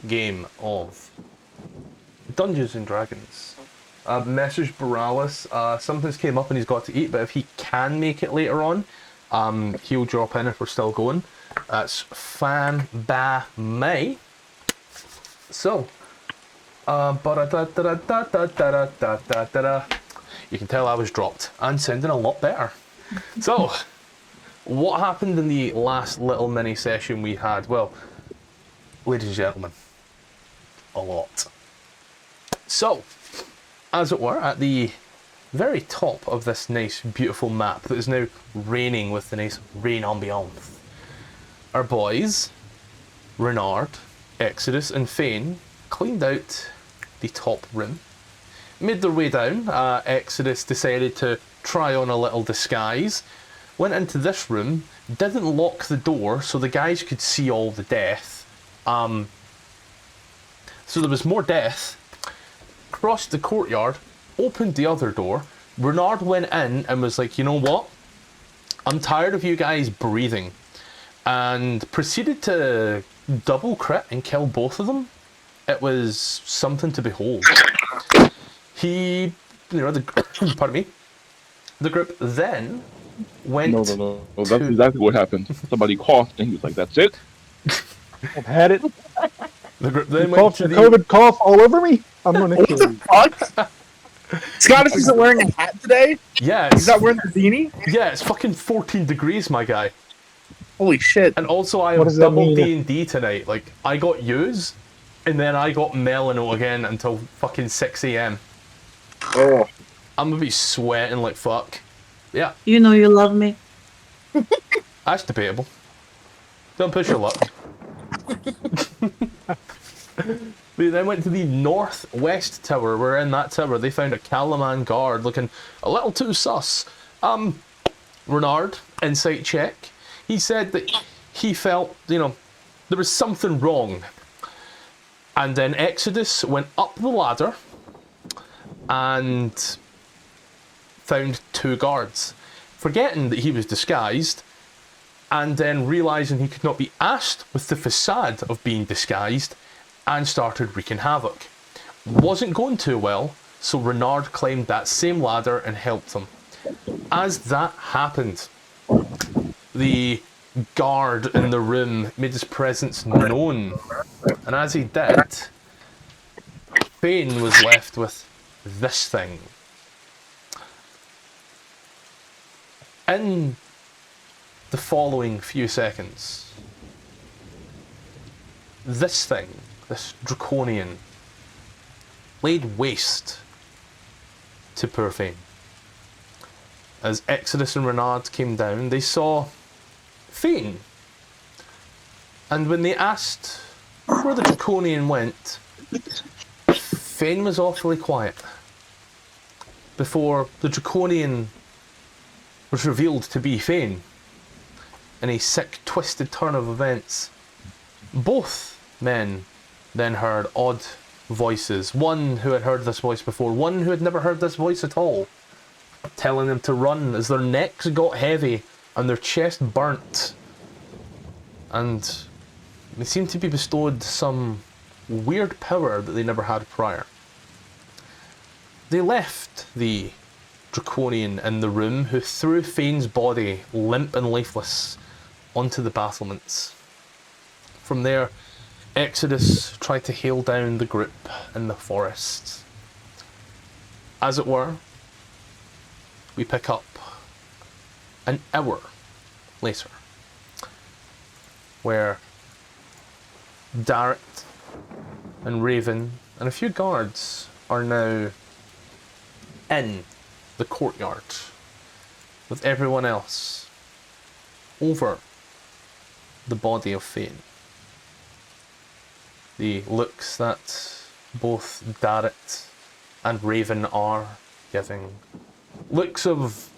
game of Dungeons and Dragons. Message Boralis, something's came up and he's got to eat, but if he can make it later on, he'll drop in if we're still going. That's Faen Ba May. So, you can tell I was dropped and sounding a lot better. So, what happened in the last little mini session we had? Well, ladies and gentlemen, a lot. So, as it were, at the very top of this nice, beautiful map that is now raining with the nice rain ambiance, our boys, Rennard, Exodus, and Faen cleaned out the top room, made their way down. Exodus decided to try on a little disguise, went into this room, didn't lock the door so the guys could see all the death. So there was more death. Crossed the courtyard, opened the other door. Rennard went in and was like, you know what? I'm tired of you guys breathing. And proceeded to double crit and kill both of them. It was something to behold. He, pardon me. The group then went. No. That's exactly what happened. Somebody coughed and he was like, that's it. I've had it. The group then You went coughed to the the COVID cough all over me. I'm gonna kill you. Fuck? Scottish isn't wearing a hat today? Yeah, He's not wearing the beanie? yeah, it's fucking 14 degrees, my guy. Holy shit. And also I What have does that double mean? D&D tonight. Like, I got U's, and then I got Melano again until fucking 6 AM. Oh. I'm gonna be sweating like fuck. Yeah, You know you love me. that's debatable. Don't push your luck. We then went to the northwest tower, where in that tower they found a kalaman guard looking a little too sus. Rennard, insight check. He said that he felt, there was something wrong. And then Exodus went up the ladder and found 2 guards, forgetting that he was disguised, and then realising he could not be asked with the facade of being disguised, and started wreaking havoc. Wasn't going too well, so Rennard climbed that same ladder and helped him. As that happened, the guard in the room made his presence known, and as he did, Faen was left with this thing. In the following few seconds, this thing, this Draconian, laid waste to poor Faen. As Exodus and Rennard came down, they saw Faen. And when they asked where the Draconian went, Faen was awfully quiet. Before the Draconian was revealed to be Faen, in a sick, twisted turn of events, both men then heard odd voices. One who had heard this voice before, one who had never heard this voice at all, telling them to run as their necks got heavy and their chest burnt. And they seemed to be bestowed some weird power that they never had prior. They left the Draconian in the room, who threw Faen's body, limp and lifeless, onto the battlements. From there, Exodus tried to hail down the group in the forest. As it were, we pick up an hour later, where Darrett and Raven and a few guards are now in the courtyard with everyone else over the body of Faen. The looks that both Darrett and Raven are giving, looks of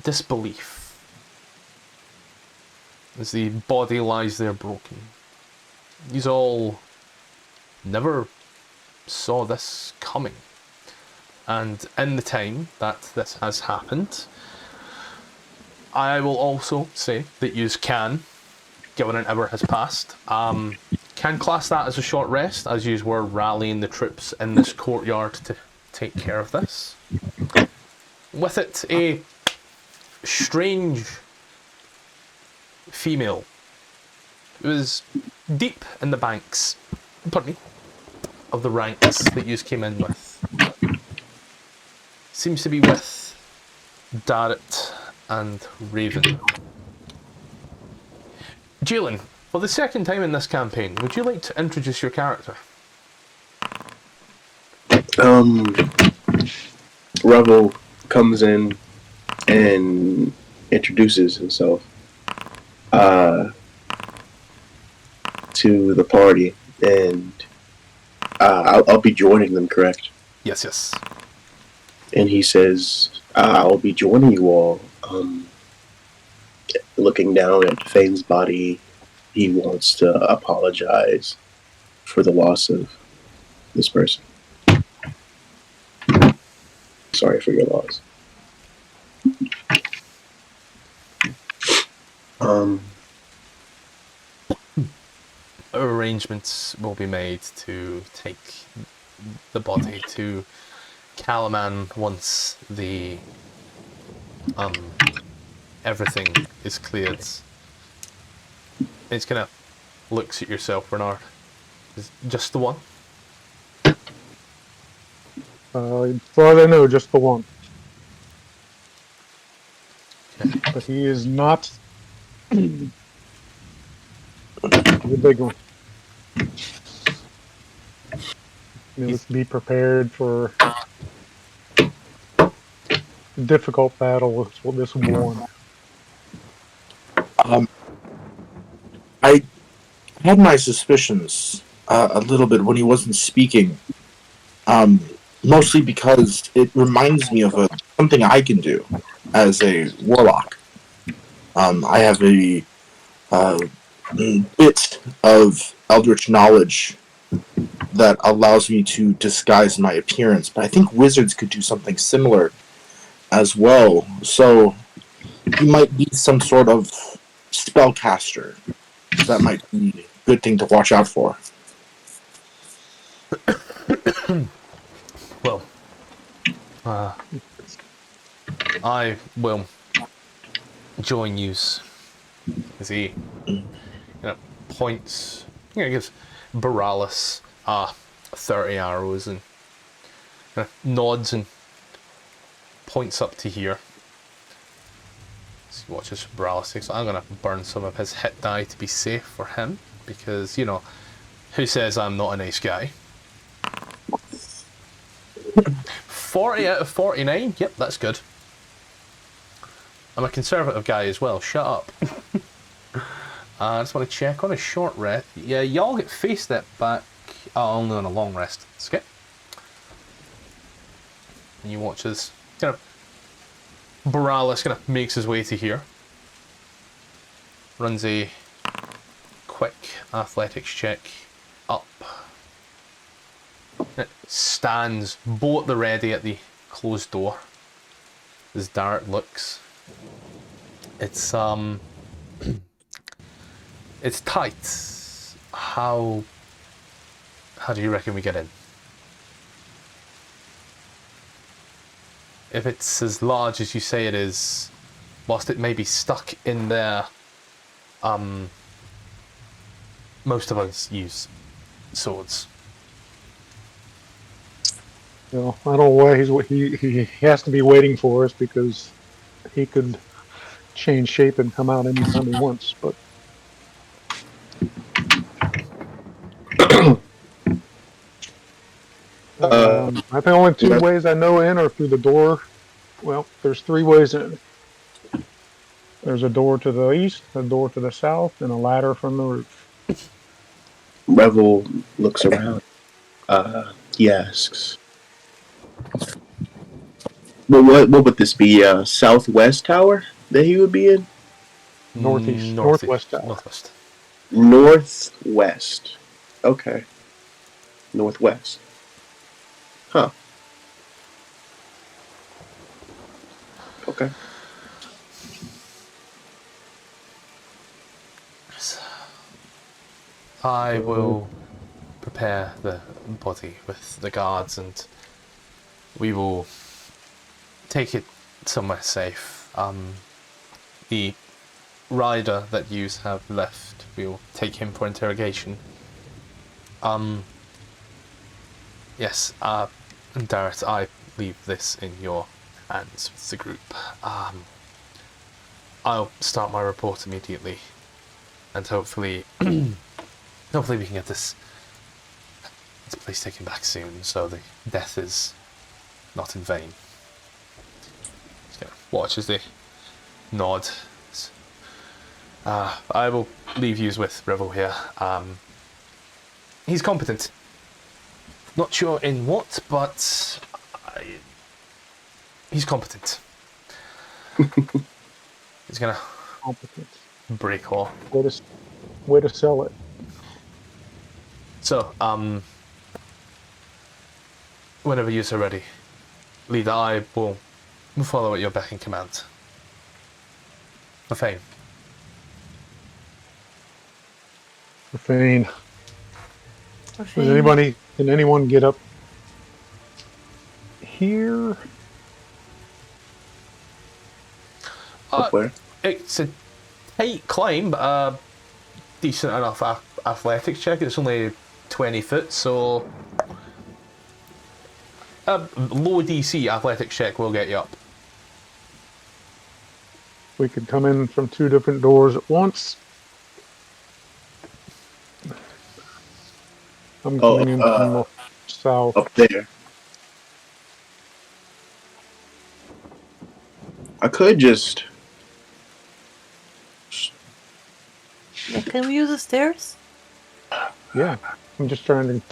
disbelief as the body lies there broken. These all never saw this coming. And in the time that this has happened, I will also say that yous can, given an hour has passed, can can class that as a short rest, as you were rallying the troops in this courtyard to take care of this. With it, a strange female. It was deep in the banks, pardon me, of the ranks that you came in with. Seems to be with Darrett and Raven. Jalen, for the second time in this campaign, would you like to introduce your character? Revel comes in and introduces himself to the party, and I'll be joining them, correct? Yes, yes. And he says, I'll be joining you all. Looking down at Faen's body, he wants to apologize for the loss of this person. Sorry for your loss. Arrangements will be made to take the body to Kalaman once the everything is cleared. It's kind of looks at yourself, Rennard. Is just the one? As far as I know, just the one. Okay. But he is not the big one. Let's be prepared for a difficult battle with this one. I had my suspicions a little bit when he wasn't speaking, mostly because it reminds me of something I can do as a warlock. I have a bit of eldritch knowledge that allows me to disguise my appearance, but I think wizards could do something similar as well. So he might be some sort of spellcaster. That might be a good thing to watch out for. Well, I will join you as he points, gives Boralis 30 arrows and nods and points up to here. So he watches Boralis takes. I'm going to burn some of his hit die to be safe for him because, who says I'm not a nice guy? 40 out of 49? Yep, that's good. I'm a conservative guy as well, shut up. I just want to check on a short rest. Yeah, y'all get face step back. Only on a long rest. Skip. And you watch as Boralis makes his way to here. Runs a quick athletics check up. It stands bow at the ready at the closed door as Darrett looks. It's it's tight. How do you reckon we get in? If it's as large as you say it is, whilst it may be stuck in there, most of us use swords. I don't know why he has to be waiting for us, because he could change shape and come out anytime he wants. But I think only two ways I know in are through the door. Well, there's three ways in. There's a door to the east, a door to the south, and a ladder from the roof. Revel looks around. He asks, "Well, what would this be? Southwest tower that he would be in? Northeast, northwest tower. Northwest. Northwest. Okay. Northwest. Huh. Okay. I will prepare the body with the guards and we will take it somewhere safe. The rider that you have left, we'll take him for interrogation. Yes, Darrett, I leave this in your hands with the group. I'll start my report immediately, and hopefully, hopefully we can get this place taken back soon, so the death is not in vain. Just gonna watch as they nod. I will leave yous with Revel here. He's competent. Not sure in what, but he's competent. He's gonna Competent. break off. Way to sell it. So, whenever you are ready, leader, I will follow at your beck and command. For Faen. For Faen. Can anyone get up here? Up where? It's a tight climb, but a decent enough athletics check. It's only 20 foot, so a low DC athletics check will get you up. We could come in from 2 different doors at once. I'm coming in from the south. Up there. I could just... Can we use the stairs? Yeah, I'm just trying to.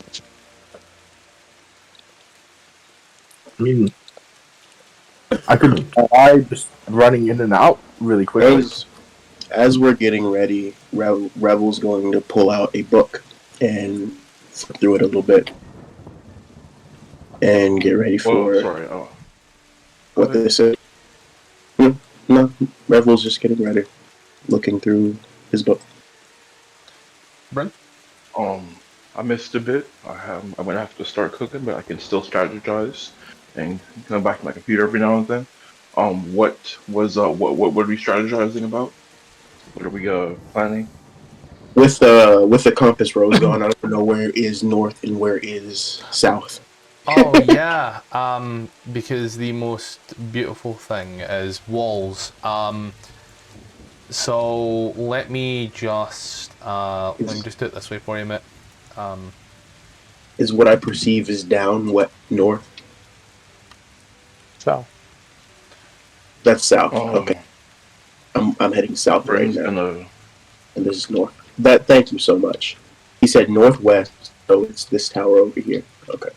I mean, I could try just running in and out really quickly. As we're getting ready, Revel's going to pull out a book and flip through it a little bit and get ready for what this is. No, Revel's just getting ready, looking through his book. Bren? I missed a bit. I'm gonna have to start cooking, but I can still strategize and come back to my computer every now and then. What are we strategizing about? What are we planning? With the compass rose gone, I don't know where is north and where is south. Oh yeah, because the most beautiful thing is walls. So let me just do it this way for you, mate. Is what I perceive is down, north? South. That's south. Okay. I'm heading south right now. And this is north. Thank you so much. He said northwest, so it's this tower over here. Okay.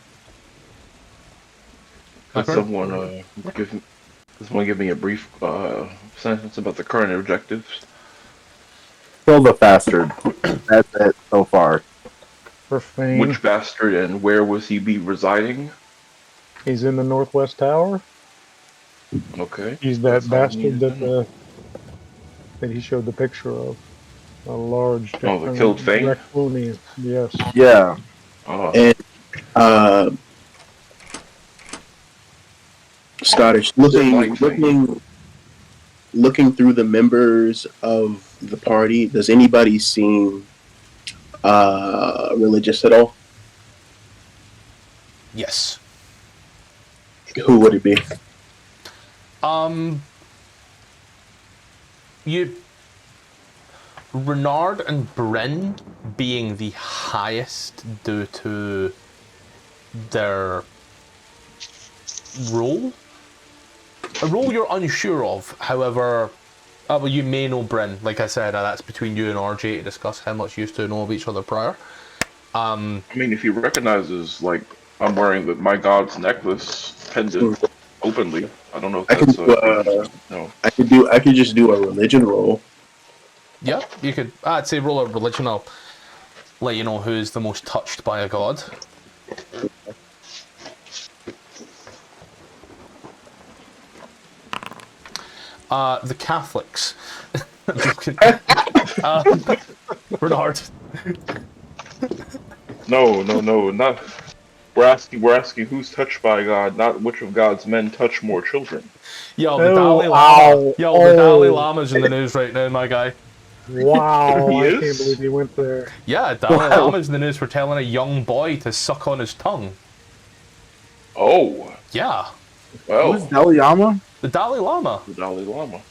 Can someone give me a brief sentence about the current objectives? Kill the bastard. That's it so far. For Faen. Which bastard and where was he residing? He's in the northwest tower. Okay. He's that bastard that he showed the picture of. A large. The killed Faen? Draconian. Yes. Yeah. And Scottish, looking through the members of the party, does anybody seem religious at all? Yes. Who would it be? Rennard and Bryn being the highest due to their role. A role you're unsure of, however, well, you may know Bryn. Like I said, that's between you and RJ to discuss how much you used to know of each other prior. I mean, if he recognizes, like, I'm wearing my god's necklace pendant openly, I don't know if that's no. I could just do a religion roll. Yeah, you could. I'd say roll a religion. I'll let you know who's the most touched by a god. The Catholics. Rennard. No, not. We're asking who's touched by God, not which of God's men touch more children. Yo, the Oh, Dalai Lama. ow, Yo, the Dalai oh. Lama's in the news right now, my guy. Wow, He I is? can't believe he went there. Yeah, Dalai Wow. Lama's in the news for telling a young boy to suck on his tongue. Oh, Yeah, Who's well, Dalai Lama? the Dalai Lama. the Dalai Lama.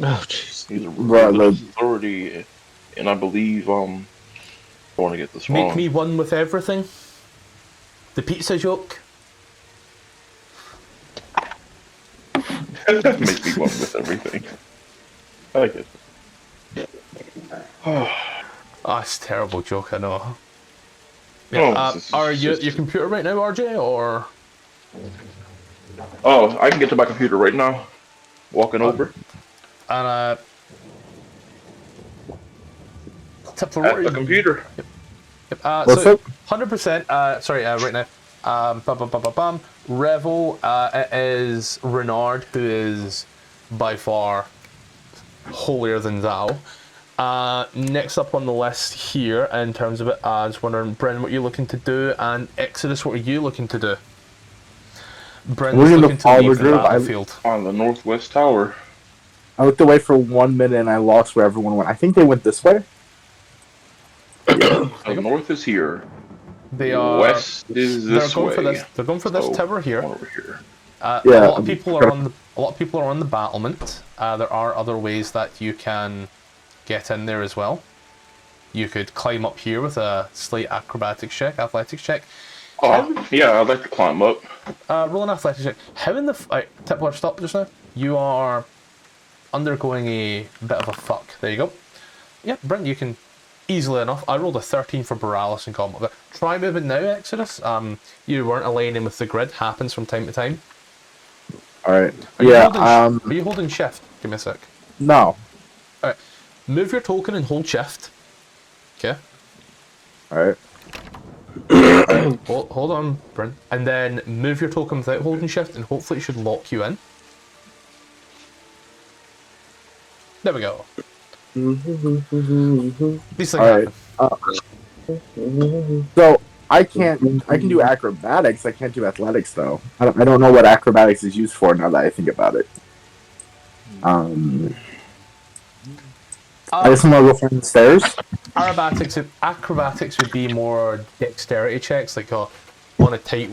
Oh, jeez. He's a Bro, religious authority, and I believe I don't want to get this wrong. Make me one with everything. The pizza joke. Make me one with everything. I like it. Ah, it's a terrible joke, I know. Yeah, Oh, are you at your computer right now, RJ, or? Oh, I can get to my computer right now. Walking over. And tip for At what the computer. What's so up? 100%. Sorry, right now. Revel. It is Rennard, who is by far holier than thou. Next up on the list here, in terms of it, I was wondering, Bren, what you're looking to do, and Exodus, what are you looking to do? Bren's We're in the looking to leave the group. battlefield. On the northwest tower. I looked away for 1 minute and I lost where everyone went. I think they went this way. The north is here. They are. West is this way. They're going for this So, tower here. one over here. A Yeah, lot of people are on the. A lot of people are on the battlement. There are other ways that you can get in there as well. You could climb up here with a slight athletics check. Oh, yeah, I'd like to climb up. Roll an athletics check. How in the tip watch stop just now? You are undergoing a bit of a fuck. There you go. Yeah, Brent, you can easily enough. I rolled a 13 for Borealis and combat. But try moving now, Exodus. You weren't aligning with the grid. Happens from time to time. Alright. Are you Yeah, Are you holding shift? Give me a sec. no. Alright. Move your token and hold shift. Okay. Alright. Hold on, Brent. And then move your token without holding shift, and hopefully it should lock you in. There we go. These things Alright. happen. So, I can do acrobatics, I can't do athletics though. I don't know what acrobatics is used for now that I think about it. I just want to go from the stairs. Acrobatics would be more dexterity checks, like on a tight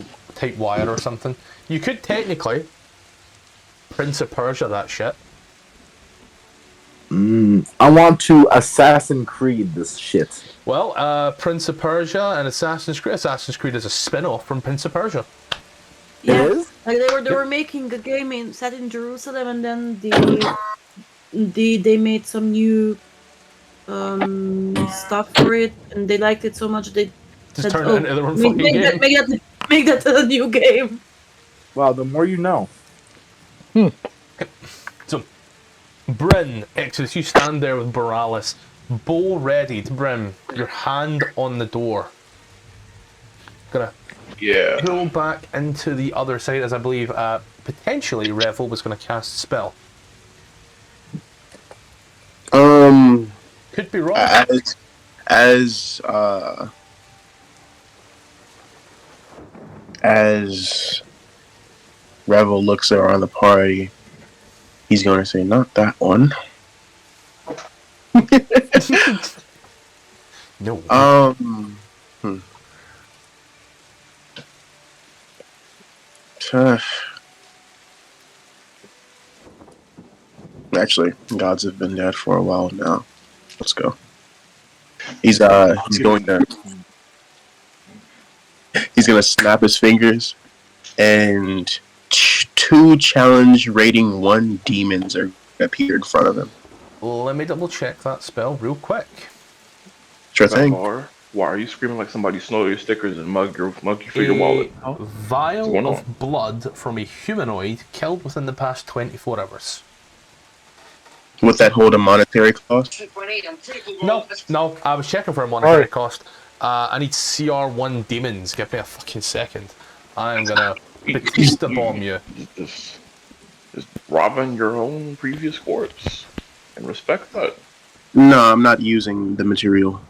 wire or something. You could technically Prince of Persia that shit. I want to Assassin's Creed this shit. Well, Prince of Persia and Assassin's Creed. Assassin's Creed is a spin-off from Prince of Persia. Yeah, It is? like they were making a game set in Jerusalem, and then they made some new stuff for it, and they liked it so much they Just said, turn it into their own fucking game. make that a new game. Wow, the more you know. So, Bryn, Exodus, you stand there with Borealis, bow ready to Bryn, your hand on the door. Gonna Yeah. pull back into the other side, as I believe potentially Revel was going to cast a spell. Could be wrong. As Revel looks around the party, he's going to say, "Not that one." No. Actually, gods have been dead for a while now. Let's go. He's going to snap his fingers, and two challenge rating 1 demons appear in front of him. Let me double check that spell real quick. Sure thing. Why are you screaming like somebody stole your stickers and mugged you for your wallet? A vial What's going of blood from a humanoid killed within the past 24 hours. Would that hold a monetary cost? No, I was checking for a monetary cost. I need CR1 demons. Give me a fucking second. I am gonna Batista bomb you. Just robbing your own previous corpse. And respect that. No, I'm not using the material.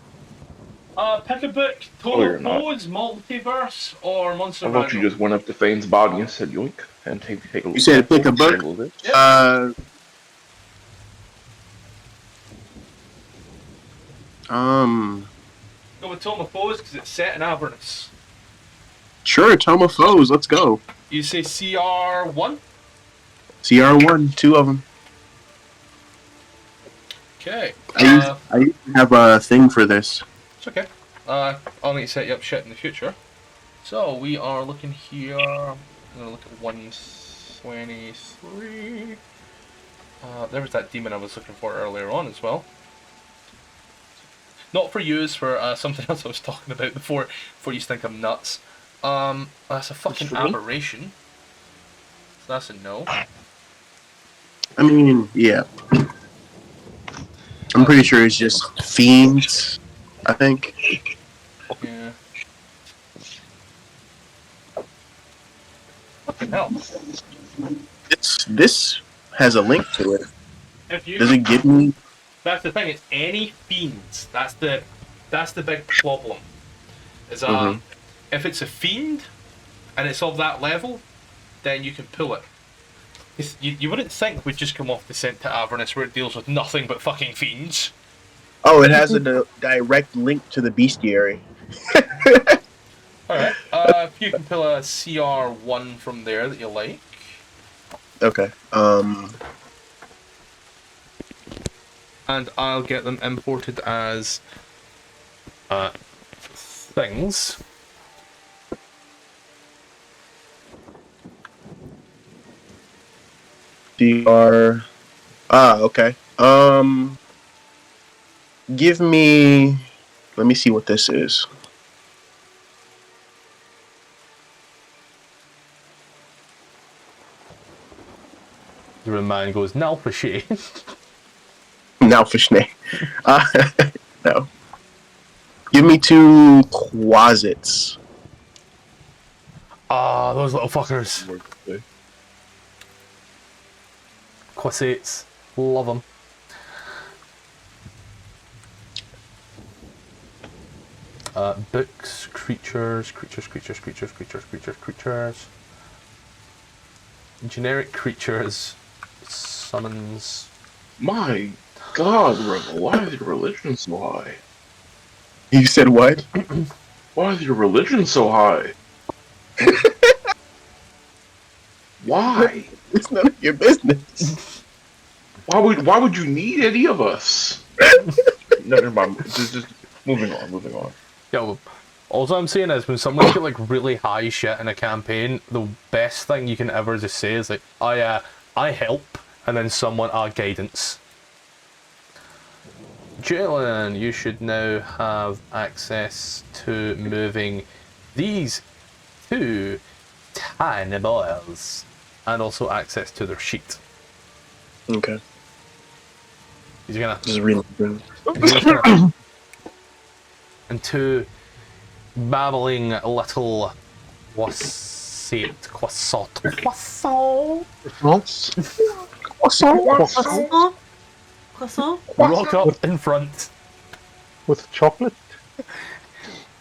Pick a book. Oh, you're Total not. Foes, Multiverse, or Monster How about you Manual. just went up to Fane's body and said yoink and take a look. You said pick a book? little bit. Go with Tome of Foes because it's set in Avernus. Sure, Tome of Foes, let's go. You say CR1? CR1, 2 of them. Okay. I used to have a thing for this. It's okay. I'll need to set you up shit in the future. So we are looking here. I'm gonna look at 123. There was that demon I was looking for earlier on as well. Not for you, it's for something else I was talking about before you think I'm nuts. That's a fucking aberration. So that's a no. I mean, yeah. I'm pretty sure it's just fiends, I think. Yeah. Fucking hell. This has a link to it. If you Does it give me... That's the thing, it's any fiends. That's the big problem. Is if it's a fiend and it's of that level, then you can pull it. You wouldn't think we'd just come off Descent to Avernus where it deals with nothing but fucking fiends. Oh, it has a direct link to the bestiary. Alright, if you can pull a CR1 from there that you like. Okay. And I'll get them imported as things. DR. Okay. Give me. Let me see what this is. The man goes, now for shit. Now for Schnee. No. Give me 2 quasits. Ah, those little fuckers. Quasits. Love them. Books, creatures. Generic creatures. Summons. My God, Rebel, why is your religion so high? You said what? Why is your religion so high? Why? It's none of your business. Why would you need any of us? No, never mind. Just moving on. Yeah, well, all I'm saying is when someone's got like really high shit in a campaign, the best thing you can ever just say is like, I help, and then someone, guidance. Jalen, you should now have access to moving these 2 tiny boys, and also access to their sheet. Okay. He's gonna. This is really good. And 2 babbling little croissant. Croissant? Rock up in front. With chocolate?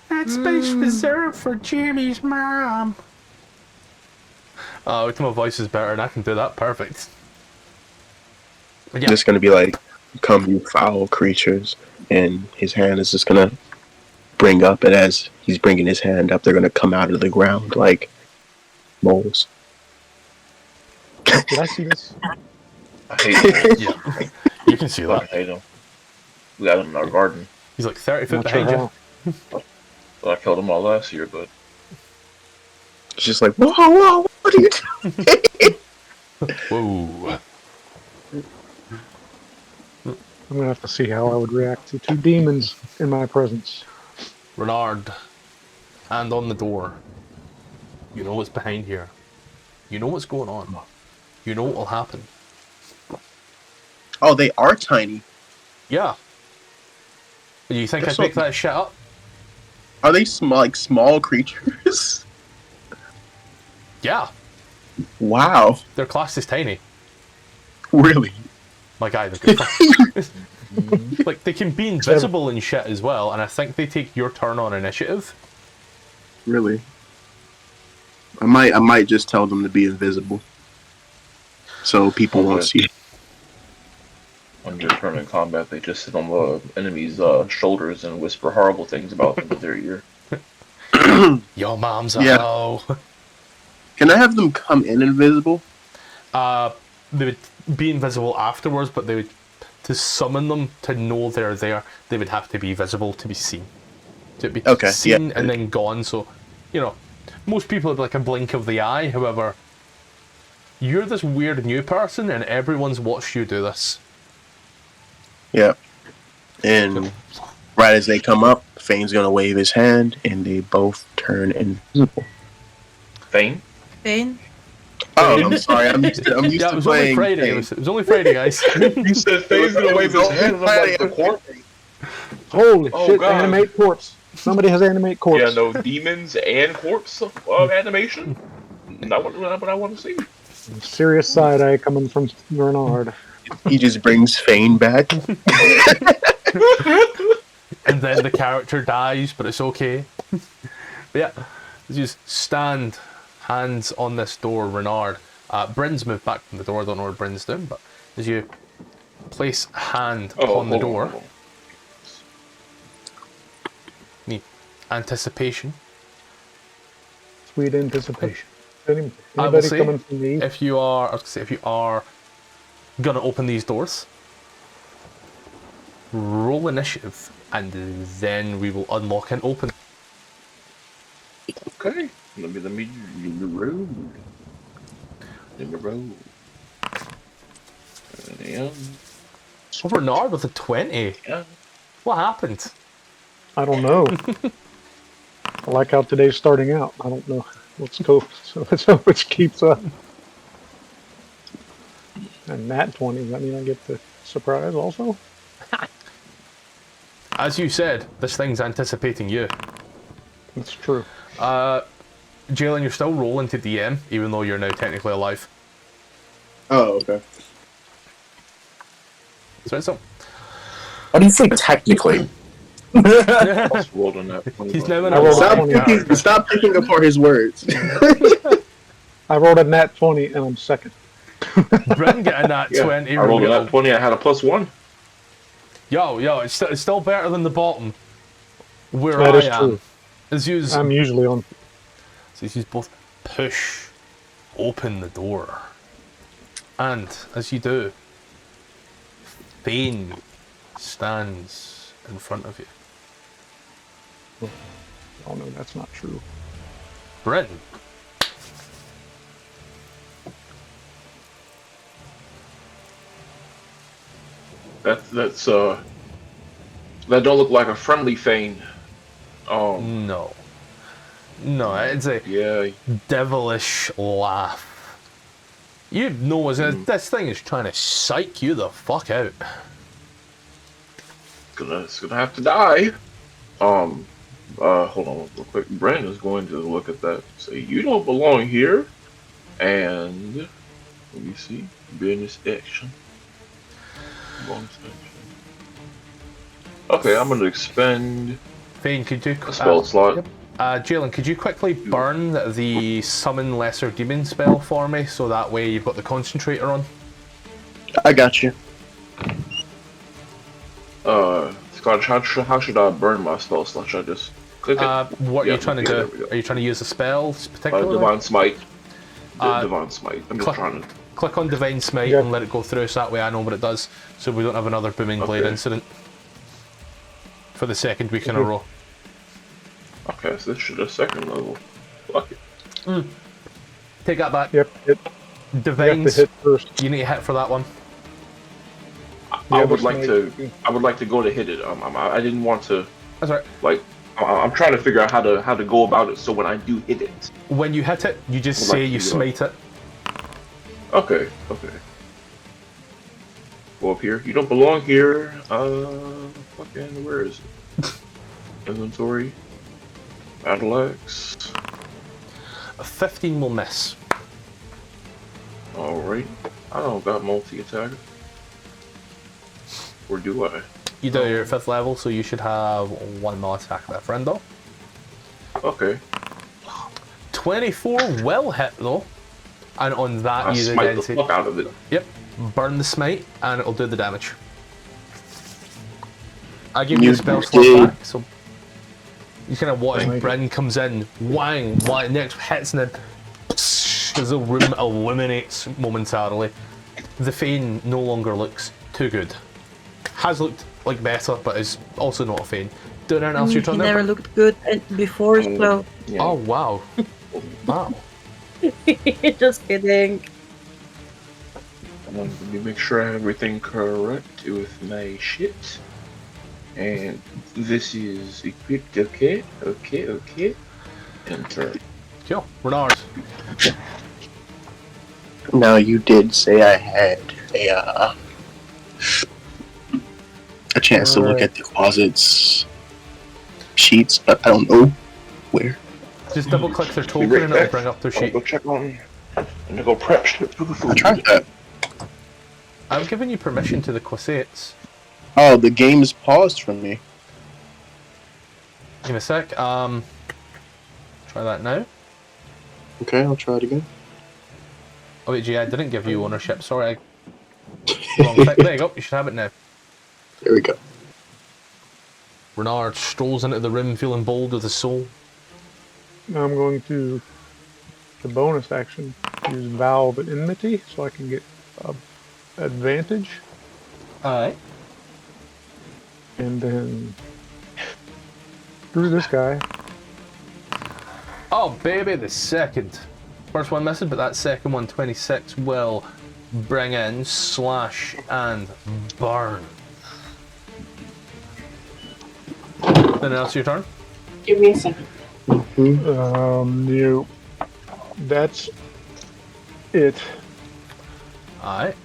That space reserved for Jimmy's mom. Oh, my voice is better and I can do that perfect. But yeah. It's gonna be like, come you foul creatures, and his hand is just gonna bring up, and as he's bringing his hand up, they're gonna come out of the ground like moles. Did I see this? I hate Yeah. You can see I that. hate him. We got him in our garden. He's like 30 foot Not sure behind you. how. But I killed him all last year, but It's just like, whoa, what are you doing? Whoa. I'm gonna have to see how I would react to 2 demons in my presence. Rennard. Hand on the door. You know what's behind here. You know what's going on. You know what will happen. Oh, they are tiny. Yeah. You think They're I'd so- make that shit up? Are they small creatures? Yeah. Wow. Their class is tiny. Really? My guy, they're good. Like, they can be invisible and shit as well, and I think they take your turn on initiative. Really? I might just tell them to be invisible, so people won't see. On your turn in combat, they just sit on the enemy's shoulders and whisper horrible things about them in their ear. Your mom's a Yeah. hoe. Can I have them come in invisible? They would be invisible afterwards, but they would, to summon them, to know they're there, they would have to be visible to be seen. To be Okay, seen yeah. and then gone, so, you know, most people have like a blink of the eye, however, you're this weird new person and everyone's watched you do this. Yeah. And right as they come up, Fane's gonna wave his hand, and they both turn invisible. Faen? Faen? Oh, I'm sorry. I'm used Yeah, to it was playing. only Friday. Fane. It was only Friday, guys. You said Fane's gonna wave his hand, and I'm like, the corpse? Holy Oh, shit! God. Animate corpse. Somebody has animate corpse. Yeah, no demons and corpse animation? Not what I want to see. Serious side eye coming from Rennard. He just brings Fane back. And then the character dies, but it's okay. But yeah, you just stand, hands on this door, Rennard. Bryn's moved back from the door, I don't know where Bryn's doing, but as you place hand upon the hold door, hold on. need anticipation. Sweet anticipation. I will Anybody say, coming from the east? if you are gonna open these doors, roll initiative, and then we will unlock and open. Okay, let me in the road. In the road. And Oh, Rennard with a 20. yeah. What happened? I don't know. I like how today's starting out. I don't know. Let's go. So let's hope it keeps up. And that 20, does that mean I get the surprise also? As you said, this thing's anticipating you. That's true. Jalen, you're still rolling to DM, even though you're now technically alive. Oh, okay. So, How do you say technically? Also rolled on that. he's now in I a rolled live a 20. Stop picking apart his words. I rolled a nat 20 and I'm second. Bryn getting that Yeah, 20. I rolled Yo, that 20. I had a +1. it's still better than the bottom. Where That I is am. true. As you I'm usually on. So you both push open the door. And as you do, Faen stands in front of you. Oh no, that's not true. Bryn. That's that don't look like a friendly Faen. No. No, it's a Yeah. devilish laugh. You know this thing is trying to psych you the fuck out. It's gonna have to die. Hold on real quick. Brent is going to look at that and say, "You don't belong here." And let me see. Business action. Bonus action. Okay, I'm gonna expend Faen, could you a spell slot. Yep. Jalen, could you quickly burn the summon lesser demon spell for me, so that way you've got the concentrator on? I got you. Scott, how should I burn my spell slot? Should I just click it? What are Yeah, you trying to yeah, there we do? go. Are you trying to use the spells particularly? Divine Smite. Uh, Divine Smite. I'm just click- trying to. Click on Divine Smite Yeah. and let it go through, so that way I know what it does, so we don't have another Booming Blade Okay. incident for the second week in a row. Okay, so this should a second level. Fuck it. Take that back. Yep, you have Divines, to hit first. you need to hit for that one. I Yeah, would but like to. Smite- I would like to go to hit it. I didn't want to. That's right. Like, I'm trying to figure out how to go about it. So when I do hit it. When you hit it, you just I'd say like to you do smite it. Okay. Okay. Go up here. You don't belong here. Fucking where is it? Inventory. Battle axe. A 15 will miss. All right. I don't got multi attack. Or do I? You do, you're at 5th level, so you should have 1 more attack with that friend though. Okay. 24 will hit though. And on that I you smite then the take... fuck out of it. Yep. Burn the smite and it'll do the damage. I give you You the spell slot did. back, so you kind of watch Thank you. Bryn comes in, whang, next hits and then as the room illuminates momentarily. The Faen no longer looks too good. Has looked like better, but is also not a Faen. Doing anything else your He turn never there? looked good before, so Yeah. Oh wow. Wow. just kidding. Let me make sure I have everything correct with my shit. And this is equipped, okay. Enter. Cool. Rennard. Now you did say I had a chance to look Alright. at the closet's sheets, but I don't know where. Just double click their Be token right and it'll back. bring up their I'll sheet. go check on. And go prep shit for the I food. tried that. I've given you permission to the Quasates. Oh, the game is paused for me. Give me a sec. Try that now. Okay, I'll try it again. Oh wait, gee, I didn't give you ownership. Sorry, wrong click. There you go. You should have it now. There we go. Rennard strolls into the room feeling bold with his soul. Now I'm going to, the bonus action, use Vow of Enmity so I can get advantage. Alright. And then screw this guy. Oh baby, the second. First one missing, but that second one, 26, will bring in slash and burn. Then else your turn. Give me a second. No. That's it. Alright.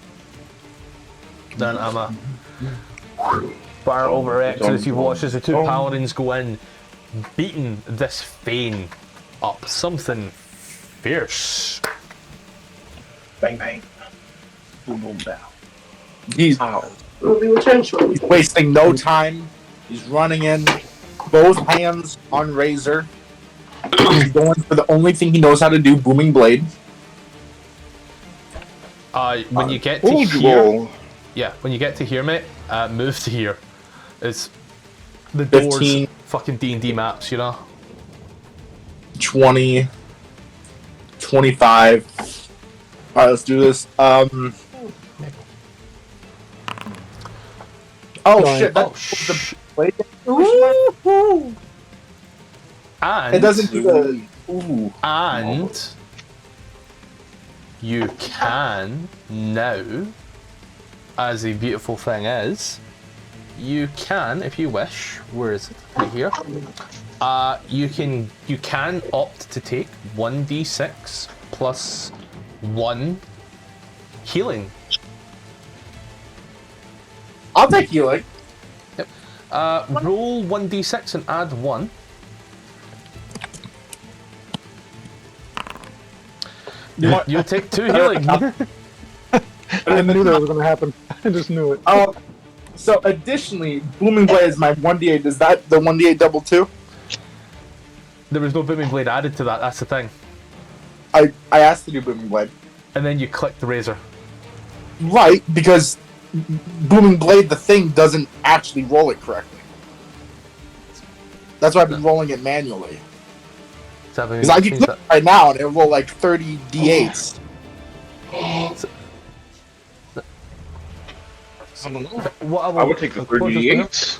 Then I'm a fire over X as you watch as the two paladins go in, beating this Faen up. Something fierce. Bang bang. Boom boom bow. He's We'll be returning shortly. wasting no time. He's running in, both hands on razor. He's going for the only thing he knows how to do, booming blade. When you get to Told you here, all. yeah, when you get to here, mate, move to here. It's the doors, 15. fucking D&D maps, you know. 20, 25. Alright, let's do this. Oh Fine. shit, Oh, that's the blade. Ooh. And It doesn't do the. Ooh. And you can now, as the beautiful thing is, you can, if you wish, where is it? Right here. You can opt to take 1d6 plus 1 healing. I'll take healing. Roll 1d6 and add 1. You'll take 2 healing. I knew that was going to happen. I just knew it. So additionally, booming blade is my 1d8. Is that the 1d8 double 2? There was no booming blade added to that, that's the thing. I asked to do booming blade. And then you click the razor. Right, because booming blade, the thing doesn't actually roll it correctly. That's why I've been rolling it manually. Because I can click right now and it'll roll like 30 d8s. I would take the 38.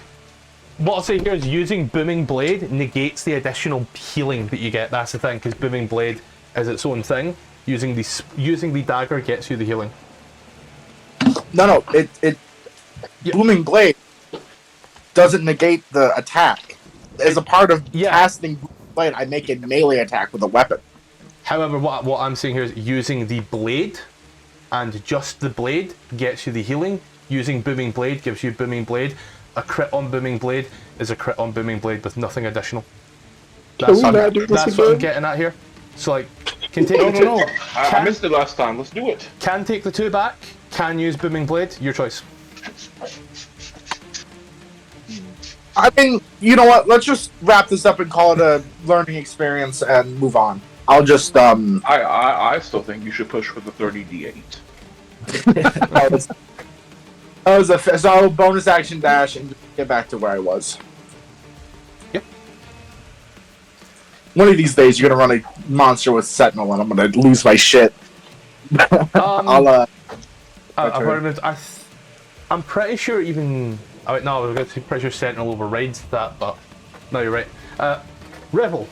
What I'll say here is using Booming Blade negates the additional healing that you get. That's the thing, because Booming Blade is its own thing. Using the dagger gets you the healing. No, it booming blade doesn't negate the attack. As a part of casting booming blade, I make a melee attack with a weapon. However, what I'm saying here is using the blade, and just the blade gets you the healing. Using Booming Blade gives you Booming Blade. A crit on Booming Blade is a crit on Booming Blade with nothing additional. That's what I'm getting at here. So like, can take the two. No. I missed it last time. Let's do it. Can take the 2 back. Can use Booming Blade. Your choice. I mean, you know what? Let's just wrap this up and call it a learning experience and move on. I'll just I still think you should push for the 30d8. so I'll bonus action dash and get back to where I was. Yep. One of these days, you're gonna run a monster with Sentinel, and I'm gonna lose my shit. I'm pretty sure even. Oh, wait, no, I was going to say pretty sure Sentinel overrides that, but no, you're right. Revel.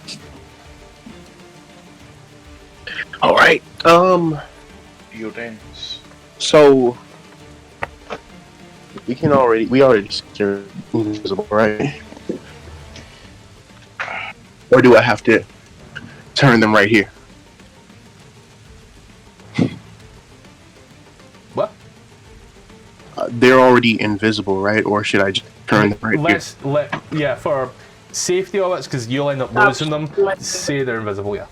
All right. Your dance. So we already secured invisible, right? Or do I have to turn them right here? What? They're already invisible, right? Or should I just turn them right here? Yeah, for safety of it, because you'll end up losing them. Say they're invisible, yeah.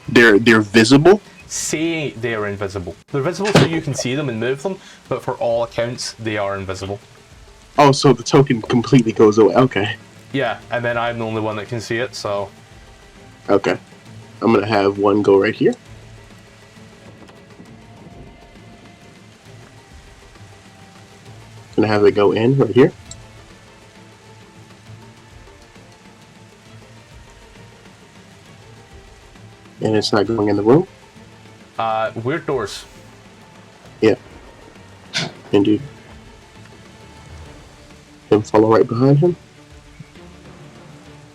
They're visible? Say they're invisible. They're visible so you can see them and move them, but for all accounts, they are invisible. Oh, so the token completely goes away. Okay. Yeah, and then I'm the only one that can see it, so... Okay. I'm gonna have one go right here. Gonna have it go in right here. And it's not going in the room? Weird doors. Yeah. Indeed. Him follow right behind him.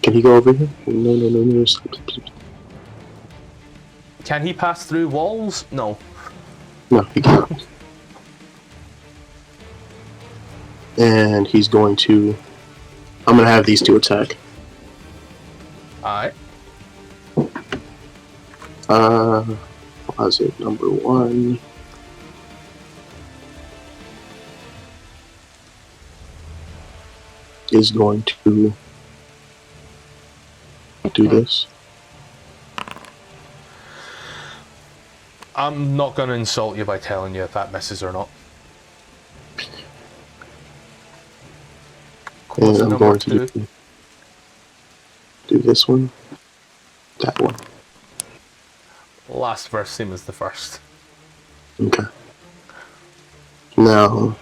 Can he go over here? No. Stop. Can he pass through walls? No. No, he can't. And he's going to... I'm going to have these two attack. Alright. What was it? Number 1. Is going to do this. I'm not going to insult you by telling you if that misses or not. And I'm Number going 2. to do this one. That one. Last verse, same as the first. Okay. Now,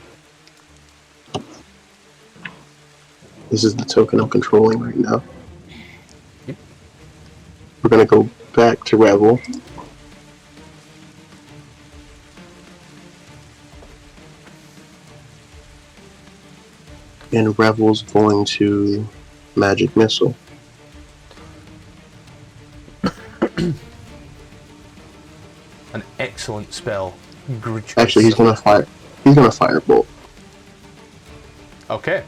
this is the token I'm controlling right now. Yep. We're gonna go back to Revel. And Revel's going to Magic Missile. An excellent spell. Actually, he's gonna fire. He's gonna firebolt. Okay.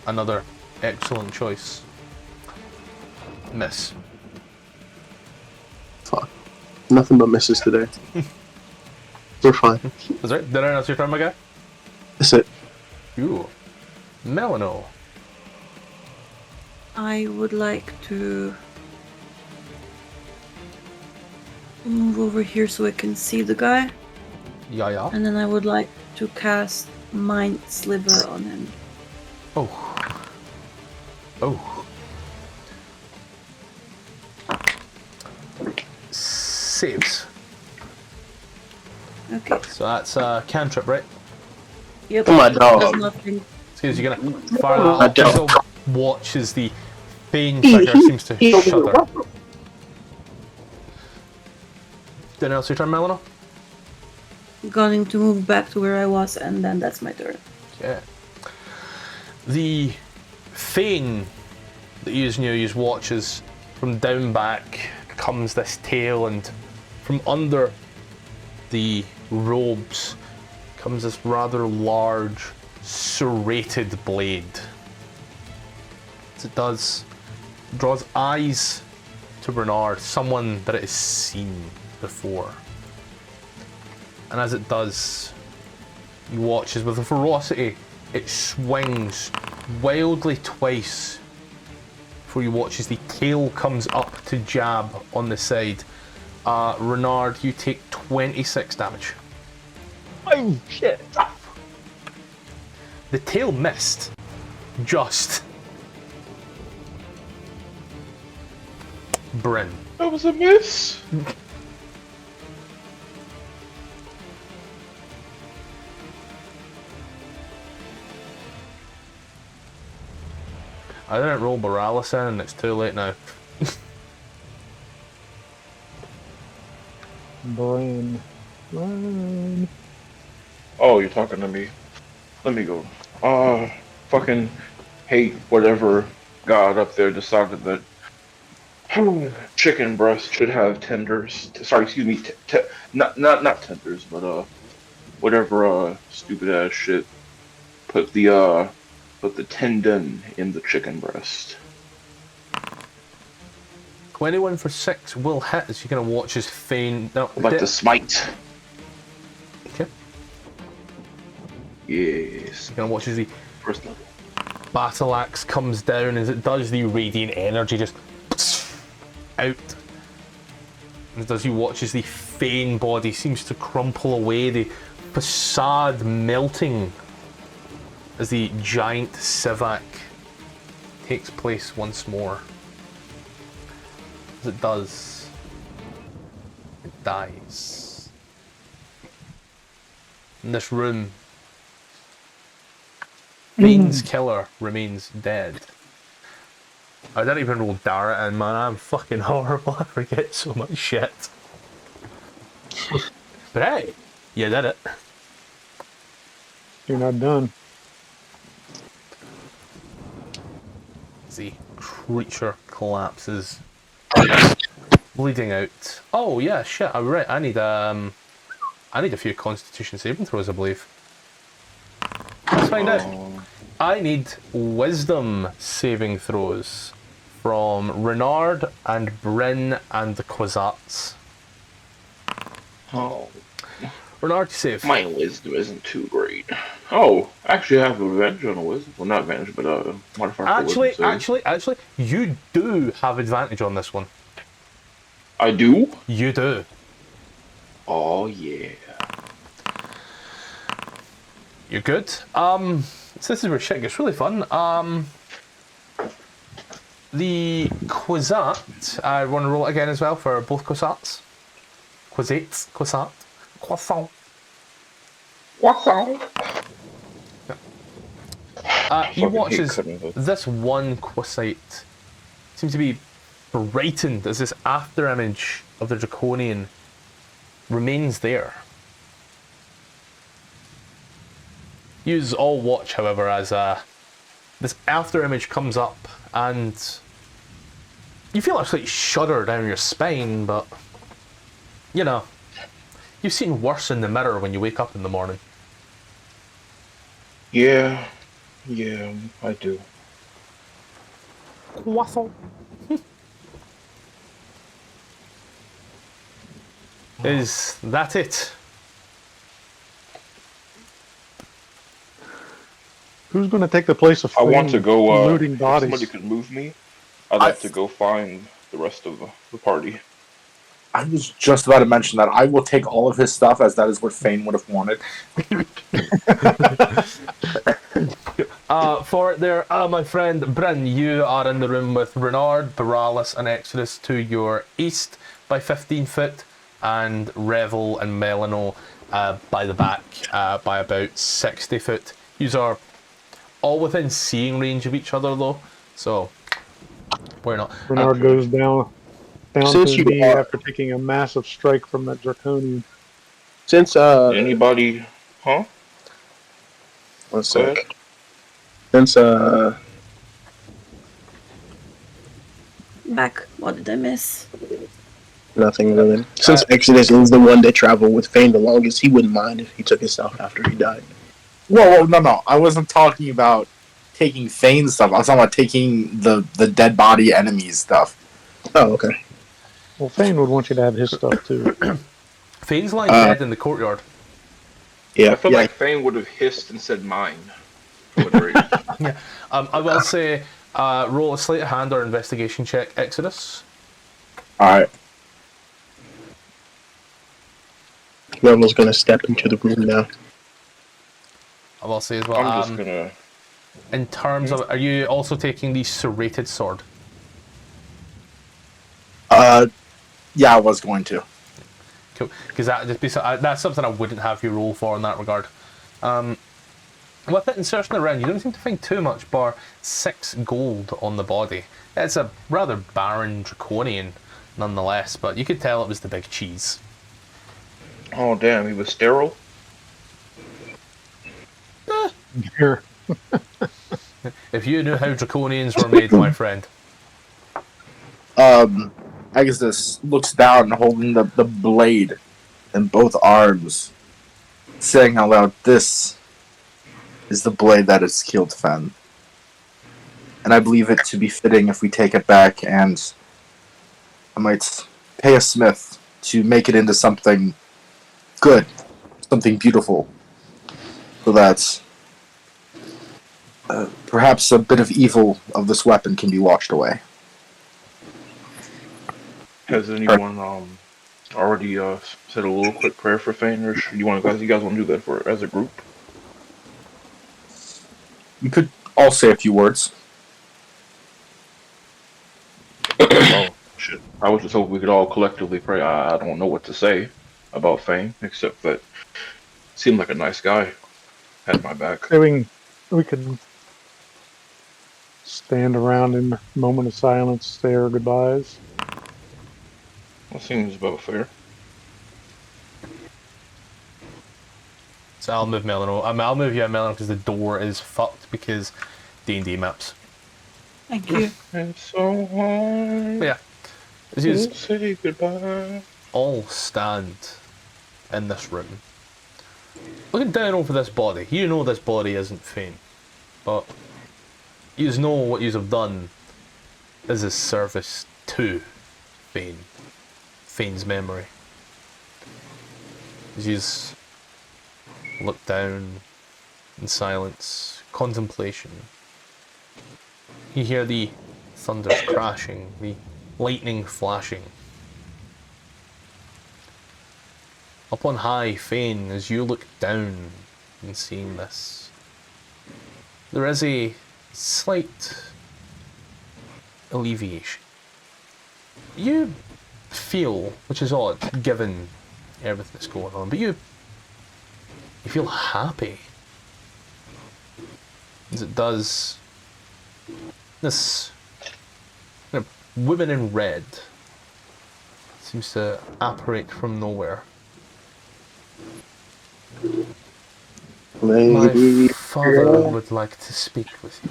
Another excellent choice. Miss. Fuck. Nothing but misses today. We're fine. That's right. Did I announce your turn, my guy? That's it. Ooh. Melano. I would like to move over here so I can see the guy. Yeah. And then I would like to cast Mind Sliver on him. Oh. Oh. Saves. Okay. So that's cantrip, right? Yep. Oh, my dog. Does nothing. Excuse you're gonna fire that My off. dog. Just watch as the Faen figure seems to shudder. Did else your turn, Melano? Going to move back to where I was, and then that's my turn. Okay. The Faen that you watch as from down back comes this tail, and from under the robes comes this rather large serrated blade. As it does, draws eyes to Rennard, someone that it has seen before. And as it does, you watch as with a ferocity it swings wildly twice before you watch as the tail comes up to jab on the side. Rennard, you take 26 damage. Oh shit! The tail missed. Just. Bryn. That was a miss. I didn't roll Borealis in and it's too late now. Brain. Run. Oh, you're talking to me. Let me go. Fucking hate whatever god up there decided that chicken breast should have tenders. Sorry, excuse me. Not tenders, but whatever stupid ass shit. Put the tendon in the chicken breast. 21 for 6 will hit as you're gonna watch his Faen. No, I'd like to smite. Okay. Yes. You're gonna watch as the First level. battle axe comes down. As it does, the radiant energy just out. As does, you watch as the Faen body seems to crumple away, the facade melting as the giant Sivak takes place once more. As it does, it dies. In this room, Faen's killer remains dead. I didn't even roll Dara in, man. I'm fucking horrible. I forget so much shit. But hey, you did it. You're not done. The creature collapses, bleeding out. Oh yeah, shit. I'm right. I need a few Constitution saving throws, I believe. Let's find out. I need Wisdom saving throws from Rennard and Bryn and the Quasats. Oh. Rennard, you save. My wisdom isn't too great. Oh, actually I have advantage on a wisdom. Well, not advantage, but modifier for wisdom save. Actually, you do have advantage on this one. I do? You do. Oh, yeah. You're good. So this is where shit gets really fun. The Quasat, I want to roll it again as well for both Quasats. Quasat. Croissant. He watches this one Quasite seems to be brightened as this after image of the Draconian remains there. Use all watch, however, as this after image comes up and you feel a slight shudder down your spine, but you know, you've seen worse in the mirror when you wake up in the morning. Yeah, I do. Waffle. Is that it? Who's going to take the place of I want to go, looting if bodies? somebody could move me, I'd like to go find the rest of the party. I was just about to mention that I will take all of his stuff, as that is what Faen would have wanted. For it there, my friend Bryn, you are in the room with Rennard, Borealis, and Exodus to your east by 15 foot, and Revel and Melano by the back by about 60 foot. Yous are all within seeing range of each other though, so we're not. Rennard goes down Since to you the are- after taking a massive strike from that Draconian. Since Anybody? Huh? one Go ahead. sec. Since Back. What did I miss? nothing really. Since Exodus is the one that traveled with Faen the longest, he wouldn't mind if he took his stuff after he died. Whoa, no. I wasn't talking about taking Fane's stuff. I was talking about taking the dead body enemy's stuff. Oh, okay. Well, Faen would want you to have his stuff too. Fane's lying dead in the courtyard. Yeah, I feel yeah. like Faen would have hissed and said mine. For whatever reason. I will say, roll a sleight of hand or investigation check, Exodus. Alright. Rebel's gonna step into the room now. I will say as well. I'm just gonna. In terms of, are you also taking the serrated sword? Yeah, I was going to. Cool, because that's something I wouldn't have you roll for in that regard. With it and searching around, you don't seem to find too much, bar 6 gold on the body. It's a rather barren Draconian, nonetheless, but you could tell it was the big cheese. Oh damn, he was sterile. Here. If you knew how Draconians were made, my friend. Agasthis looks down, holding the blade in both arms, saying out loud, "This is the blade that has killed Faen. And I believe it to be fitting if we take it back, and I might pay a smith to make it into something good, something beautiful, so that perhaps a bit of evil of this weapon can be washed away." Has anyone already said a little quick prayer for Faen, or you guys want to do that for as a group? You could all say a few words. Oh shit! I was just hoping we could all collectively pray. I don't know what to say about Faen, except that seemed like a nice guy. Had my back. We can stand around in a moment of silence, say our goodbyes. That seems about fair. So I'll move Melon over. I'll move you, Melon, because the door is fucked because D&D maps. Thank you. It's so hard. But yeah, as you Say goodbye. all stand in this room, looking down over this body. You know this body isn't Faen, but you know what you have done is a service to Faen. Faen's memory. As you look down in silence, contemplation. You hear the thunders crashing, the lightning flashing. Up on high, Faen, as you look down and seeing this, there is a slight alleviation. You feel, which is odd given everything that's going on, but you feel happy, as it does this kind of woman in red seems to apparate from nowhere. My father would like to speak with you.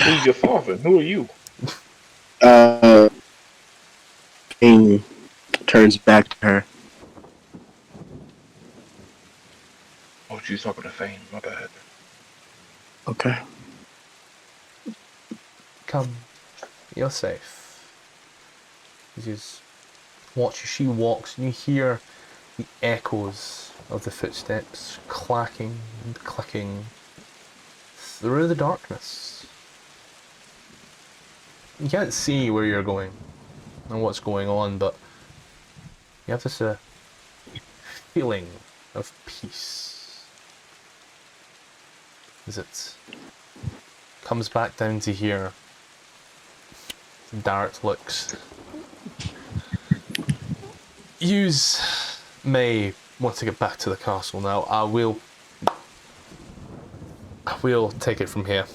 Who's your father? Who are you? King turns back to her. Oh, she's talking to Faen. My bad. Okay. Come, you're safe. You just watch as she walks and you hear the echoes of the footsteps clacking and clicking through the darkness. You can't see where you're going and what's going on, but you have this feeling of peace as it comes back down to here. Dart looks. Yous may want to get back to the castle now. I will take it from here.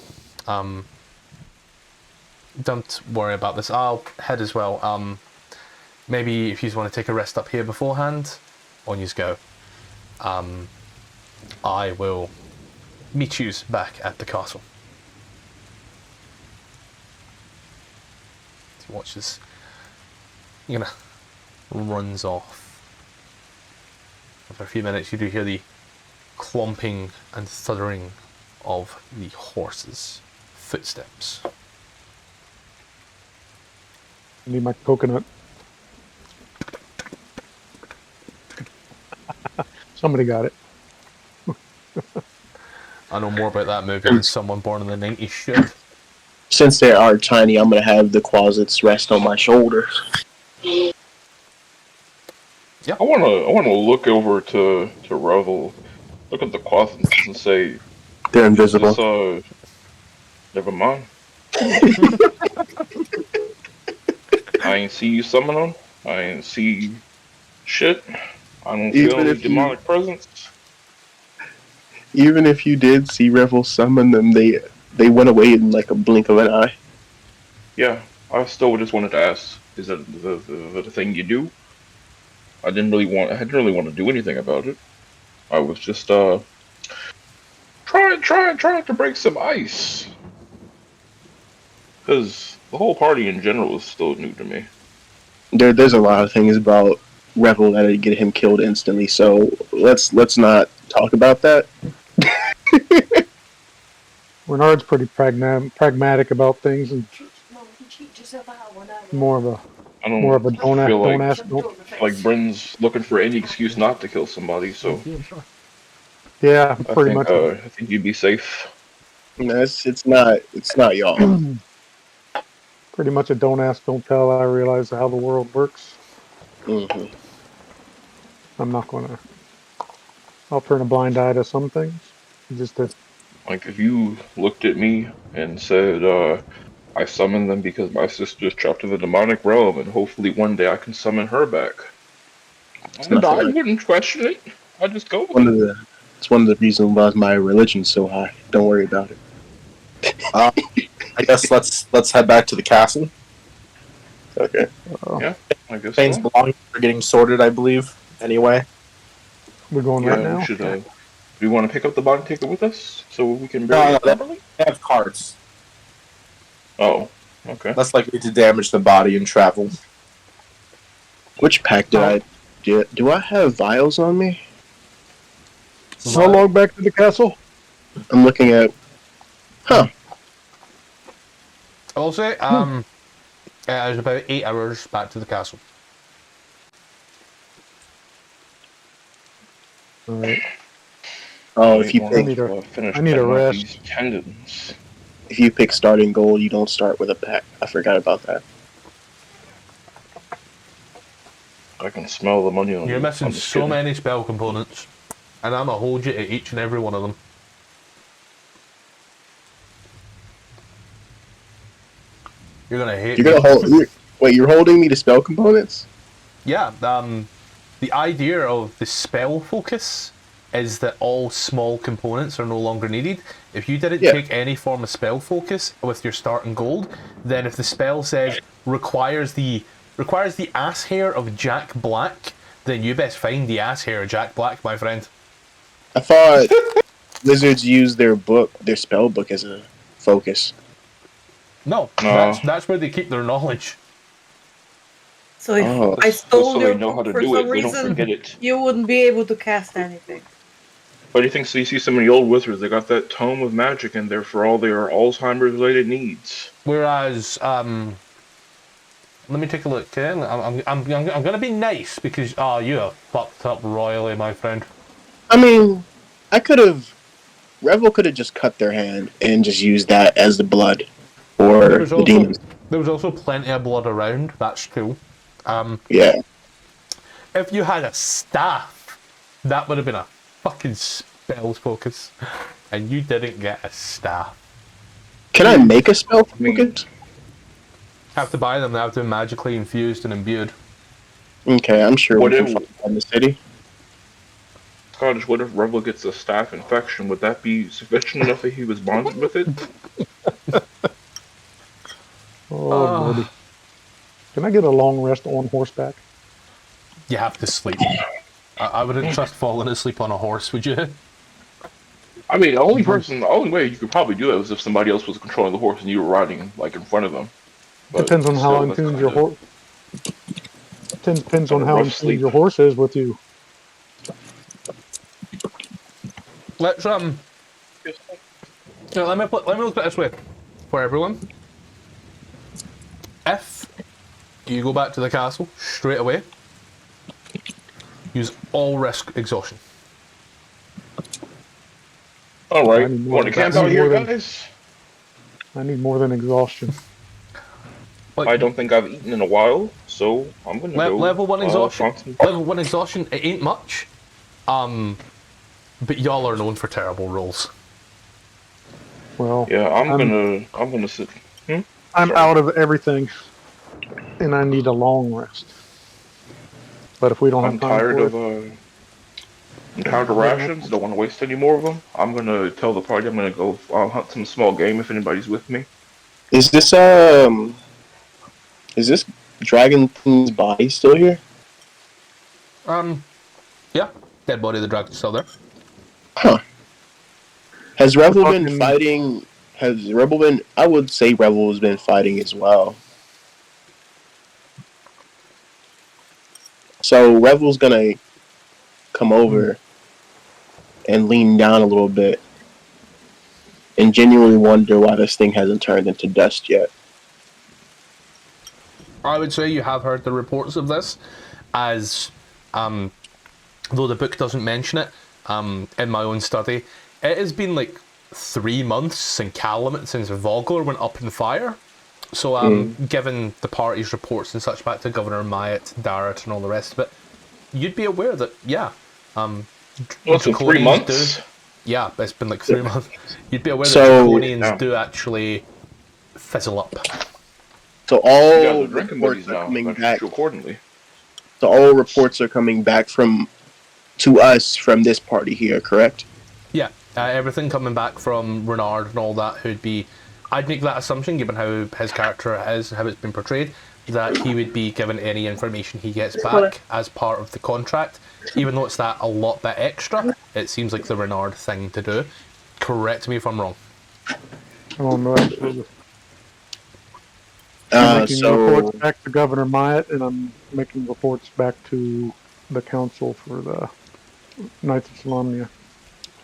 Don't worry about this. I'll head as well. Maybe if you want to take a rest up here beforehand, on yous go. I will meet yous back at the castle. He watches. Runs off. After a few minutes, you do hear the clomping and thuddering of the horses' footsteps. I need my coconut. Somebody got it. I know more about that movie than someone born in the 90s should. Since they are tiny, I'm gonna have the closets rest on my shoulders. I wanna look over to Revel, look at the Quathans and say, They're invisible. Never mind. I ain't see you summon them. I ain't see shit. I don't feel any demonic presence. Even if you did see Revel summon them, they went away in like a blink of an eye. Yeah, I still just wanted to ask: is that the thing you do? I didn't really want to do anything about it. I was just trying to break some ice. Because the whole party in general is still new to me. There's a lot of things about Revel that get him killed instantly. So let's not talk about that. Rennard's pretty pragmatic about things, and more of a don't ask. Like Bryn's looking for any excuse not to kill somebody. So yeah, pretty much. I think you'd be safe. No, it's not y'all. Pretty much a don't ask, don't tell. I realize how the world works. Mm-hmm. I'm not gonna. I'll turn a blind eye to some things. Just to. Like if you looked at me and said, I summoned them because my sister's trapped in the demonic realm and hopefully one day I can summon her back. I wouldn't question it. I'd just go with it. It's one of the reasons why my religion's so high. Don't worry about it. I guess let's head back to the castle. Okay. Yeah, I guess Things so. belongings are getting sorted, I believe. Anyway, We're going right now. We should. Do you want to pick up the body and take it with us so we can No, bury it properly? they have carts. Oh, okay. Less likely to damage the body and travel. Which pack did I get? Do I have vials on me? How long back to the castle? I'm looking at. Huh. I'll say, it was about 8 hours back to the castle. All right. Oh, if you I pick need a finish rest. these tendons. if you pick starting gold, you don't start with a pack. I forgot about that. I can smell the money on You're on missing the so skin. many spell components, and I'm gonna hold you to each and every one of them. You're gonna hate. You're gonna hold. Wait, you're holding me to spell components? Yeah. The idea of the spell focus is that all small components are no longer needed. If you didn't take any form of spell focus with your starting gold, then if the spell says requires the ass hair of Jack Black, then you best find the ass hair of Jack Black, my friend. I thought wizards use their spell book as a focus. No, that's where they keep their knowledge. So if I stole your book for some reason, you wouldn't be able to cast anything. What do you think? So you see some of the old wizards, they got that tome of magic in there for all their Alzheimer's-related needs. Whereas, let me take a look. Okay, I'm gonna be nice because you have fucked up royally, my friend. I mean, Revel could have just cut their hand and just used that as the blood or the demons. There was also plenty of blood around. That's true. Yeah. If you had a staff, that would have been a fucking spells focus, and you didn't get a staff. Can I make a spell focus? Have to buy them. They have to be magically infused and imbued. Okay, I'm sure we can find in the city. Scottish, what if Revel gets a staph infection? Would that be sufficient enough that he was bonded with it? Oh, Lordy. Can I get a long rest on horseback? You have to sleep. I wouldn't trust falling asleep on a horse, would you? I mean, the only way you could probably do that was if somebody else was controlling the horse and you were riding like in front of them. But Depends on how in tune your horse. Depends on how in tune your horse is with you. Let's let me look at it this way for everyone. If you go back to the castle straight away, use all risk exhaustion. Alright, want to camp out here, guys? I need more than exhaustion. Like, I don't think I've eaten in a while, so I'm gonna go. level 1 exhaustion. find some- Level 1 exhaustion, it ain't much. But y'all are known for terrible rolls. Well, Yeah, I'm gonna sit. I'm Sorry. out of everything, and I need a long rest. But if we don't I'm have time tired for of it, I'm tired of rations. Don't want to waste any more of them. I'm gonna tell the party I'm gonna go hunt some small game if anybody's with me. Is this Dragon's body still here? Yeah, dead body of the dragon's still there. Huh. Has Rebel been Fucking- fighting? Has Rebel been? I would say Rebel has been fighting as well. So Rebel's gonna come over and lean down a little bit and genuinely wonder why this thing hasn't turned into dust yet. I would say you have heard the reports of this, as though the book doesn't mention it. In my own study, it has been like 3 months since Vogler went up in fire. So, given the party's reports and such back to Governor Myatt, Darrett, and all the rest of it, you'd be aware that What's in 3 Draconians months? yeah, it's been like 3 months. You'd be aware that So- Draconians Yeah. do actually fizzle up. So You all guys are drinking reports buddies are now. coming I should back. shoot accordingly. So all reports are coming back to us from this party here, correct? Yeah, everything coming back from Rennard and all that, I'd make that assumption, given how his character is, how it's been portrayed, that he would be given any information he gets back as part of the contract. Even though it's that a lot bit extra, it seems like the Rennard thing to do. Correct me if I'm wrong. oh no, absolutely. I'm making So reports back to Governor Myatt, and I'm making reports back to the council for the Knights of Solamnia.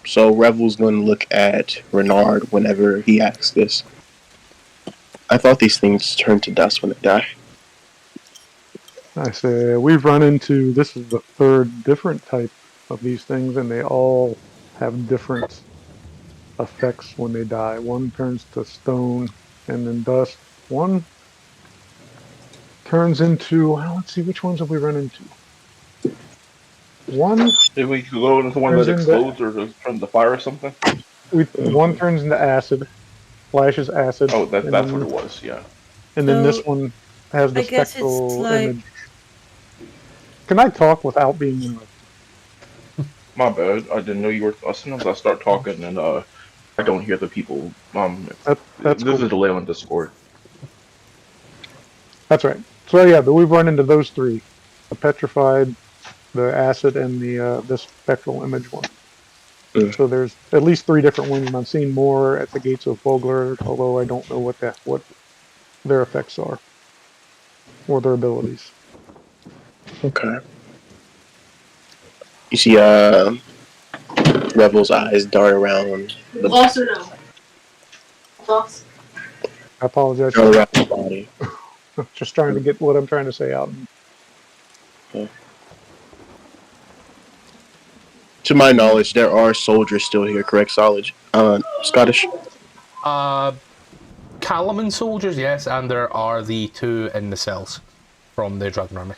So Revel's going to look at Rennard whenever he asks this. I thought these things turn to dust when they die. I say, we've run into, this is the third different type of these things, and they all have different effects when they die. One turns to stone and then dust. One turns into, well, let's see, which ones have we run into? One, If we could go into one that Turns into- explodes or just turns to fire or something. one turns into acid, flashes acid. Oh, and that's then, what it was. Yeah. And then this So, one has the I guess it's spectral like- image. Can I talk without being interrupted? My bad. I didn't know you were. Sometimes I start talking and I don't hear the people. That's There's cool. a delay on Discord. That's right. So yeah, but we've run into those three: the petrified, the acid, and the spectral image one. Mm. So there's at least 3 different ones, and I've seen more at the gates of Vogler, although I don't know what their effects are or their abilities. Okay. You see, Revel's eyes dart around Lost or no? Lost. I apologize. dart around the body. Just trying to get what I'm trying to say out. To my knowledge, there are soldiers still here, correct? Scottish? Kalaman soldiers, yes, and there are the 2 in the cells from the Dragon Army.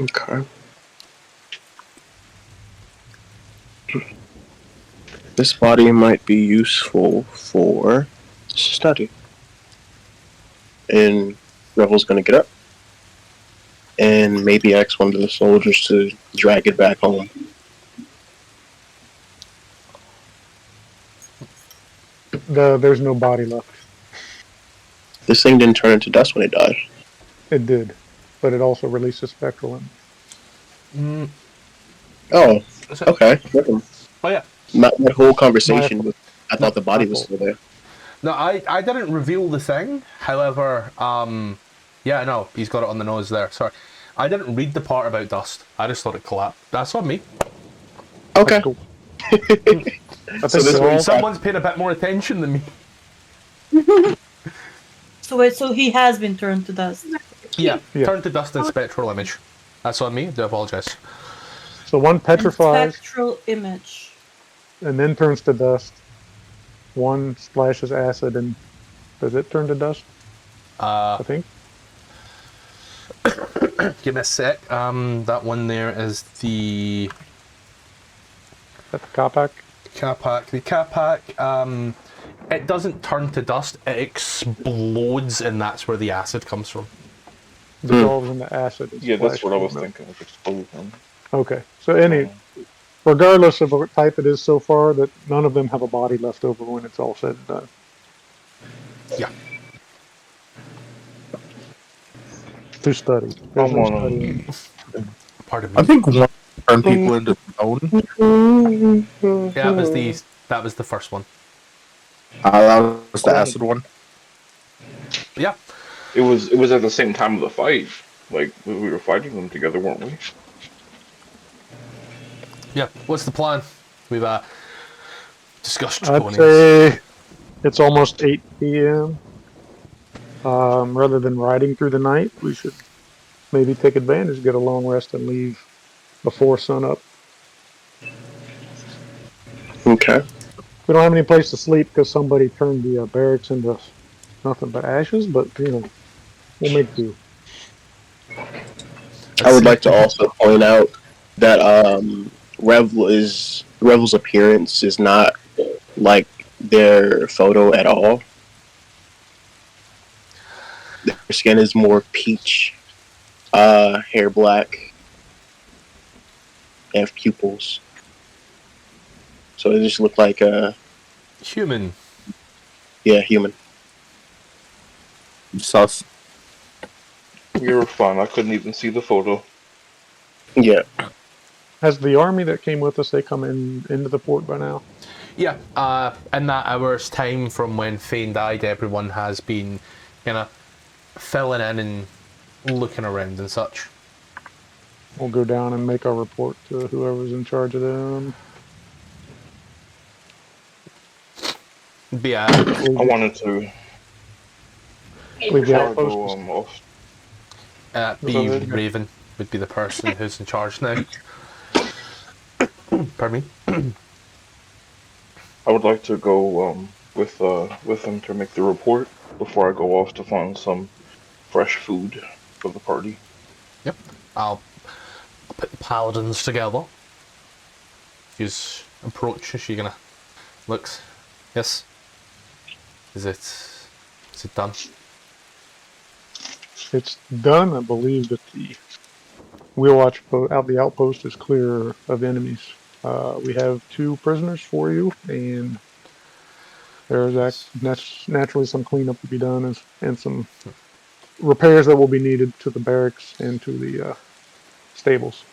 Okay. This body might be useful for study. And Revel's gonna get up and maybe ask one of the soldiers to drag it back home. There's no body left. This thing didn't turn into dust when it died. It did, but it also releases spectral image. Oh, So- okay. Oh yeah. That whole conversation was, I thought the body was still there. No, I didn't reveal the thing. However, yeah, no, he's got it on the nose there. Sorry. I didn't read the part about dust. I just thought it collapsed. That's on me. Okay. Cool. I think So this they're all- one's- Someone's paying a bit more attention than me. So wait, so he has been turned to dust. Yeah, Yeah. turn to dust and spectral image. That's on me. I do apologize. So one petrifies Spectral image. and then turns to dust, One splashes acid and does it turn to dust? I think. Give me a sec. That one there is the At the Kapak. Capac. The Capac, it doesn't turn to dust, it explodes, and that's where the acid comes from. Dissolves into acid. and Yeah, that's splashes what I was in milk. thinking of explosion. Okay. So regardless of what type it is so far, that none of them have a body left over when it's all said and done. Yeah. To study. There's I'm no on studying. Pardon I me. think one turn people into stone. Yeah, that was the first one. That was the acid one. Yeah. It was at the same time of the fight. Like we were fighting them together, weren't we? Yeah. What's the plan? We've discussed I'd Draconians. say it's almost 8 p.m. Rather than riding through the night, we should maybe take advantage, get a long rest, and leave before sunup. Okay. We don't have any place to sleep because somebody turned the barracks into nothing but ashes, but we'll make do. I would like to also point out that Revel's appearance is not like their photo at all. Their skin is more peach, hair black, and pupils. So it just looked like a Human. human. Sus. You were fun. I couldn't even see the photo. Yeah. Has the army that came with us, they come into the port by now? Yeah, in that hour's time from when Faen died, everyone has been kind of filling in and looking around and such. We'll go down and make our report to whoever's in charge of them. But yeah, I wanted to Leave the before I outpost. go off. be Raven would be the person who's in charge now. Pardon me. I would like to go with him to make the report before I go off to find some fresh food for the party. Yep, I'll put the paladins together. She's approach. Is she gonna looks? Yes. Is it done? It's done. I believe that the wheel watch out the outpost is clear of enemies. We have 2 prisoners for you, and there's naturally some cleanup to be done and some repairs that will be needed to the barracks and to the stables.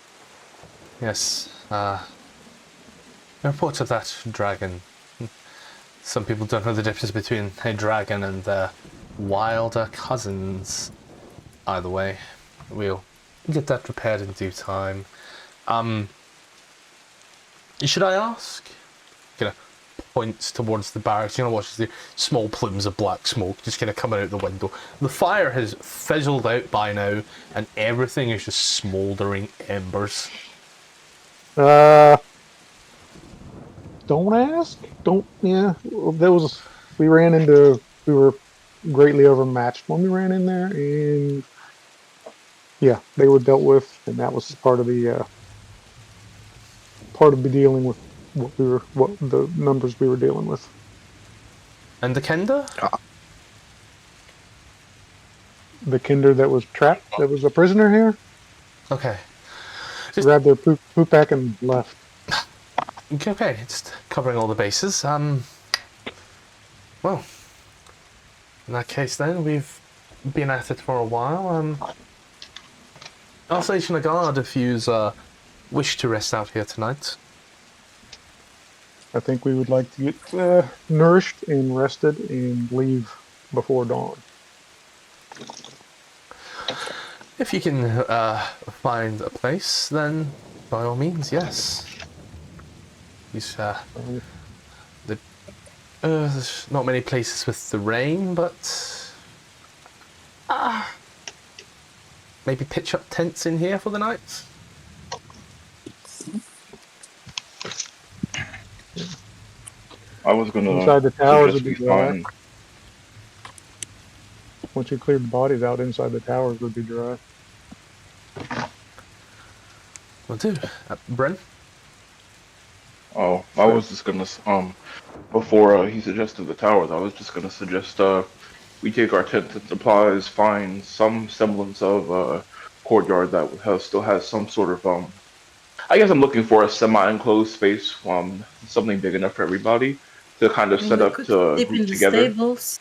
Yes. Reports of that dragon. Some people don't know the difference between a dragon and their wilder cousins. Either way, we'll get that repaired in due time. Should I ask? Kind of points towards the barracks. You know, watches the small plumes of black smoke just kind of coming out the window. The fire has fizzled out by now, and everything is just smouldering embers. Don't ask. Don't. Yeah. We were greatly overmatched when we ran in there, and yeah, they were dealt with, and that was part of the dealing with what the numbers we were dealing with. And the Kinder? The Kinder that was trapped, that was a prisoner here, Okay. grabbed their poop pack and left. Okay, just covering all the bases. Well, in that case then, we've been at it for a while. I'll station a guard if you wish to rest out here tonight. I think we would like to get nourished and rested and leave before dawn. If you can find a place, then by all means, yes. There's not many places with the rain, but maybe pitch up tents in here for the night. I was gonna Inside the towers suggest would be we dry. find. Once you cleared the bodies out, inside the towers would be dry. Will do. Bryn? Oh, I was just gonna before he suggested the towers, I was just gonna suggest we take our tents and supplies, find some semblance of courtyard that still has some sort of I guess I'm looking for a semi-enclosed space, something big enough for everybody to kind of set we up could to sleep group in the together. stables.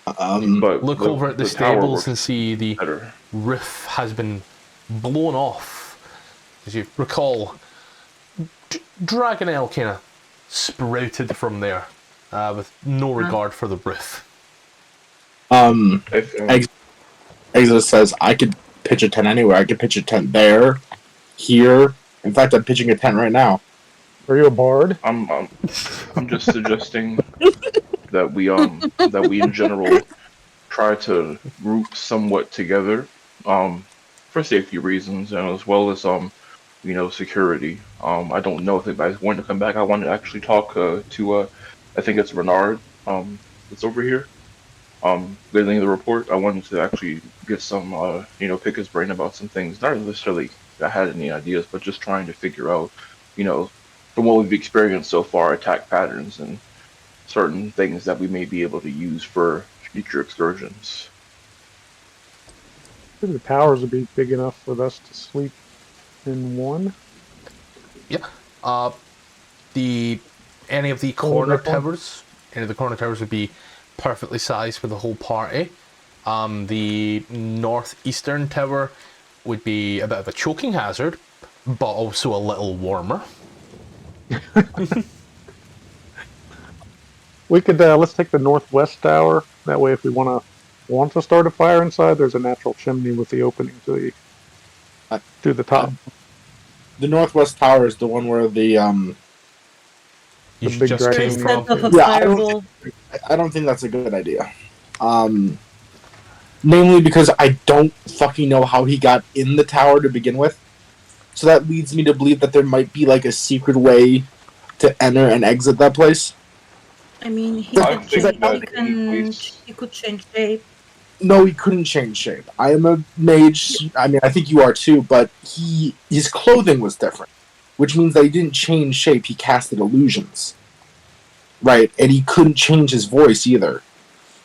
But Look over at the tower stables works and see the better. roof has been blown off. As you recall, Dragonel kind of sprouted from there with no regard for the roof. If, Exodus says, I could pitch a tent anywhere. I could pitch a tent there, here. In fact, I'm pitching a tent right now. Are you a bard? I'm just suggesting that we in general try to group somewhat together for safety reasons and as well as security. I don't know if anybody's going to come back. I want to actually talk to I think it's Rennard that's over here getting the report. I wanted to actually get some pick his brain about some things, not necessarily I had any ideas, but just trying to figure out from what we've experienced so far, attack patterns and certain things that we may be able to use for future excursions. I think the towers would be big enough for us to sleep in one. Yeah. Any of the corner towers would be perfectly sized for the whole party. The northeastern tower would be a bit of a choking hazard, but also a little warmer. We could let's take the northwest tower. That way, if we want to start a fire inside, there's a natural chimney with the opening to the top. The northwest tower is the one where the You big just came dragon. from. Instead of a fireball. I don't think that's a good idea. Namely because I don't fucking know how he got in the tower to begin with. So that leads me to believe that there might be like a secret way to enter and exit that place. I mean, he I could think change. that He could change shape. No, he couldn't change shape. I am a mage. I mean, I think you are too, but his clothing was different, which means that he didn't change shape. He casted illusions. Right, and he couldn't change his voice either.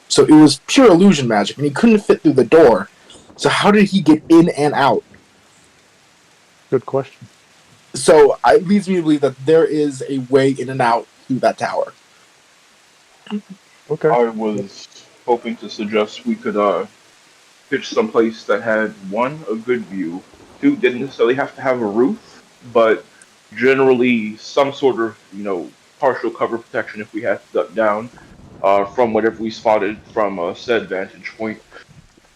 So it was pure illusion magic, and he couldn't fit through the door. So how did he get in and out? Good question. So it leads me to believe that there is a way in and out through that tower. Okay. I was hoping to suggest we could pitch someplace that had one, a good view, two, didn't necessarily have to have a roof, but generally some sort of partial cover protection if we had to duck down from whatever we spotted from said vantage point.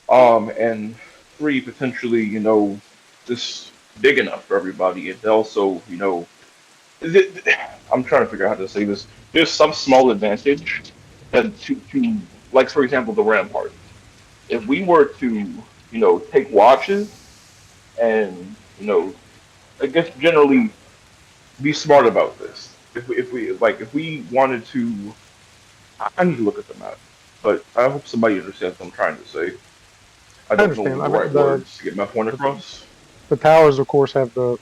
And three, potentially just big enough for everybody, and also I'm trying to figure out how to say this. There's some small advantage and to like, for example, the rampart. If we were to, take watches and, I guess generally be smart about this. If we wanted to, I need to look at the map, but I hope somebody understands what I'm trying to say. I don't know understand. the I right mean, the- words to get my point across. The towers, of course, have the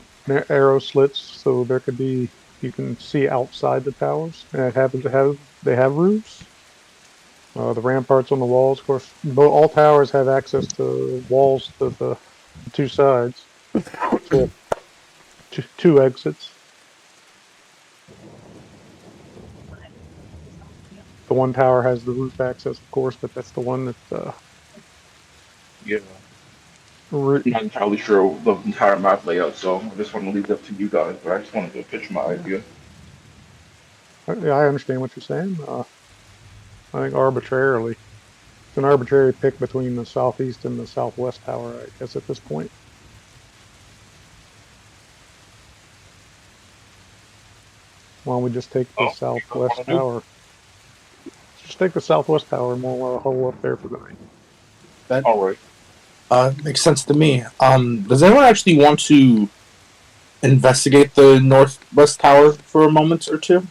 arrow slits, so there could be you can see outside the towers. And it happens to have roofs. The ramparts on the walls, of course. All towers have access to walls to the two sides. So, two exits. The one tower has the roof access, of course, but that's the one that. Yeah. I'm not entirely sure of the entire map layout, so I just want to leave it up to you guys, but I just wanted to pitch my idea. Yeah, I understand what you're saying. I think arbitrarily. It's an arbitrary pick between the southeast and the southwest tower, I guess, at this point. Why don't we just take the southwest tower? Just take the southwest tower and we'll hole up there for the night. All right. Makes sense to me. Does anyone actually want to investigate the northwest tower for a moment or two?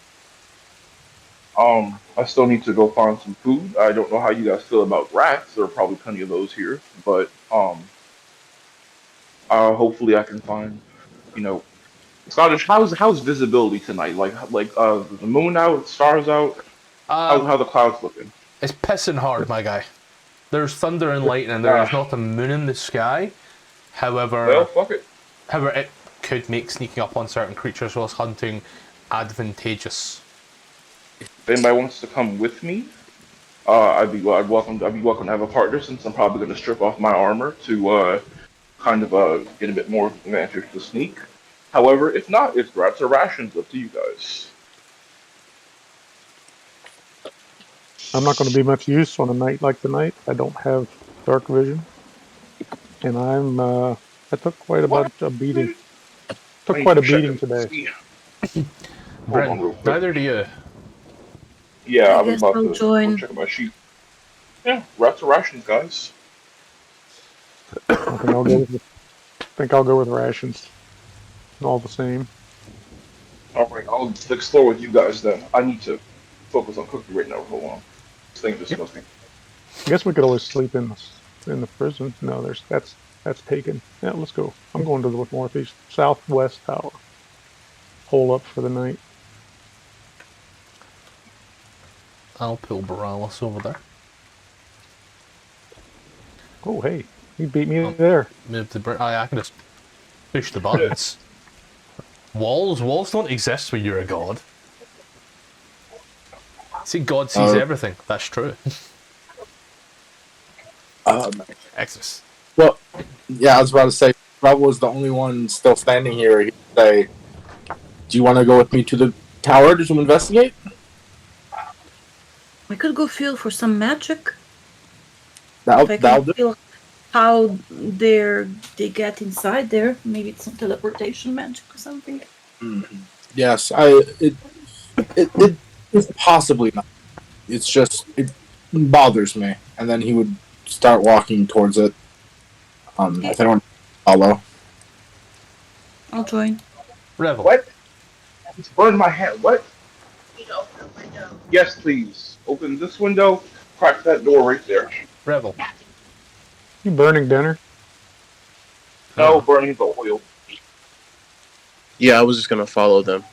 I still need to go find some food. I don't know how you guys feel about rats. There are probably plenty of those here, but hopefully I can find, you know, Scottish. How's visibility tonight? Like the moon out, stars out. How the clouds looking? It's pissing hard, my guy. There's thunder and lightning. There is Ah, not a moon in the sky. well, However, fuck it. it could make sneaking up on certain creatures whilst hunting advantageous. If anybody wants to come with me, I'd be welcome to have a partner since I'm probably going to strip off my armor to kind of get a bit more advantage to sneak. However, if not, if rats or rations, up to you guys. I'm not going to be much use on a night like tonight. I don't have dark vision, and I took quite a beating. Took quite a beating today. Hold on real Brent, quick. neither do you. Yeah, I I was guess about I'll to join. go check my sheet. Yeah, rats or rations, guys. I think I'll go with rations. All the same. All right, I'll explore with you guys then. I need to focus on cooking right now. Hold on. This thing is disgusting. I guess we could always sleep in the prison. No, that's taken. Yeah, let's go. I'm going to the northeast, southwest tower. Hole up for the night. I'll pull Borealis over there. Oh, hey, he beat me there. Move the I can just push the buttons. Walls don't exist when you're a god. See, God sees everything. That's true. Exodus. Well, yeah, I was about to say, Rob was the only one still standing here. He'd say, do you want to go with me to the tower to investigate? I could go feel for some magic. That'll If I can do. feel how they get inside there. Maybe it's some teleportation magic or something. Yes, it is possibly not. It's just, it bothers me. And then he would start walking towards it. If anyone follow. I'll join. Revel. What? It's burned my hand. What? Yes, please. Open this window. Crack that door right there. Revel. You burning dinner? No, burning the oil. Yeah, I was just gonna follow them.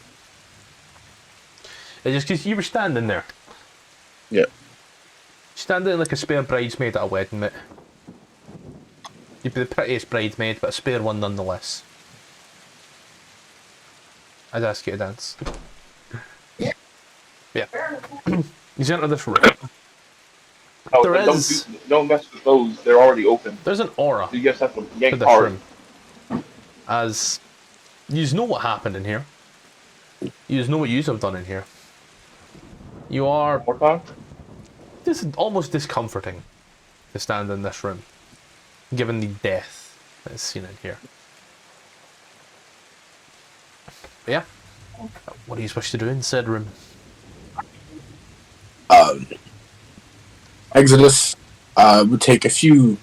It's just because you were standing there. Yeah. Standing like a spare bridesmaid at a wedding, mate. You'd be the prettiest bridesmaid, but a spare one nonetheless. I'd ask you to dance. Yeah. You enter this room. No, There don't, is- don't mess with those. They're already open. There's an aura You just have to to yank this hard. room. As you know what happened in here. You know what you have done in here. You are More time? this is almost discomforting to stand in this room, given the death that is seen in here. But yeah, what do you wish to do in said room? Exodus would take a few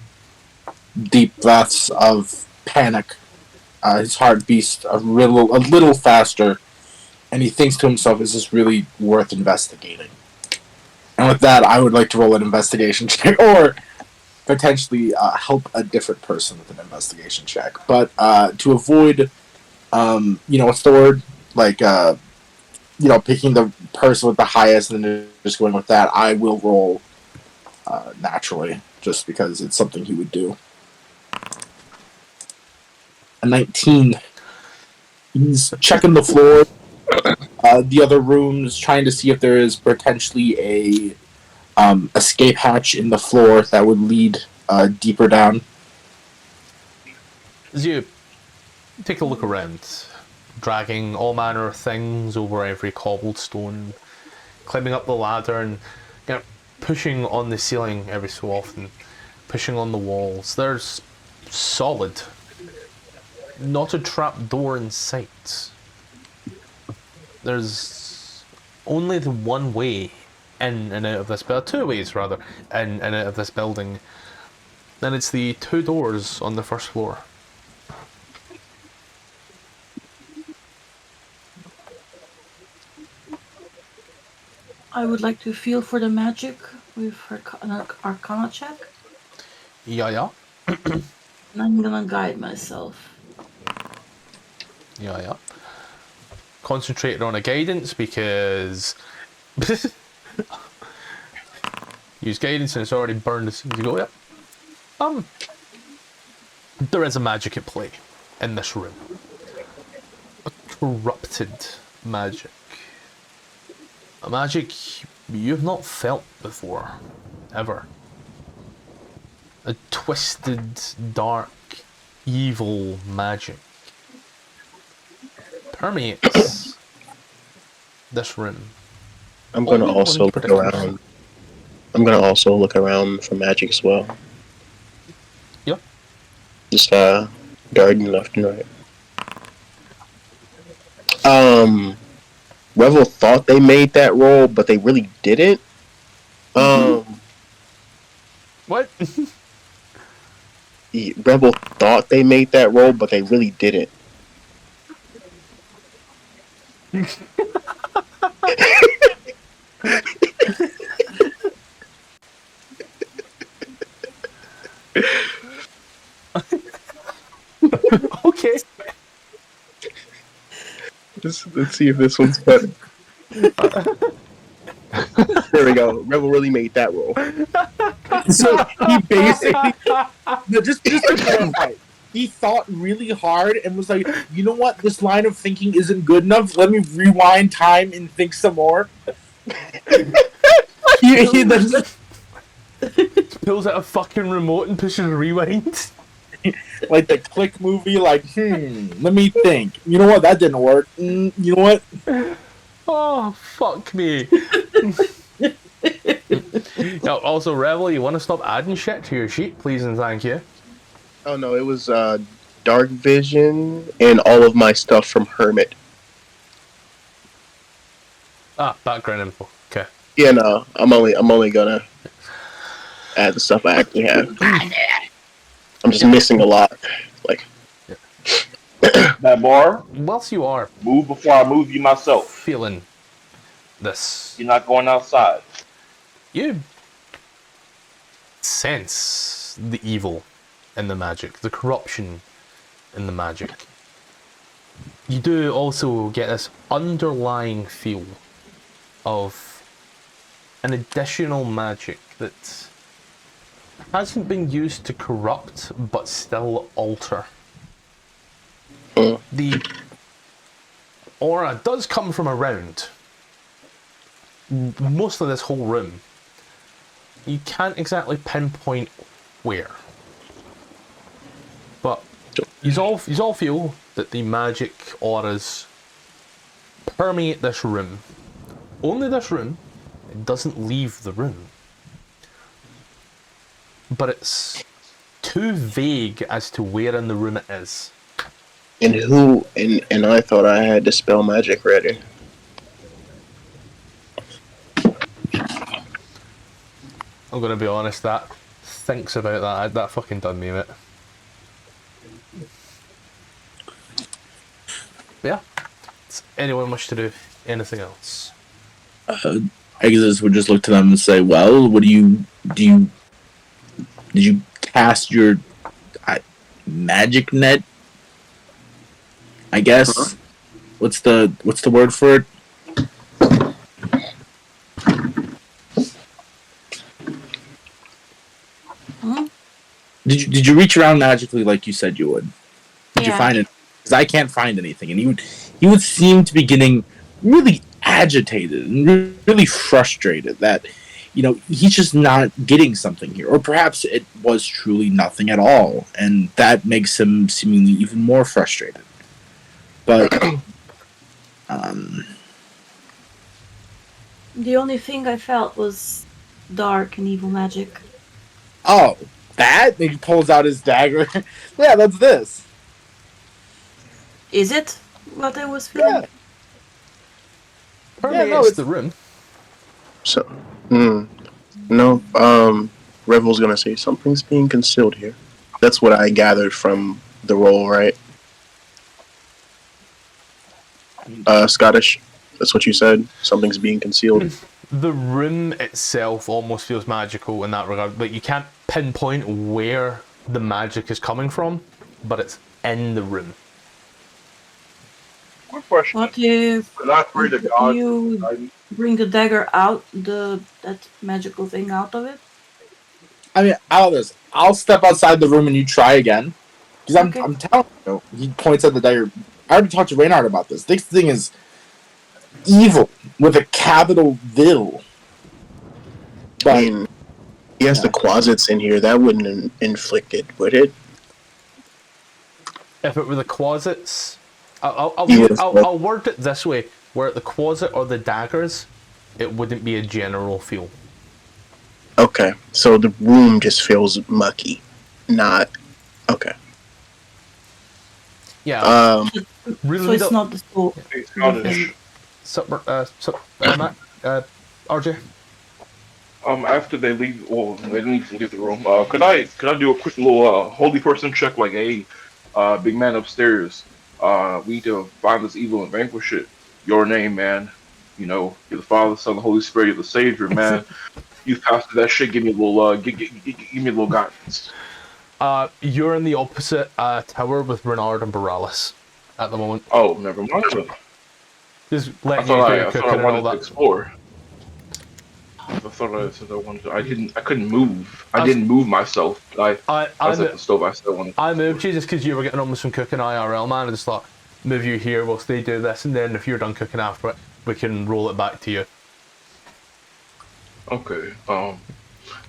deep breaths of panic. His heart beats a little faster, and he thinks to himself, is this really worth investigating? And with that, I would like to roll an investigation check, or potentially help a different person with an investigation check. But to avoid, what's the word? Like, picking the person with the highest and then just going with that, I will roll naturally, just because it's something he would do. A 19. He's checking the floor, the other rooms, trying to see if there is potentially a escape hatch in the floor that would lead deeper down. As you take a look around, dragging all manner of things over every cobblestone, climbing up the ladder and pushing on the ceiling every so often, pushing on the walls. There's solid. Not a trap door in sight. There's only the one way in and out of this building, two ways rather, in and out of this building. And it's the two doors on the first floor. I would like to feel for the magic with an Arcana check. Yeah. And I'm gonna guide myself. Yeah. Concentrated on a guidance because use guidance and it's already burned as soon as you go. Yep. There is a magic at play in this room. A corrupted magic. A magic you've not felt before, ever. A twisted, dark, evil magic permeates this room. I'm gonna Only also one look particular- around. I'm gonna also look around for magic as well. Yep. Just guarding left and right. Revel thought they made that roll, but they really didn't. What? Rebel thought they made that roll, but they really didn't. Okay. Let's see if this one's better. There we go. Rebel really made that roll. So he basically just to clarify, he thought really hard and was like, you know what, this line of thinking isn't good enough. Let me rewind time and think some more. he then just, Pulls out a fucking remote and pushes rewind. like the click movie, like, let me think. You know what, that didn't work. You know what? Oh, fuck me. Now, also, Revel, you want to stop adding shit to your sheet, please and thank you. Oh no, it was Dark Vision and all of my stuff from Hermit. Ah, background info. Okay. Yeah, no, I'm only gonna add the stuff I actually have. I'm just missing a lot. Like That bar, Whilst you are move before I move you myself. feeling this, You're not going outside. you sense the evil in the magic, the corruption in the magic. You do also get this underlying feel of an additional magic that hasn't been used to corrupt but still alter. The aura does come from around most of this whole room. You can't exactly pinpoint where, but you all feel that the magic auras permeate this room. Only this room. It doesn't leave the room, but it's too vague as to where in the room it is. and who and I thought I had dispel magic ready. I'm gonna be honest, that thinks about that fucking done me, mate. But yeah. Does anyone wish to do anything else? Exodus would just look to them and say, well, what did you cast your magic net? I guess. Huh? What's the word for it? Hmm? Did you reach around magically like you said you would? Did you Yeah. find it? Because I can't find anything, and he would seem to be getting really agitated and really frustrated that, you know, he's just not getting something here, or perhaps it was truly nothing at all, and that makes him seemingly even more frustrated. But The only thing I felt was dark and evil magic. oh, that? He pulls out his dagger. Yeah, that's this. Is it what I was feeling? Yeah. Permeates no, it's- the room. So, no. Revel's gonna say something's being concealed here. That's what I gathered from the roll, right? Scottish. That's what you said. Something's being concealed. The room itself almost feels magical in that regard. Like, you can't pinpoint where the magic is coming from, but it's in the room. Quick question. What if Could I pray to God? you bring the dagger out, that magical thing out of it? I mean, out of this, I'll step outside the room and you try again. Because Okay. I'm telling you, he points at the dagger. I already talked to Rennard about this. This thing is evil with a capital vil. I But mean, he has the closets in here. That wouldn't inflict it, would it? If it were the closets, I'll word it this way: were it the closet or the daggers, it wouldn't be a general feel. Okay, so the room just feels mucky, not okay. Yeah. So it's not the soul. It's cottage. RJ. After they leave, well, they didn't even leave the room. Could I do a quick little holy person check? Like, hey, big man upstairs. We need to find this evil and vanquish it. Your name, man. You know, you're the Father, the Son, the Holy Spirit. You're the Savior, man. You've passed that shit. Give me a little, give me a little guidance. You're in the opposite tower with Rennard and Borealis at the moment. Oh, never mind. Just I letting thought you I cooking and all wanted to that. explore. I thought I said I wanted to. I couldn't move. I didn't move myself. I was at the stove. I still wanted. I moved you just because you were getting on with some cooking IRL, man. I just thought, move you here whilst they do this, and then if you're done cooking after it, we can roll it back to you. Okay. I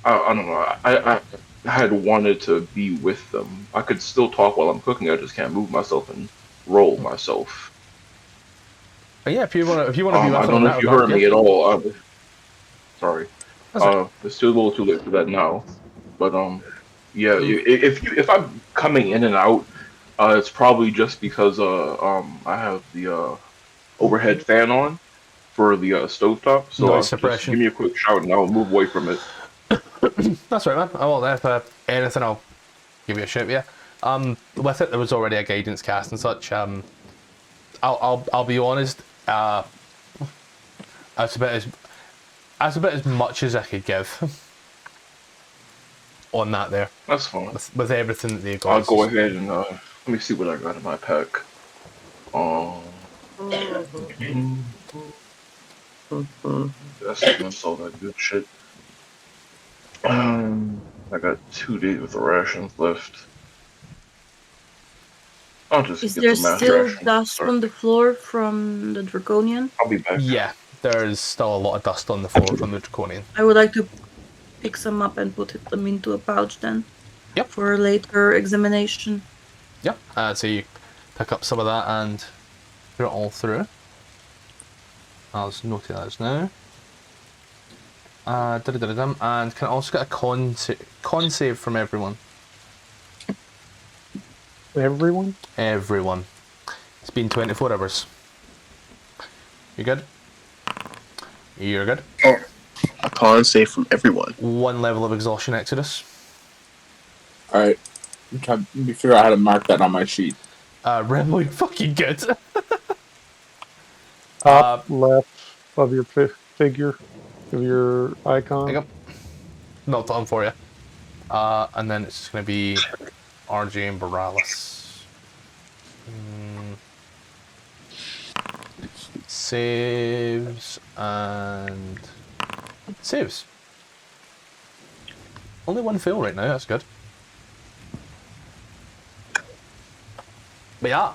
don't know. I had wanted to be with them. I could still talk while I'm cooking. I just can't move myself and roll myself. But yeah, if you want to be with I them, don't know if you heard me at all. Sorry. That's It's still a little too late for that now. But yeah. If I'm coming in and out, it's probably just because I have the overhead fan on for the stovetop. So Noise just suppression. give me a quick shout and I'll move away from it. That's right, man. I won't if anything, I'll give you a shout. Yeah. With it, there was already a guidance cast and such. I'll be honest. That's about as much as I could give on that there. That's fine. With everything that they got. I'll go ahead and let me see what I got in my pack. That's against all that good shit. I got 2 days with the rations left. I'll just Is get there the mass still rations. dust on the floor from the Draconian? I'll be back. Yeah, there's still a lot of dust on the floor from the Draconian. I would like to pick some up and put them into a pouch then. Yep. For later examination. Yep. So you pick up some of that and put it all through. I'll just note that as now. And can I also get a con save from everyone? Everyone? Everyone. It's been 24 hours. You good? You're good? Oh, a con save from everyone. 1 level of exhaustion, Exodus. alright. I'm trying to figure out how to mark that on my sheet. Remo, you're fucking good. Top left of your figure, of your icon. Hang up. Not done for you. And then it's just going to be RJ and Borealis. Saves and saves. Only 1 fail right now, that's good. But yeah.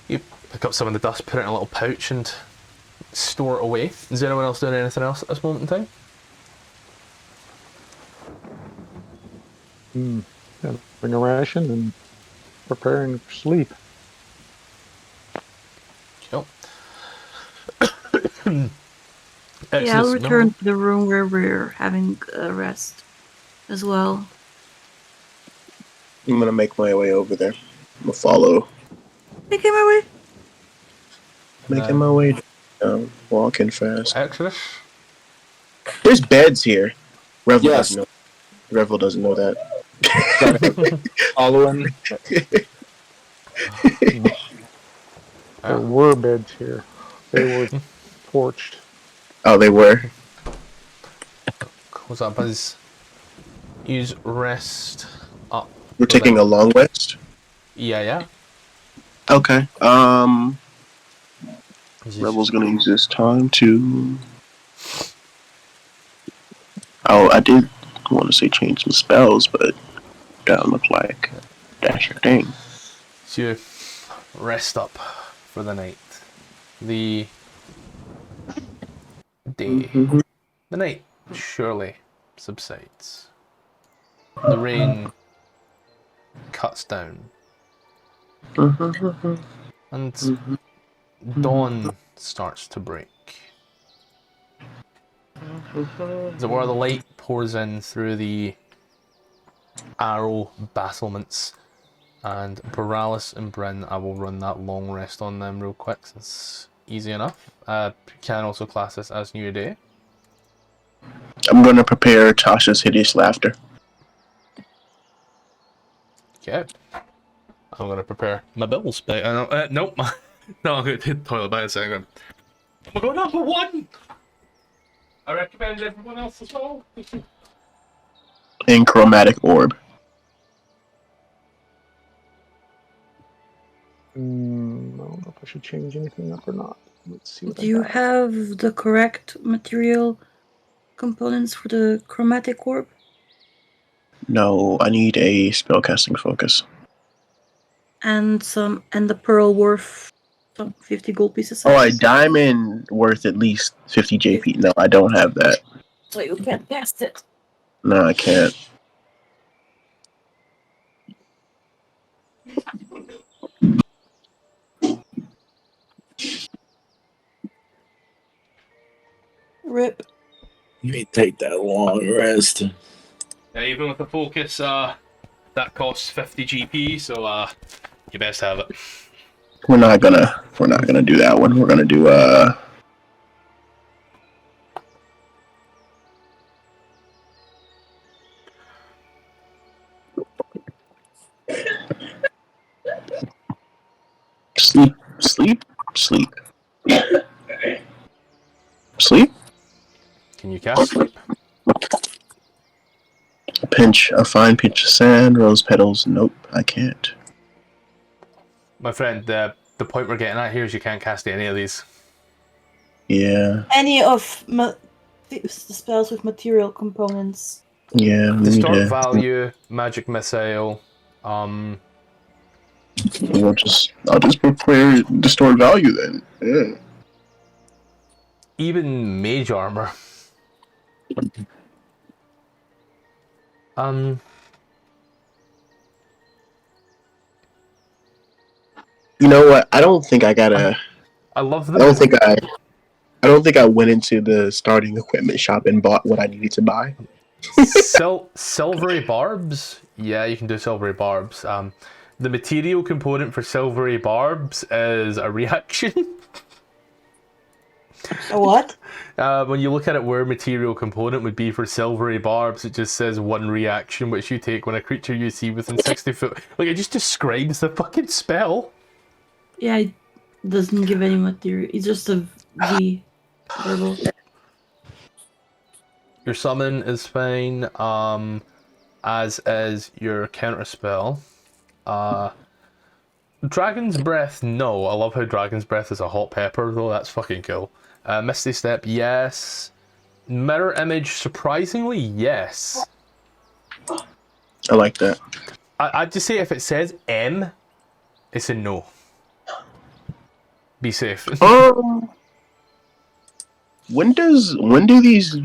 You pick up some of the dust, put it in a little pouch and store it away. Is anyone else doing anything else at this moment in time? Having a ration and preparing for sleep. Cool. Yeah, I'll return to the room where we're having a rest as well. I'm gonna make my way over there. I'm gonna follow. Making my way. Making my way down, walking fast. Exodus? There's beds here. Revel Yes. doesn't know. Revel doesn't know that. Following. There were beds here. They were torched. Oh, they were. What's up, Buzz? Use rest up. We're taking a long rest. Yeah. Okay. Rebel's gonna use this time to. Oh, I did want to say change some spells, but doesn't look like that's your thing. So you rest up for the night. The day. The night surely subsides. The rain cuts down. And dawn starts to break. As it were, the light pours in through the arrow battlements, and Boralis and Bryn, I will run that long rest on them real quick, it's easy enough. You can also class this as New Day. I'm gonna prepare Tasha's hideous laughter. Okay. I'm gonna prepare my bills. Nope. No, I'm gonna hit the toilet by a second. I'm going number one! I recommend everyone else as well. In chromatic orb. I don't know if I should change anything up or not. Let's see what Do you have the correct material components for the chromatic orb? No, I need a spellcasting focus. And the pearl worth some 50 gold pieces. Oh, a diamond worth at least 50 JP. No, I don't have that. So you can't cast it. No, I can't. Rip. You may take that long rest. Yeah, even with the focus, that costs 50 GP, so you best have it. We're not gonna do that one. We're gonna do sleep. Sleep? Can you cast sleep? A fine pinch of sand, rose petals. Nope, I can't. My friend, the point we're getting at here is you can't cast any of these. Yeah. Any of the spells with material components. Yeah. Distort value, magic missile, I'll just prepare distort value then. Yeah. even mage armor. You know what? I don't think I gotta. I love I them. don't think I went into the starting equipment shop and bought what I needed to buy. Silvery barbs? Yeah, you can do silvery barbs. The material component for silvery barbs is a reaction. A what? When you look at it where material component would be for silvery barbs, it just says one reaction which you take when a creature you see within 60 foot. Like, it just describes the fucking spell. Yeah, it doesn't give any material. It's just a V. Verbal. Your summon is fine, as is your counter spell. Dragon's Breath, no. I love how Dragon's Breath is a hot pepper, though. That's fucking cool. Misty Step, yes. Mirror Image, surprisingly, yes. I like that. I'd just say if it says M, it's a no. Be safe. When do these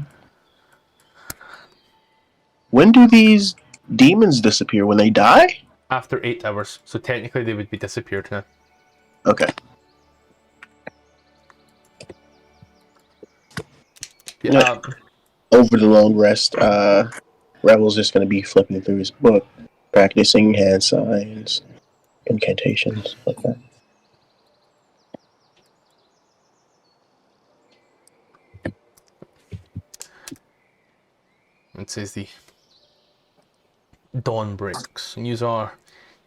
demons disappear? When they die? After 8 hours, so technically they would be disappeared now. Okay. Yeah. Over the long rest, Rebel's just gonna be flipping through his book, practicing hand signs, incantations, like that. It says the dawn breaks, and you are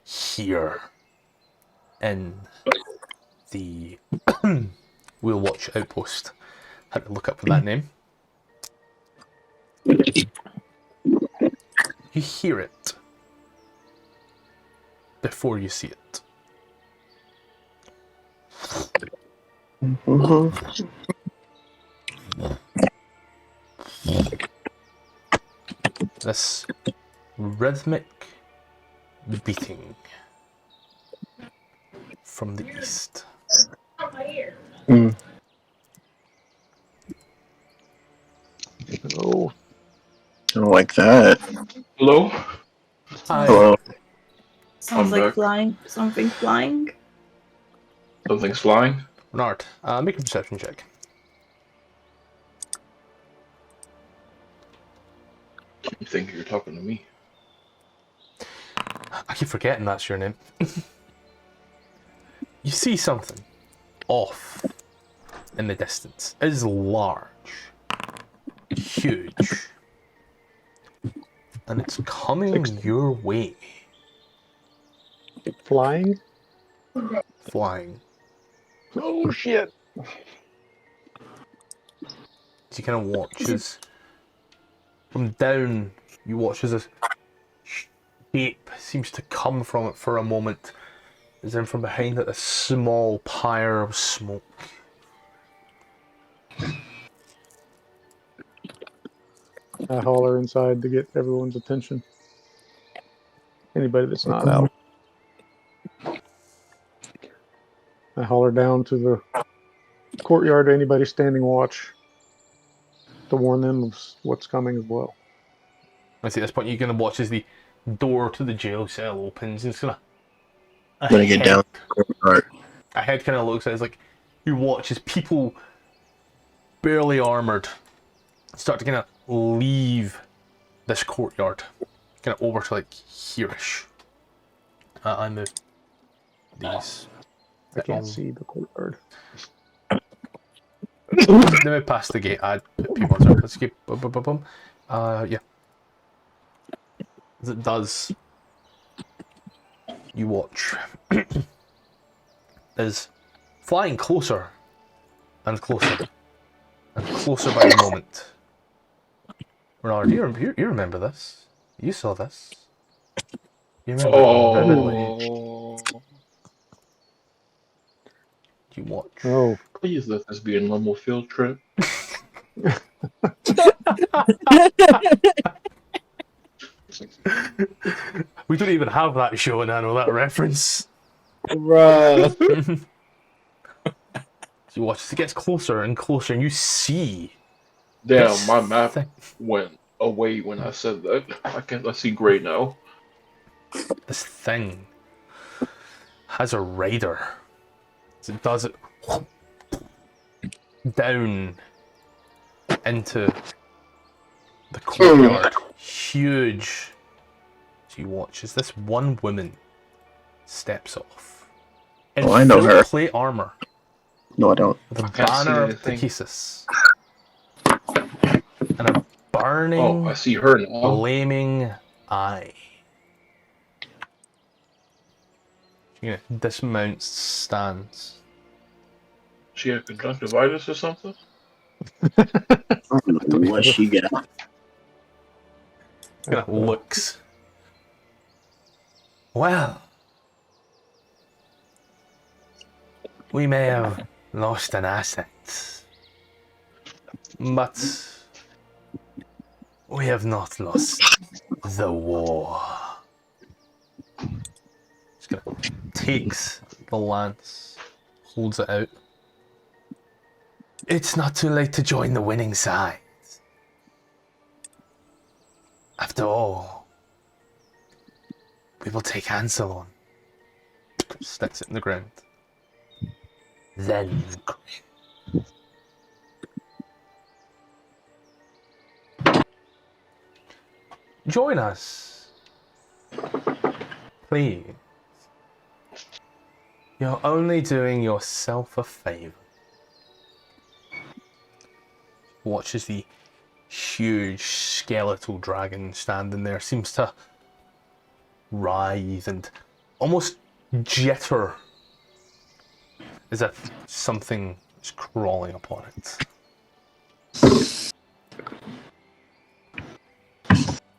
here in the Wheel Watch outpost. Had to look up that name. You hear it before you see it. This rhythmic beating from the east. Oh, I don't like that. Hello? Hi. Hello. Sounds I'm like back. flying. Something flying. Something's flying? Rennard, make a perception check. You think you're talking to me? I keep forgetting that's your name. You see something off in the distance. It is large, huge, and it's coming your way, flying? flying. Oh shit! You kind of watch as from down, you watch as a shape seems to come from it for a moment. As then from behind it, a small pyre of smoke. I holler inside to get everyone's attention. Anybody that's not out. I holler down to the courtyard to anybody standing watch to warn them of what's coming as well. I see at this point you're gonna watch as the door to the jail cell opens and it's gonna I'm gonna get down. Right. a head kind of looks at it, it's like you watch as people barely armored start to kind of leave this courtyard, kind of over to like here-ish. I move these. I can't see the courtyard. Let me pass the gate. I'd put people on. Let's keep. Yeah. As it does, you watch as flying closer and closer and closer by the moment. Rennard, you remember this? You saw this. You remember it vividly. Oh, You watch. Oh, please let this be a normal field trip. We don't even have that show, and I know that reference. Bruh. So you watch as it gets closer and closer, and you see. Damn, this my map thing. went away when I said that. I see gray now. This thing has a rider. As it does it down into the courtyard. Huge. So you watch as this one woman steps off. In Oh, I know full her. plate armor. No, I don't. With a can't see banner of anything. Thesis. And a burning, Oh, I see her now. flaming eye. She kind of dismounts, stands. She had conjunctivitis or something? I don't know what she got. Kind of looks. Well, we may have lost an asset, but we have not lost the war. Just kind of takes the lance, holds it out. It's not too late to join the winning side. After all, we will take Ansel on. Sticks it in the ground. Then grin. Join us. Please. You're only doing yourself a favour. Watch as the huge skeletal dragon standing there seems to writhe and almost jitter as if something is crawling upon it.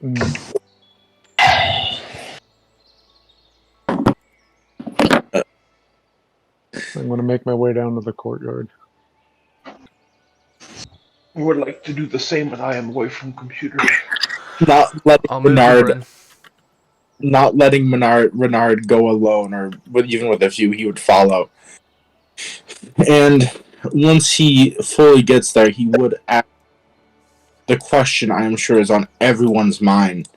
Mm. I'm going to make my way down to the courtyard. I would like to do the same, but I am away from computers. Not letting I'll move over Rennard, in. not letting Rennard go alone, or even with a few, he would follow. And once he fully gets there, he would ask the question I am sure is on everyone's mind.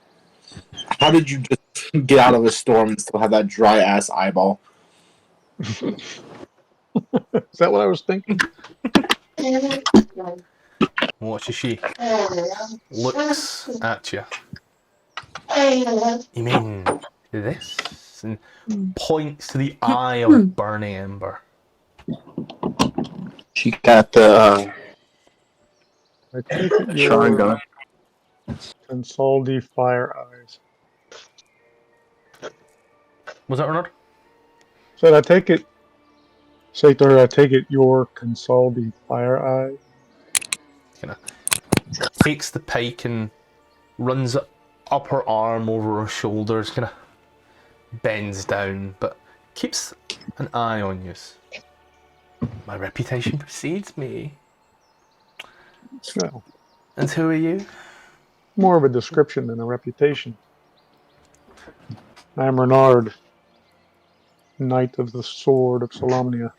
How did you just get out of a storm and still have that dry ass eyeball? Is that what I was thinking? Watches she looks at you. You mean this? And points to the eye of burning ember. She got the I take it Sean gun. Consoldi fire eyes. Was that Rennard? Said I take it. Say to her, I take it your Consoldi fire eye. Kinda takes the pike and runs it up her arm over her shoulders, kinda bends down, but keeps an eye on you. My reputation precedes me. Well, And who are you? more of a description than a reputation. I am Rennard, Knight of the Sword of Solamnia,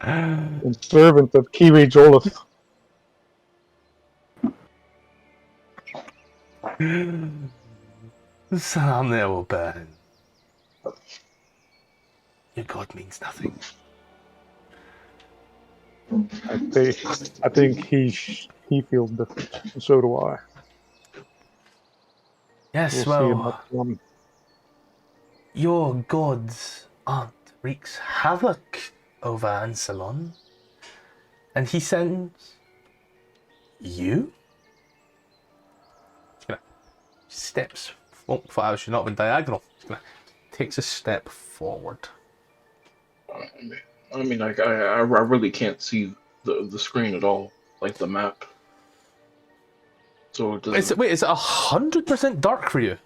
and servant of Kiwi Jolith. Solamnia will burn. Your god means nothing. I think he feels different, and so do I. Yes, We'll see well, about them. your god's aunt wreaks havoc over Ansalon. And he sends you? She's gonna steps. Oh, I should not have been diagonal. She's gonna takes a step forward. I mean, I really can't see the screen at all, like the map. So it doesn't. Wait, is it 100% dark for you?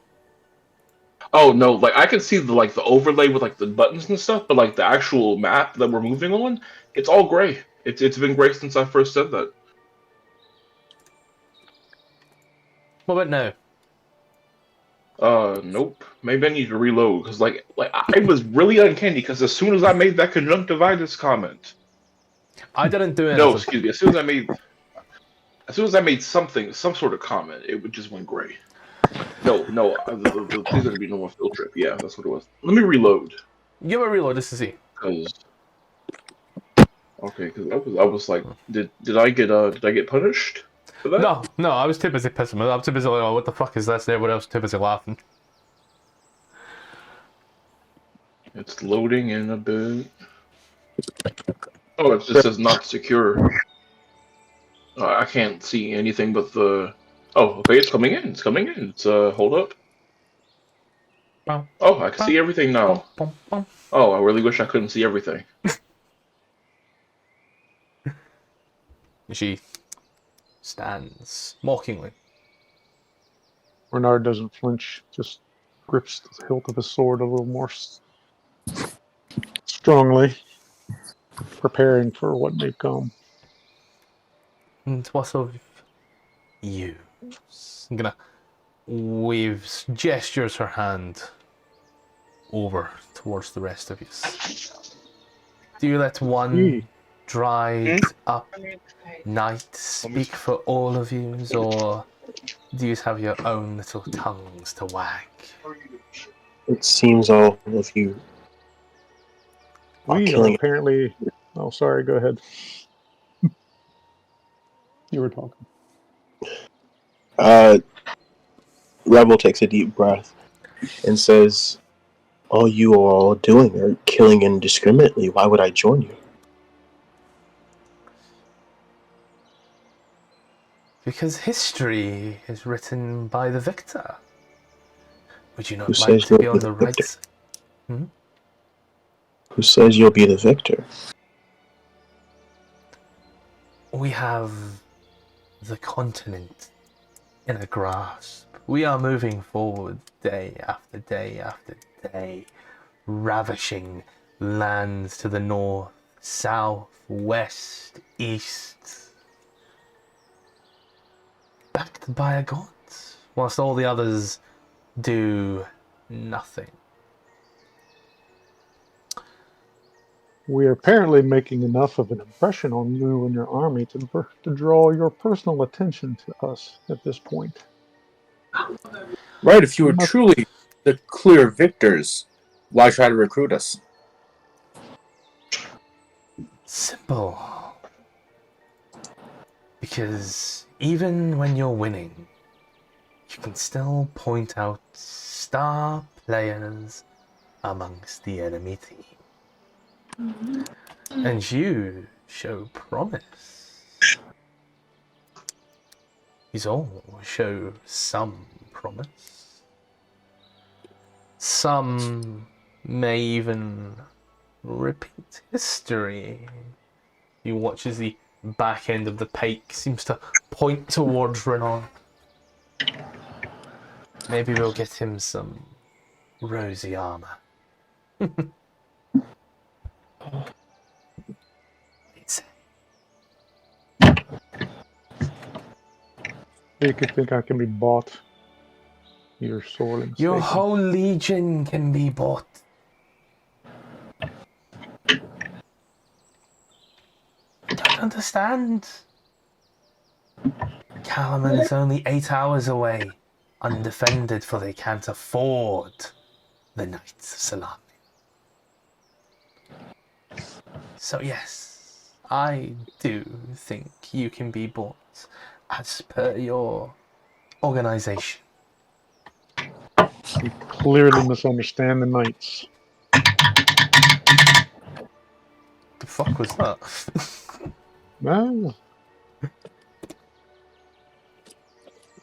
Oh no, like I can see the overlay with like the buttons and stuff, but like the actual map that we're moving on, it's all gray. It's been gray since I first said that. What about now? Nope. Maybe I need to reload because like I was really uncanny because as soon as I made that conjunctivitis comment, I didn't do anything. no, excuse me. As soon as I made some sort of comment, it would just went gray. No, please let it be no more field trip. Yeah, that's what it was. Let me reload. Give a reload just to see. Because I was like, did I get punished for that? No, I was too busy pissing. I was too busy like, oh, what the fuck is this? Everyone else was too busy laughing. It's loading in a bit. Oh, it just says not secure. I can't see anything but the. Oh, okay, it's coming in. It's coming in. It's hold up. Oh, I can see everything now. Oh, I really wish I couldn't see everything. She stands mockingly. Rennard doesn't flinch, just grips the hilt of his sword a little more strongly, preparing for what may come. And what of you? I'm gonna gestures her hand over towards the rest of you. Do you let one dried up night speak for all of you, or do you have your own little tongues to wag? It seems all of you are We are killing. apparently. Oh, sorry. Go ahead. You were talking. Rebel takes a deep breath and says, all you are all doing are killing indiscriminately. Why would I join you? Because history is written by the victor. Would you not Who like says to be you'll on be the the right victor? side? Who says you'll be the victor? we have the continent in a grasp. We are moving forward day after day after day, ravishing lands to the north, south, west, east, backed by a god, whilst all the others do nothing. We are apparently making enough of an impression on you and your army to draw your personal attention to us at this point. Right, if you were truly the clear victors, why try to recruit us? Simple. Because even when you're winning, you can still point out star players amongst the enemy team. And you show promise. You all show some promise. Some may even repeat history. You watch as the back end of the pike seems to point towards Rennard. Maybe we'll get him some rosy armor. You could think I can be bought. Your sorely Your mistaken. whole legion can be bought. Don't understand. Kalaman is only 8 hours away, undefended, for they can't afford the Knights of Salami. So yes, I do think you can be bought as per your organization. You clearly misunderstand the knights. The fuck was that? Well,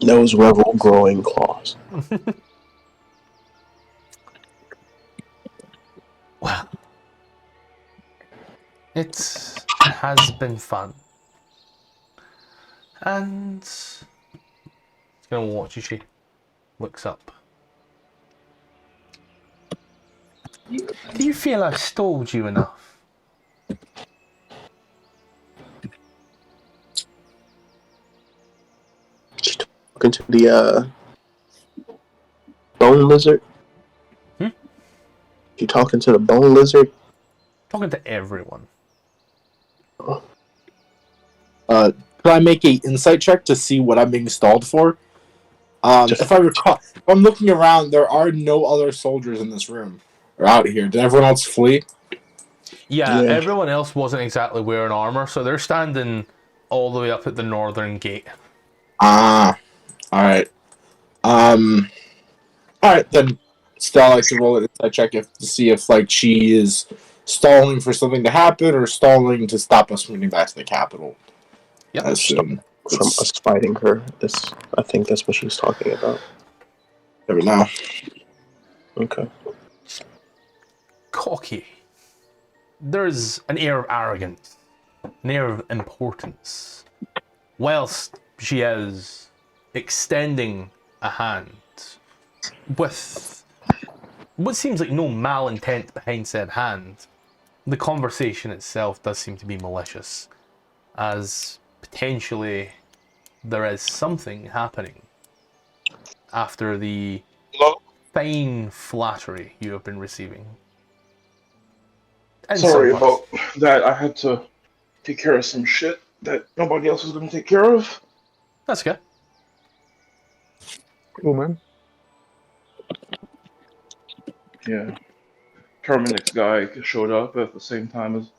Those revel growing claws. Well, it has been fun. And it's gonna watch as she looks up. Do you feel I've stalled you enough? She's talking to the bone lizard. You talking to the bone lizard? Talking to everyone. Could I make a insight check to see what I'm being stalled for? If I recall, if I'm looking around, there are no other soldiers in this room or out here. Did everyone else flee? Yeah, Yeah. everyone else wasn't exactly wearing armor, so they're standing all the way up at the northern gate. Ah, alright. Alright, then still I like to roll an insight check to see if like she is stalling for something to happen or stalling to stop us from getting back to the capital. Yep. I assume. From us fighting her. I think that's what she's talking about. Never know. Okay. Cocky. There's an air of arrogance, an air of importance, whilst she is extending a hand with what seems like no malintent behind said hand. The conversation itself does seem to be malicious, as potentially there is something happening after the fine flattery you have been receiving. And Sorry some parts. about that. I had to take care of some shit that nobody else was going to take care of. That's okay. cool, man. Yeah. Terminix guy showed up at the same time as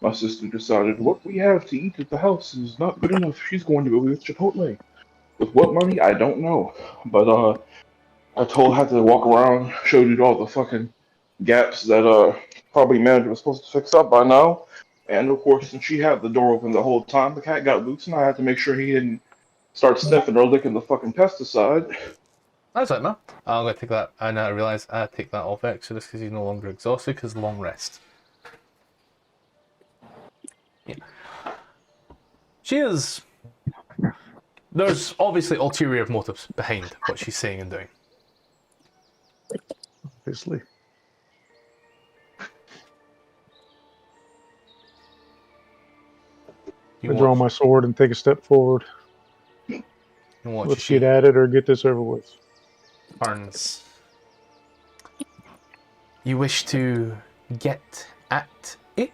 my sister decided what we have to eat at the house is not good enough. She's going to go with Chipotle. With what money? I don't know. But I told her to walk around, showed you all the fucking gaps that probably manager was supposed to fix up by now. And of course, since she had the door open the whole time, the cat got loose, and I had to make sure he didn't start sniffing or licking the fucking pesticide. That's it, man. I'm going to take that. I now realise I take that off Exodus because he's no longer exhausted because long rest. Yeah. She is. There's obviously ulterior motives behind what she's saying and doing. Obviously. I draw my sword and take a step forward. Let's get at it or get this over with. Turns. You wish to get at it?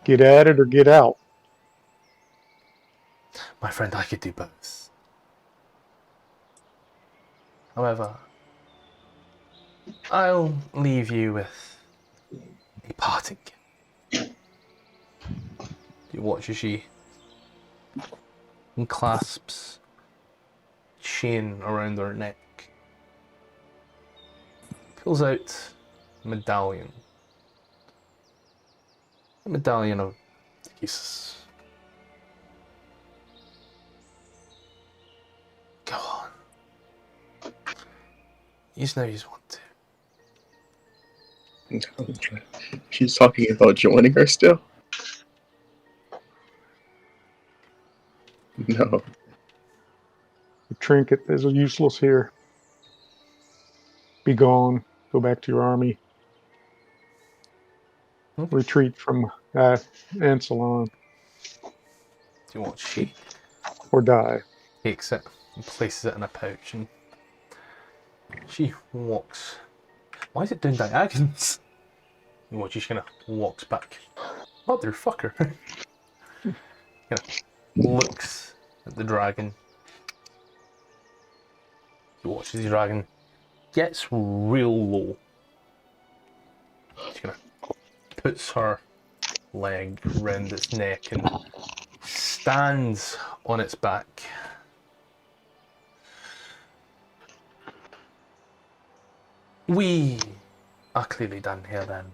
Get at it or get out. My friend, I could do both. However, I'll leave you with a parting gift. You watch as she clasps chain around her neck, pulls out a medallion. A medallion of Jesus. Go on. You know you want to. She's talking about joining her still? No. The trinket is useless here. Be gone. Go back to your army. Retreat from Ansalon. Do you want she? Or die. Takes it and places it in a pouch, and she walks. Why is it doing diagonals? You watch, she kind of walks back. Motherfucker. Kind of looks at the dragon. You watch as the dragon gets real low. She kind of puts her leg round its neck and stands on its back. We are clearly done here then.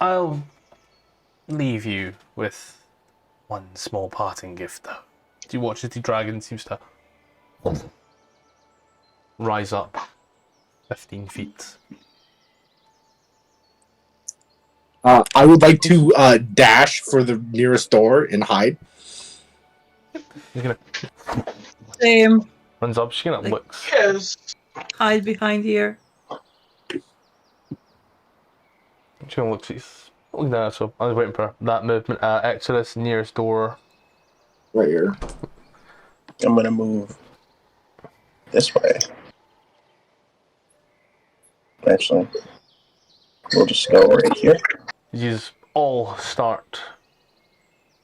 I'll leave you with one small parting gift though. Do you watch as the dragon seems to rise up 15 feet? I would like to dash for the nearest door and hide. She's gonna Same. runs up, she's gonna look. Yes. Hide behind here. She's gonna look, she's looking down, so I was waiting for that movement. Exodus, nearest door. Right here. I'm gonna move this way. Actually, we'll just go right here. You all start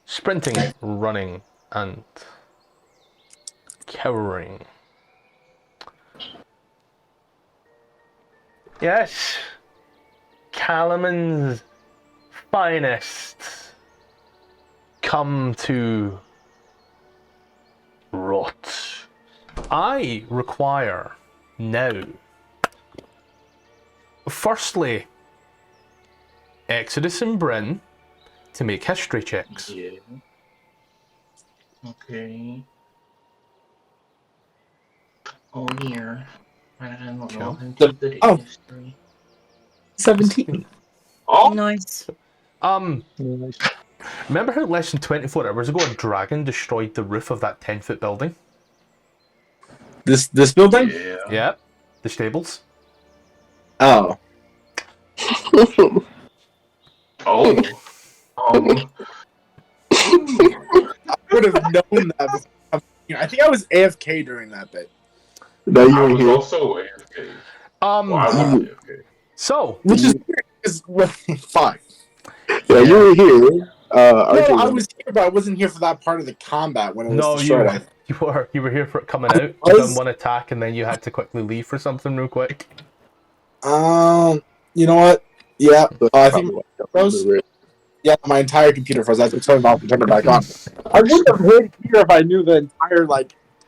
sprinting, running, and cowering. Yes, Kalaman's finest come to rot. I require now, firstly, Exodus and Bryn to make history checks. Yeah. Okay. Oh, here. I don't know. Chill. Oh. 17. Oh, Nice. Nice. Remember how less than 24 hours ago a dragon destroyed the roof of that 10-foot building? This building? yeah. Yep. The stables. Oh. Oh. I would have known that. I think I was AFK during that bit. No, you I were was here. also AFK. Well, I was AFK. So, Which is weird, because fine. Yeah, you were here. No, Archie I was here, but I wasn't here for that part of the combat when it was no, destroyed. you were here for it coming out. You done one attack and then you had to quickly leave for something real quick. You know what? Yeah, I think yeah, my entire computer froze. I had to turn it off and turn it back on. I wouldn't have hid here if I knew the entire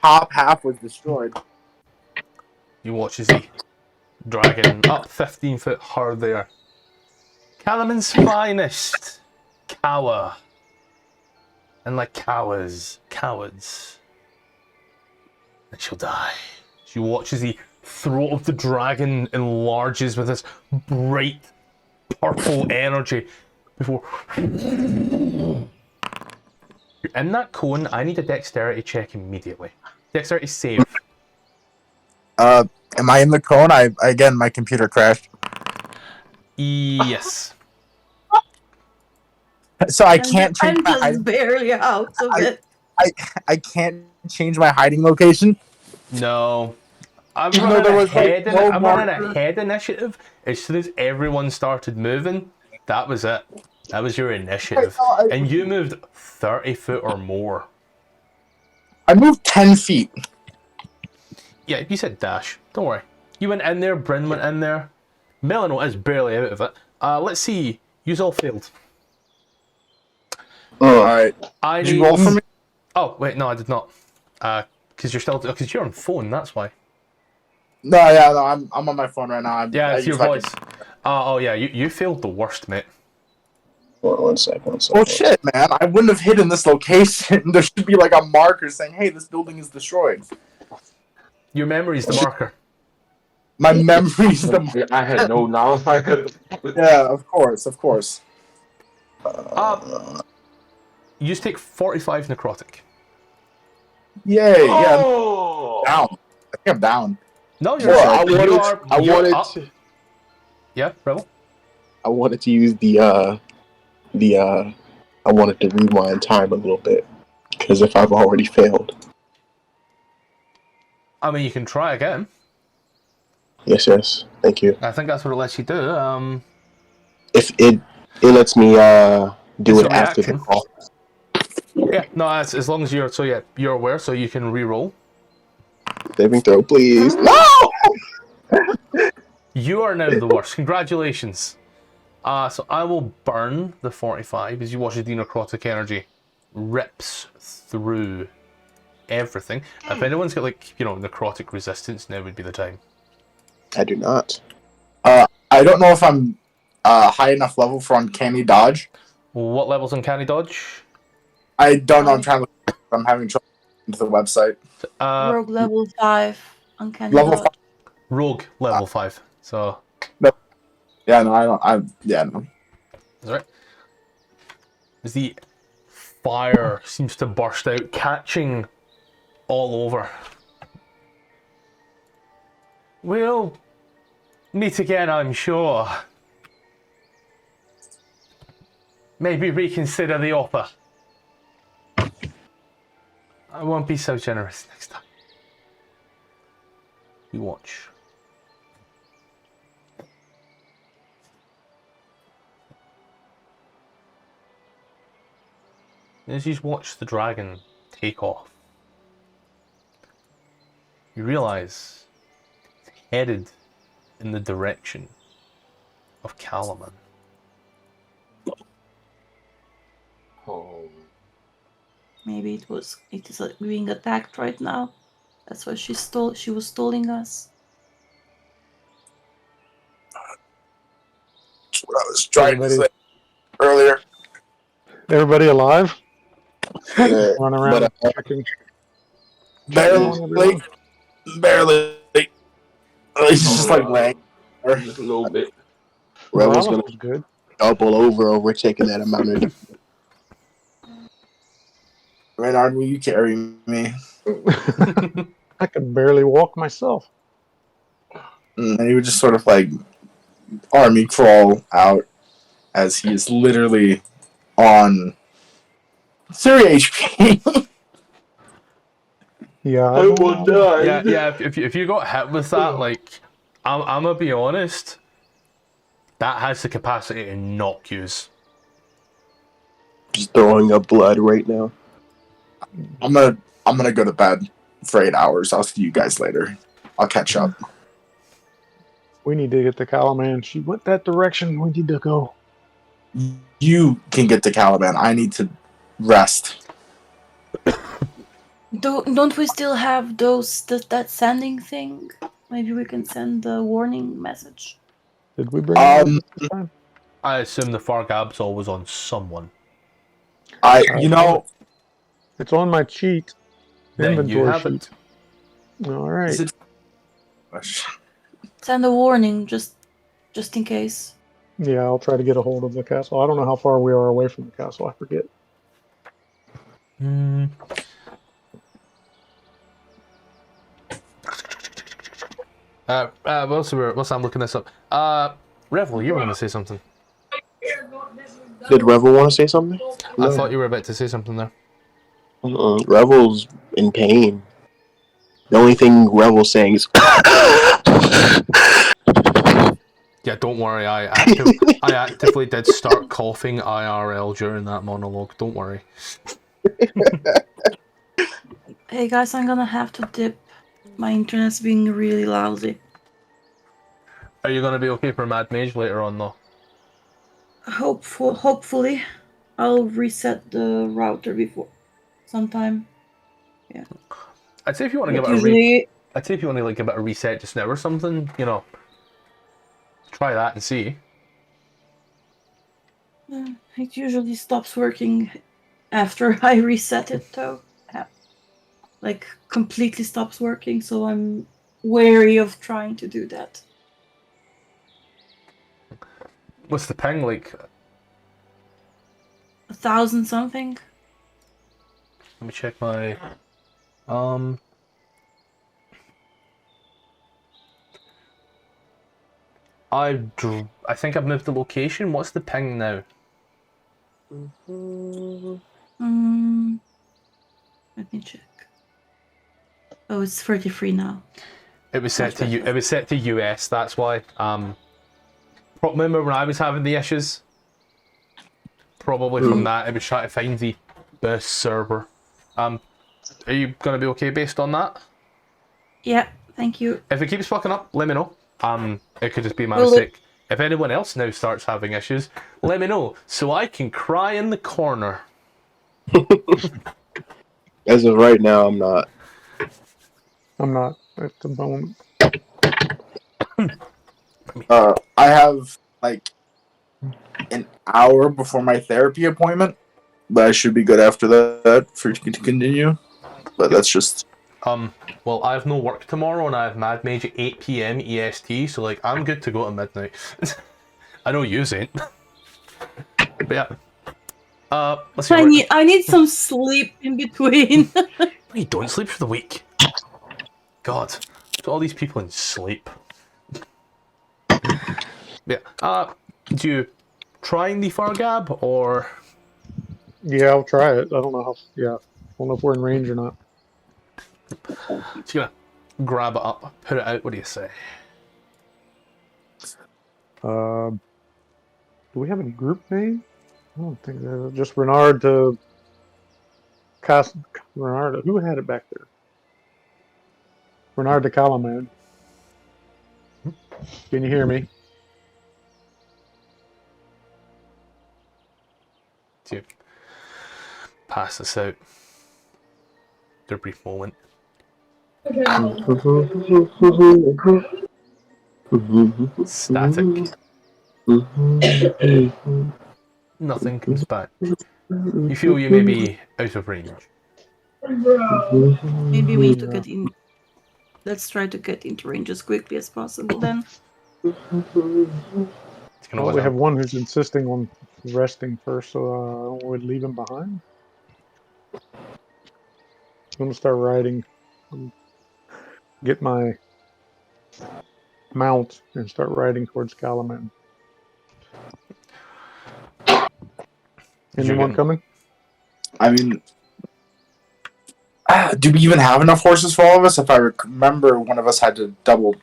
top half was destroyed. You watch as the dragon up 15 foot hard there. Kalaman's finest cower. And like cowards, and she'll die. She watches the throat of the dragon enlarges with this bright purple energy, before you're in that cone. I need a dexterity check immediately. Dexterity save. Am I in the cone? Again, my computer crashed. Yes. So I And can't change I'm my just hiding. barely out of it. I can't change my hiding location. No. I'm Even though there was, like, no I'm running a marker. head initiative. As soon as everyone started moving, that was it. That was your initiative. And you moved 30 foot or more. I moved 10 feet. Yeah, you said dash. Don't worry. You went in there, Bryn went in there. Melano is barely out of it. Let's see. You's all failed. Alright. Did you roll for me? Oh, wait, no, I did not. Because you're on phone, that's why. No, yeah, no, I'm on my phone right now. Yeah, it's your voice. Oh, yeah, you failed the worst, mate. One sec. Oh shit, man! I wouldn't have hidden this location. There should be like a marker saying, "Hey, this building is destroyed." Your memory's the marker. My memory's the marker. I had no knowledge. Yeah, of course. You just take 45 necrotic. Yay! Yeah, Oh! I'm down. I think I'm down. No, you're Well, up. Yeah, Rebel? I wanted to use I wanted to rewind time a little bit, because if I've already failed. I mean, you can try again. Yes, thank you. I think that's what it lets you do. If it lets me do It's it a after the reaction. call. Yeah, no, as long as you're aware, so you can re-roll. Saving throw, please. No! You are now the worst. Congratulations. So I will burn the 45 as you watch as the necrotic energy rips through everything. If anyone's got necrotic resistance, now would be the time. I do not. I don't know if I'm high enough level for uncanny dodge. What level's uncanny dodge? I don't know. I'm trying to look. I'm having trouble into the website. Rogue level 5. Uncanny Level dodge. 5. Rogue level 5. So Yeah, no, I don't. No. that's right. As the fire seems to burst out, catching all over. We'll meet again, I'm sure. Maybe reconsider the offer. I won't be so generous next time. You watch. As you watch the dragon take off, you realize it's headed in the direction of Kalaman. Oh. Maybe it is being attacked right now. That's why she was stalling us. That's what I was trying to say earlier. Everybody alive? Run around but, checking. Barely. He's just like laying. Just a little bit. Rebel's Morales gonna was good. double over taking that amount of. Rennard, will you carry me? I could barely walk myself. And he would just sort of like army crawl out as he is literally on 3 HP. Yeah, I will die. Yeah. If you got hit with that, like, I'm gonna be honest, that has the capacity to knock yous. Just throwing up blood right now. I'm gonna go to bed for 8 hours. I'll see you guys later. I'll catch up. We need to get the Kalaman. She went that direction. We need to go. You can get to Caliban. I need to rest. Don't we still have that sending thing? Maybe we can send the warning message. Did we bring it up this time? I assume the Fargab's always on someone. It's on my cheat. Then Inventory you have sheet. it. All right. Is it? Send a warning just in case. Yeah, I'll try to get a hold of the castle. I don't know how far we are away from the castle. I forget. Whilst I'm looking this up. Revel, you were going to say something. Did Revel want to say something? I thought you were about to say something there. Revel's in pain. The only thing Revel's saying is... Yeah, don't worry. I actively did start coughing IRL during that monologue. Don't worry. Hey guys, I'm gonna have to dip. My internet's being really lousy. Are you going to be okay for Mad Mage later on, though? Hopefully, I'll reset the router before sometime. Yeah. I'd say if you want to But give it usually, I'd say if you want to like give it a reset just now or something, you know, try that and see. it usually stops working after I reset it, though. Like completely stops working, so I'm wary of trying to do that. What's the ping like? 1,000 something. Let me check my I think I've moved the location. What's the ping now? Let me check. Oh, it's 33 now. It was set to it was set to US. That's why. Remember when I was having the issues? Probably from that. It was trying to find the best server. Are you gonna be okay based on that? Yeah, thank you. If it keeps fucking up, let me know. It could just be my mistake. If anyone else now starts having issues, let me know so I can cry in the corner. As of right now, I'm not. I'm not at the moment. I have like an hour before my therapy appointment, but I should be good after that for to continue. But that's just. Well, I have no work tomorrow, and I have Mad Mage at 8 PM EST, so like I'm good to go to midnight. I know you ain't. But yeah. Let's see. I need some sleep in between. You don't sleep for the week. God, so all these people in sleep. Yeah. Do you trying the Fargab or? Yeah, I'll try it. I don't know how. Yeah, I don't know if we're in range or not. Just gonna grab it up, put it out. What do you say? Do we have a group name? I don't think that. Just Rennard to Rennard. Who had it back there? Rennard to Kalaman. Can you hear me? To pass this out. For a brief moment. Static. Nothing comes back. You feel you may be out of range. Maybe we need to get in. Let's try to get into range as quickly as possible then. Well, we have one who's insisting on resting first, so we'd leave him behind. I'm gonna start riding. Get my mount and start riding towards Kalaman. Anyone coming? I mean, do we even have enough horses for all of us? If I remember, one of us had to double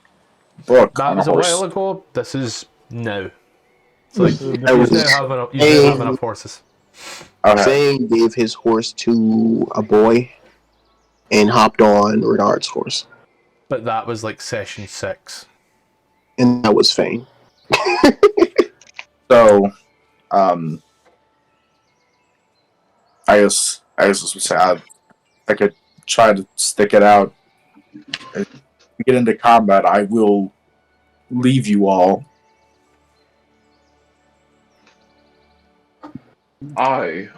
book. That was a while ago. This is now. So like, you now have enough horses. Faen gave his horse to a boy and hopped on Rennard's horse. But that was like session 6. And that was Faen. So, I guess this would say I could try to stick it out. If we get into combat, I will leave you all. I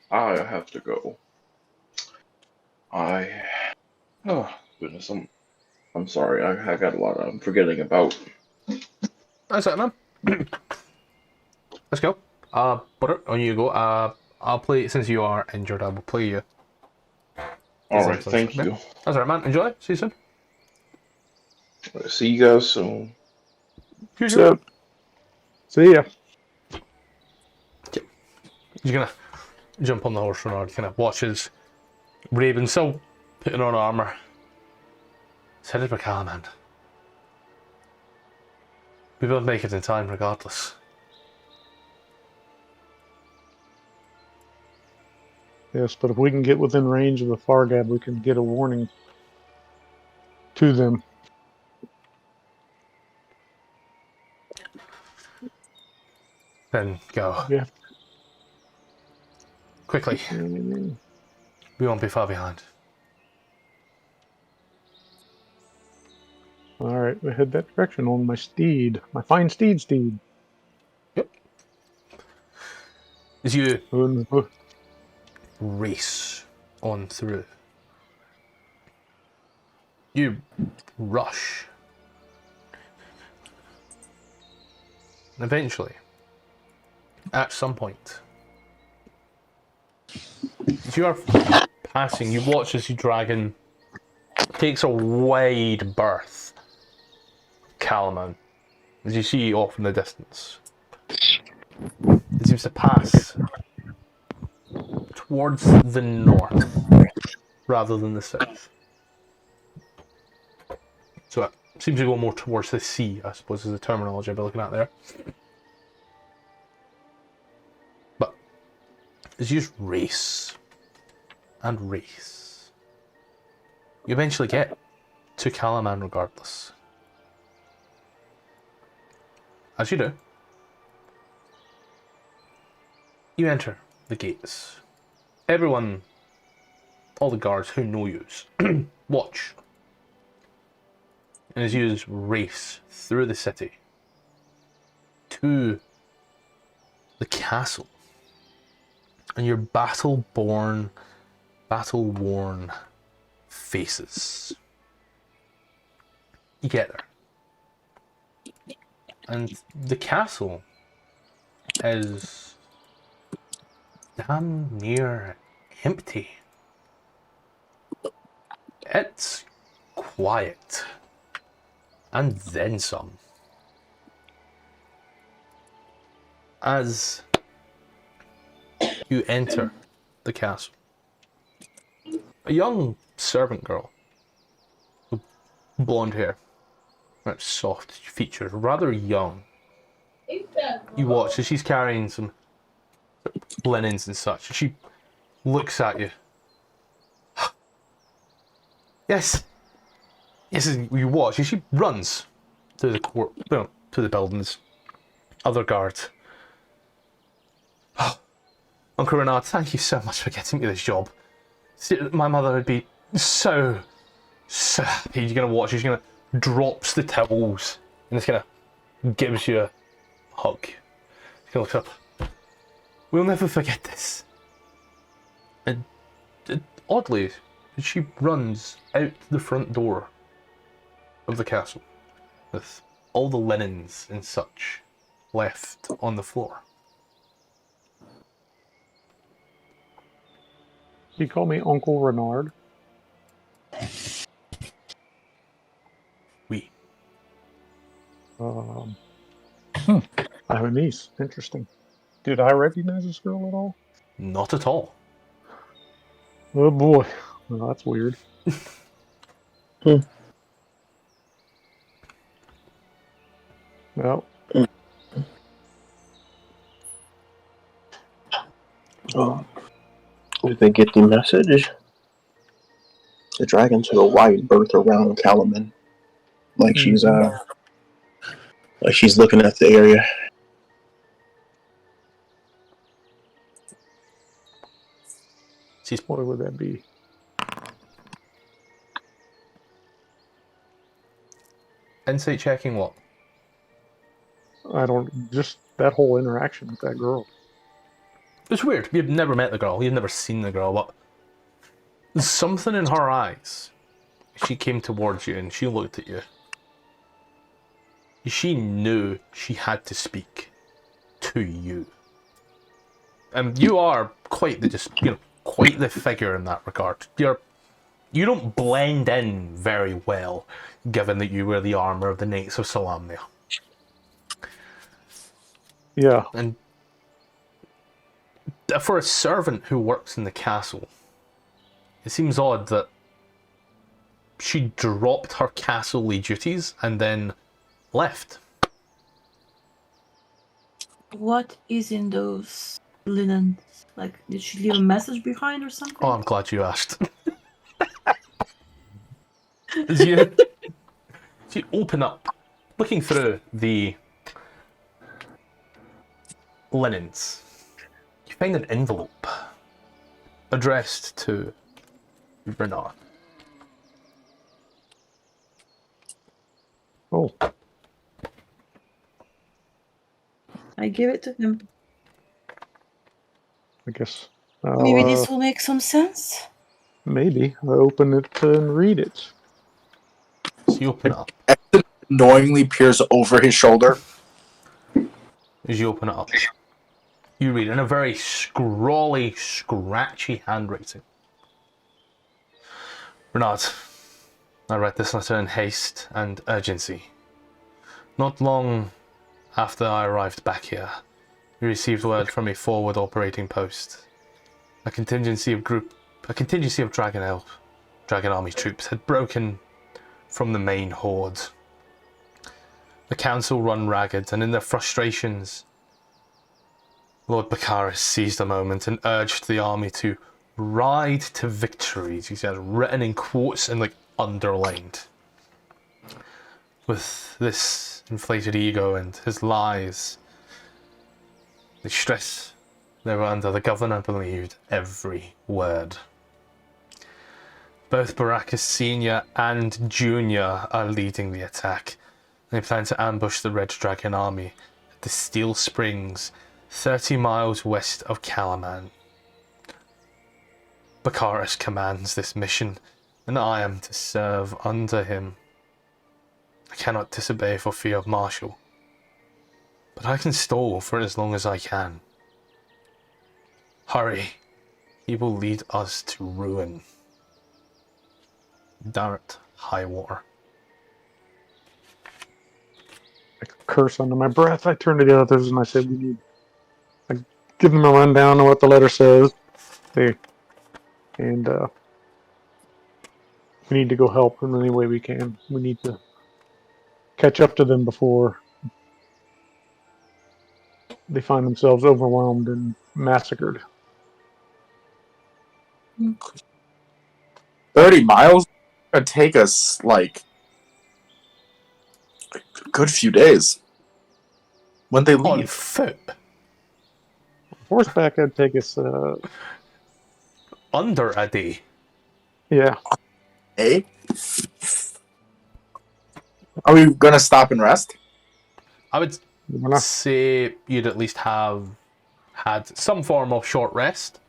have to go. Oh goodness, I'm sorry. I got a lot I'm forgetting about. That's it, man. let's go. Butter, on you go. I'll play, since you are injured, I will play you. Alright, thank you. That's alright, man. Enjoy. See you soon. See you guys soon. So, see ya. He's gonna jump on the horse, Rennard, kind of watches Raven still putting on armour. It's headed for Kalaman. We will make it in time regardless. Yes, but if we can get within range of the Fargab, we can get a warning to them. Then go. Yeah. Quickly. We won't be far behind. All right, we head that direction on my steed, my fine steed. Yep. As you Oh, race on through, you rush. And eventually, at some point, as you are passing, you watch as your dragon takes a wide berth. Kalaman, as you see off in the distance, it seems to pass towards the north rather than the south. So it seems to go more towards the sea, I suppose, is the terminology I'll be looking at there. But as you just race and race, you eventually get to Kalaman regardless. As you do, you enter the gates. Everyone, all the guards who know you, watch. And as you race through the city to the castle, and your battle-worn faces, you get there. And the castle is damn near empty. It's quiet. And then some. As you enter the castle, a young servant girl with blonde hair, soft features, rather young. You watch as she's carrying some linens and such, and she looks at you. Yes, you watch as she runs to the court, to the buildings. Other guards. Oh, Uncle Rennard, thank you so much for getting me this job. My mother would be so happy. You're gonna watch. She's gonna drops the towels and just kind of gives you a hug. She looks up. We'll never forget this. And oddly, she runs out the front door of the castle with all the linens and such left on the floor. You call me Uncle Rennard? Oui. I have a niece. Interesting. Did I recognize this girl at all? Not at all. Oh boy. Well, that's weird. Well. Did they get the message? The dragon took a wide berth around Kalaman. Like she's looking at the area. What would that be? Insight checking what? I don't. Just that whole interaction with that girl. It's weird. You've never met the girl. You've never seen the girl, but there's something in her eyes. She came towards you and she looked at you. She knew she had to speak to you. And you are quite the figure in that regard. You don't blend in very well, given that you wear the armor of the Knights of Salamnia. Yeah. And for a servant who works in the castle, it seems odd that she dropped her castle-ly duties and then left. What is in those linens? Like, did she leave a message behind or something? Oh, I'm glad you asked. As you open up, looking through the linens, you find an envelope addressed to Rennard. Oh, I give it to him. I guess. Maybe this will make some sense. Maybe. I open it and read it. So you open it up. Knowingly peers over his shoulder. As you open it up, you read in a very scrawly, scratchy handwriting. Rennard, I read this letter in haste and urgency. Not long after I arrived back here, we received word from a forward operating post. A contingency of Dragon Army troops had broken from the main horde. The council run ragged, and in their frustrations, Lord Baccharis seized a moment and urged the army to ride to victory. He said, written in quotes and underlined. With this inflated ego and his lies, the stress they were under, the governor believed every word. Both Baracus Senior and Junior are leading the attack. They plan to ambush the Red Dragon army at the Steel Springs, 30 miles west of Kalaman. Baccharis commands this mission, and I am to serve under him. I cannot disobey for fear of Marshal, but I can stall for as long as I can. Hurry, he will lead us to ruin. Darrett Highwater. I curse under my breath. I turn to the others and I say, I give them a rundown of what the letter says. We need to go help in any way we can. We need to catch up to them before they find themselves overwhelmed and massacred. 30 miles? It'd take us, a good few days. When they On leave. foot? Horseback, that'd take us, Under a day? yeah. Eh? Are we gonna stop and rest? I would We're not, say you'd at least have had some form of short rest.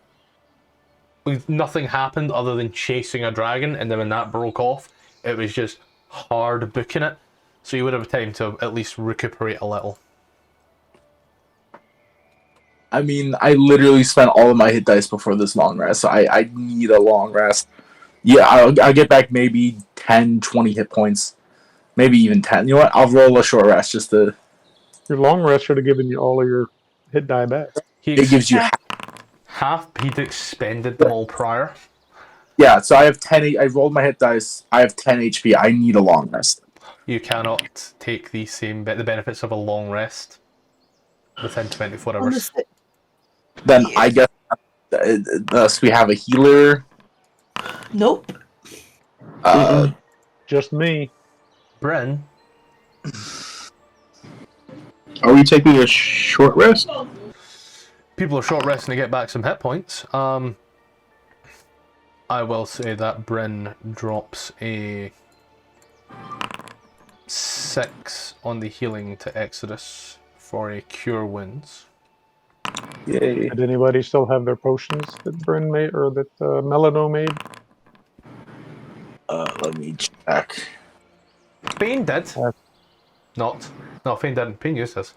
Nothing happened other than chasing a dragon, and then when that broke off, it was just hard booking it. So you would have time to at least recuperate a little. I mean, I literally spent all of my hit dice before this long rest, so I need a long rest. Yeah, I'll get back maybe 10, 20 hit points. Maybe even 10. You know what? I'll roll a short rest just to... your long rest should have given you all of your hit die back. It gives you... half. He'd expended them all prior. Yeah, so I have 10... I rolled my hit dice. I have 10 HP. I need a long rest. You cannot take the benefits of a long rest within 24 hours. Honestly, Then I guess unless we have a healer... nope. Just me. Bryn, Are we taking a short rest? people are short resting to get back some hit points. I will say that Bryn drops a 6 on the healing to Exodus for a cure wounds. Yay. Did anybody still have their potions that Bryn made, or that Melano made? Let me check. Faen did. Uh, No, Faen didn't. Faen used this.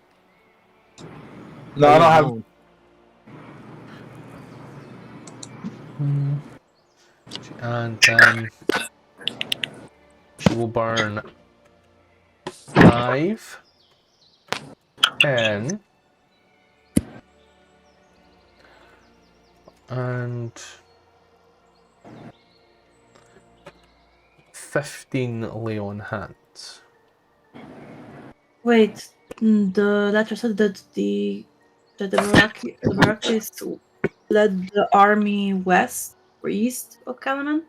No, I don't have. And then she will burn 5, 10, and 15 lay on hands. Wait, the letter said that the Miraculous led the army west or east of kalaman.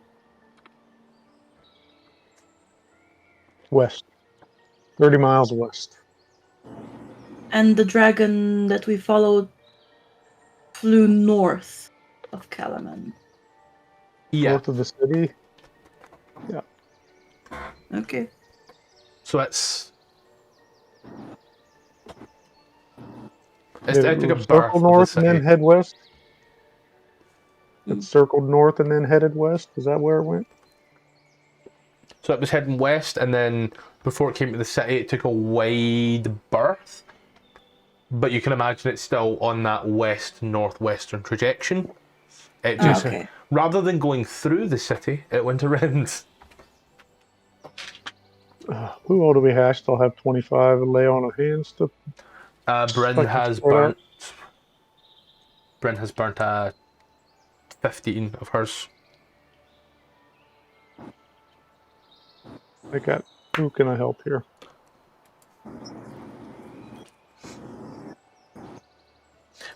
West. 30 miles west. And the dragon that we followed flew north of kalaman. Yeah. North of the city. Yeah. Okay. So it took a birth circle of the north and then city. head west. It circled north and then headed west. Is that where it went? So it was heading west, and then before it came to the city, it took a wide berth. But you can imagine it's still on that west-northwestern trajectory. It just, Okay. rather than going through the city, it went around. Who all do we have? Still have 25 lay on of hands to. Bryn Like has sort out. burnt. Bryn has burnt 15 of hers. I got. Who can I help here?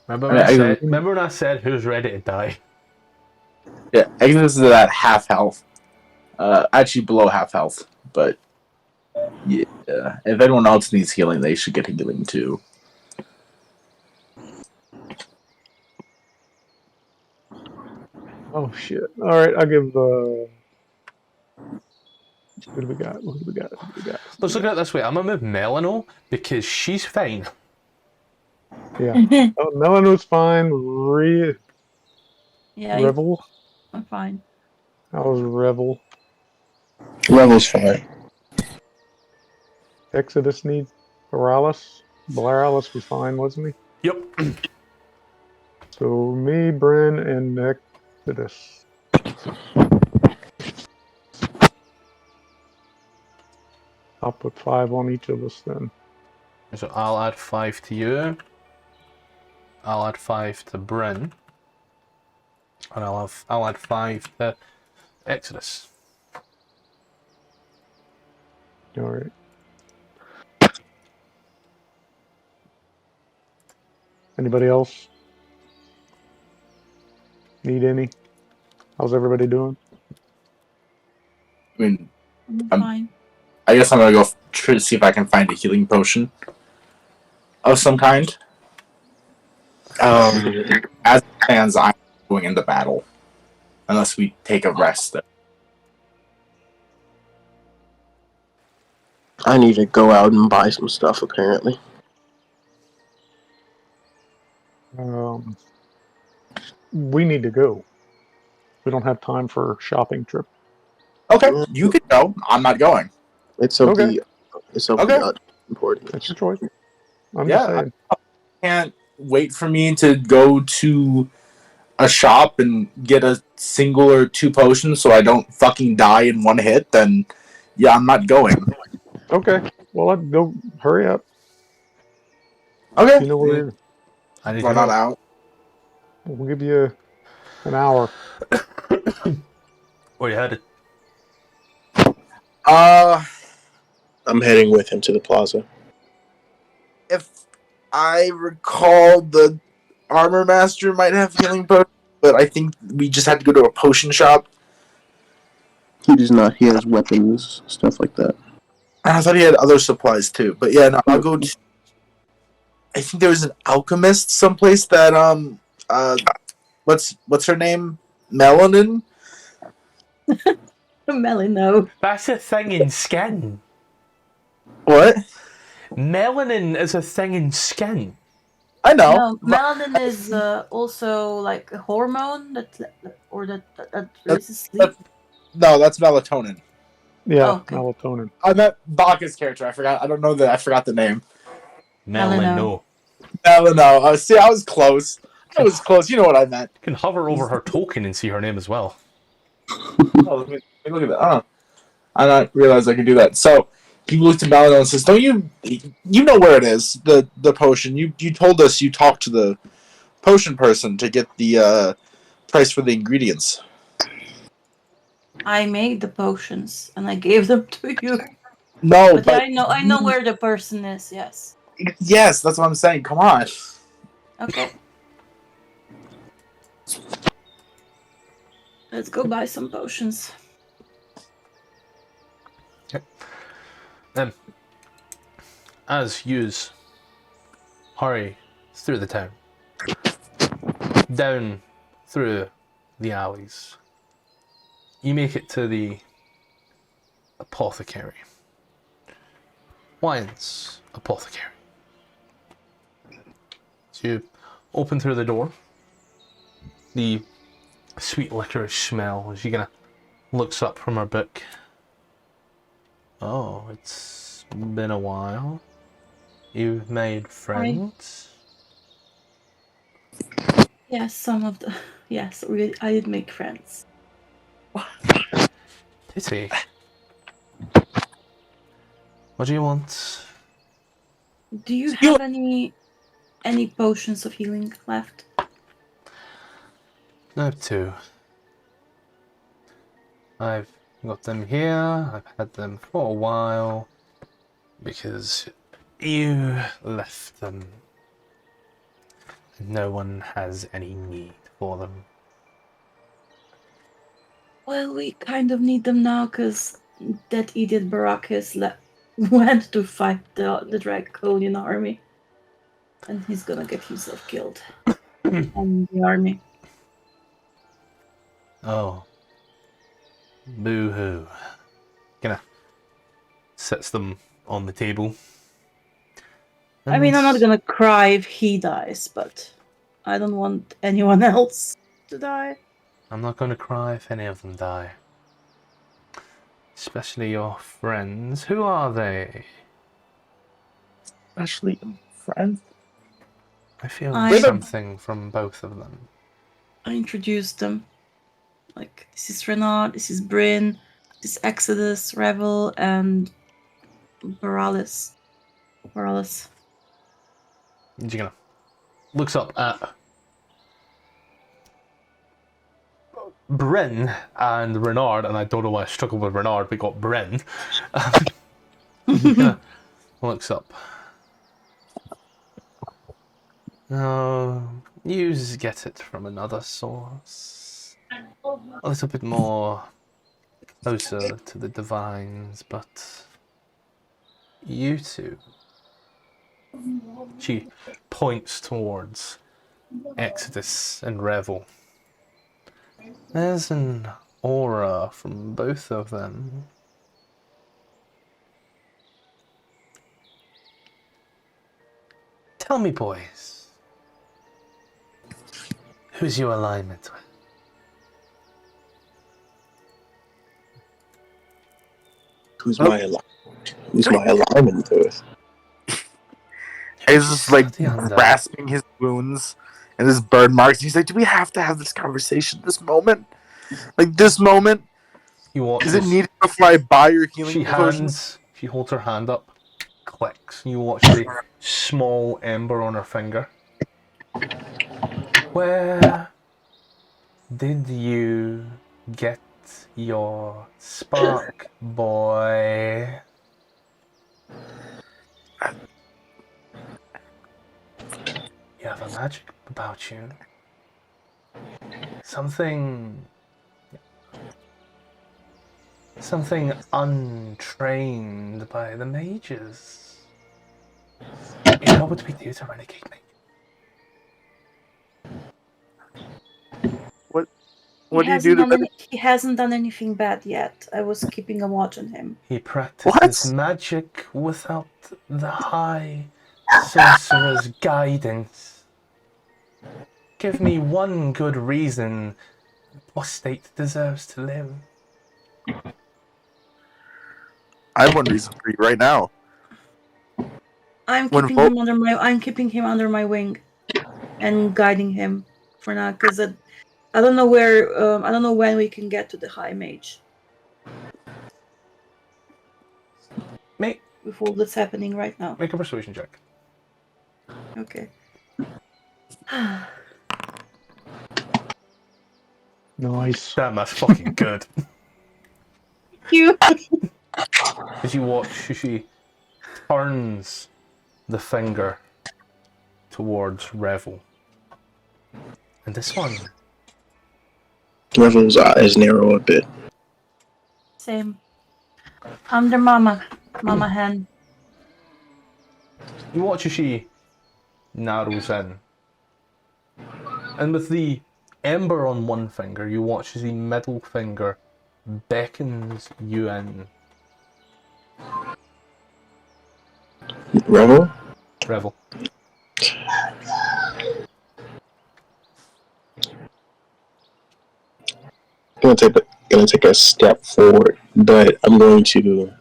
Remember when I said who's ready to die? Yeah, Exodus is at half health. Actually below half health, but yeah, if anyone else needs healing, they should get healing too. Oh shit! All right, I'll give. Who do we got? Who do we got? Who do we got? Let's look at it this way. I'm gonna move Melano because she's fine. Yeah. Oh, Melano's fine. Yeah, Revel. I'm fine. How's Revel? Revel's fine. Exodus needs Borealis. Borealis was fine, wasn't he? Yep. So me, Bryn, and Exodus. I'll put 5 on each of us then. So I'll add 5 to you. I'll add 5 to Bryn. And I'll add 5 to Exodus. All right. Anybody else? Need any? How's everybody doing? I mean, I'm fine. I guess I'm gonna go try to see if I can find a healing potion of some kind. As it stands, I'm going into battle unless we take a rest. I need to go out and buy some stuff, apparently. We need to go. We don't have time for a shopping trip. Okay, you can go. I'm not going. It's of Okay. the importance. That's your choice. I'm Yeah, just saying. Can't wait for me to go to a shop and get a single or 2 potions so I don't fucking die in one hit, then yeah, I'm not going. Okay. Well, let's go. Hurry up. Okay. You know where I need We're to not go. out. we'll give you an hour. Where you headed? I'm heading with him to the plaza. If I recall, the armor master might have healing potions, but I think we just had to go to a potion shop. He does not. He has weapons, stuff like that. I thought he had other supplies too, but yeah, no, I'll go to. I think there was an alchemist someplace that what's her name? Melanin. Melino. That's a thing in skin. What? Melanin is a thing in skin. I know. No, melanin is also like a hormone that releases sleep. No, that's melatonin. Yeah, Oh, okay. melatonin. I meant Baka's character. I forgot. I don't know that. I forgot the name. Melano. No. See, I was close. I was close. You know what I meant. You can hover over her token and see her name as well. Oh, let me look at that. I not realize I could do that. So he looks at Maladon and says, "Don't you know where it is? The potion. You told us you talked to the potion person to get the price for the ingredients." I made the potions and I gave them to you. No, But yeah, I know where the person is. Yes. Yes, that's what I'm saying. Come on. Okay. Let's go buy some potions. As yous hurry through the town, down through the alleys, you make it to the apothecary. Wine's apothecary. So you open through the door. The sweet licorice smell as she kind of looks up from her book. Oh, it's been a while. You've made friends? Yes, some of the. Yes, I did make friends. Pity. What do you want? Do you have any potions of healing left? I have 2. I've got them here. I've had them for a while because you left them. No one has any need for them. Well, we kind of need them now because that idiot Baracus went to fight the Draconian army. And he's gonna get himself killed. And the army. Oh. Boo-hoo. Kinda sets them on the table. I mean, I'm not gonna cry if he dies, but I don't want anyone else to die. I'm not gonna cry if any of them die. Especially your friends. Who are they? Especially friends. I feel I- something from both of them. I introduced them. Like, this is Rennard, this is Bryn, this is Exodus, Revel, and Boralis. She kinda looks up at Bryn and Rennard, and I don't know why I struggled with Rennard, we got Bryn. Kinda looks up. Oh, you get it from another source. A little bit more closer to the divines, but you two. She points towards Exodus and Revel. There's an aura from both of them. Tell me, boys, who's your alignment with? Who's my alignment with? He's just like Study on that. grasping his wounds and his burn marks. He's like, "Do we have to have this conversation this moment? Like this moment? You watch Is it as needed before I buy your healing potions?" she holds her hand up, clicks, and you watch the small ember on her finger. Where did you get your spark, boy? You have a magic about you. Something untrained by the mages. You know what we do to renegade me? What do you do to He hasn't done anything bad yet. I was keeping a watch on him. He practices magic without the high sorcerer's guidance. Give me one good reason apostate deserves to live. I have one reason for you right now. I'm When keeping Vo- him under my. I'm keeping him under my wing, and guiding him for now, because I don't know where. I don't know when we can get to the high mage Make with all that's happening right now. a persuasion check. Okay. Nice. Damn, that's fucking good. You. As you watch, she turns the finger towards Revel. And this one, Revel's eyes narrow a bit. Same. Under Mama Hen. you watch as she narrows in. And with the ember on one finger, you watch as the middle finger beckons you in. Revel? Revel. I'm gonna take a step forward, but I'm going to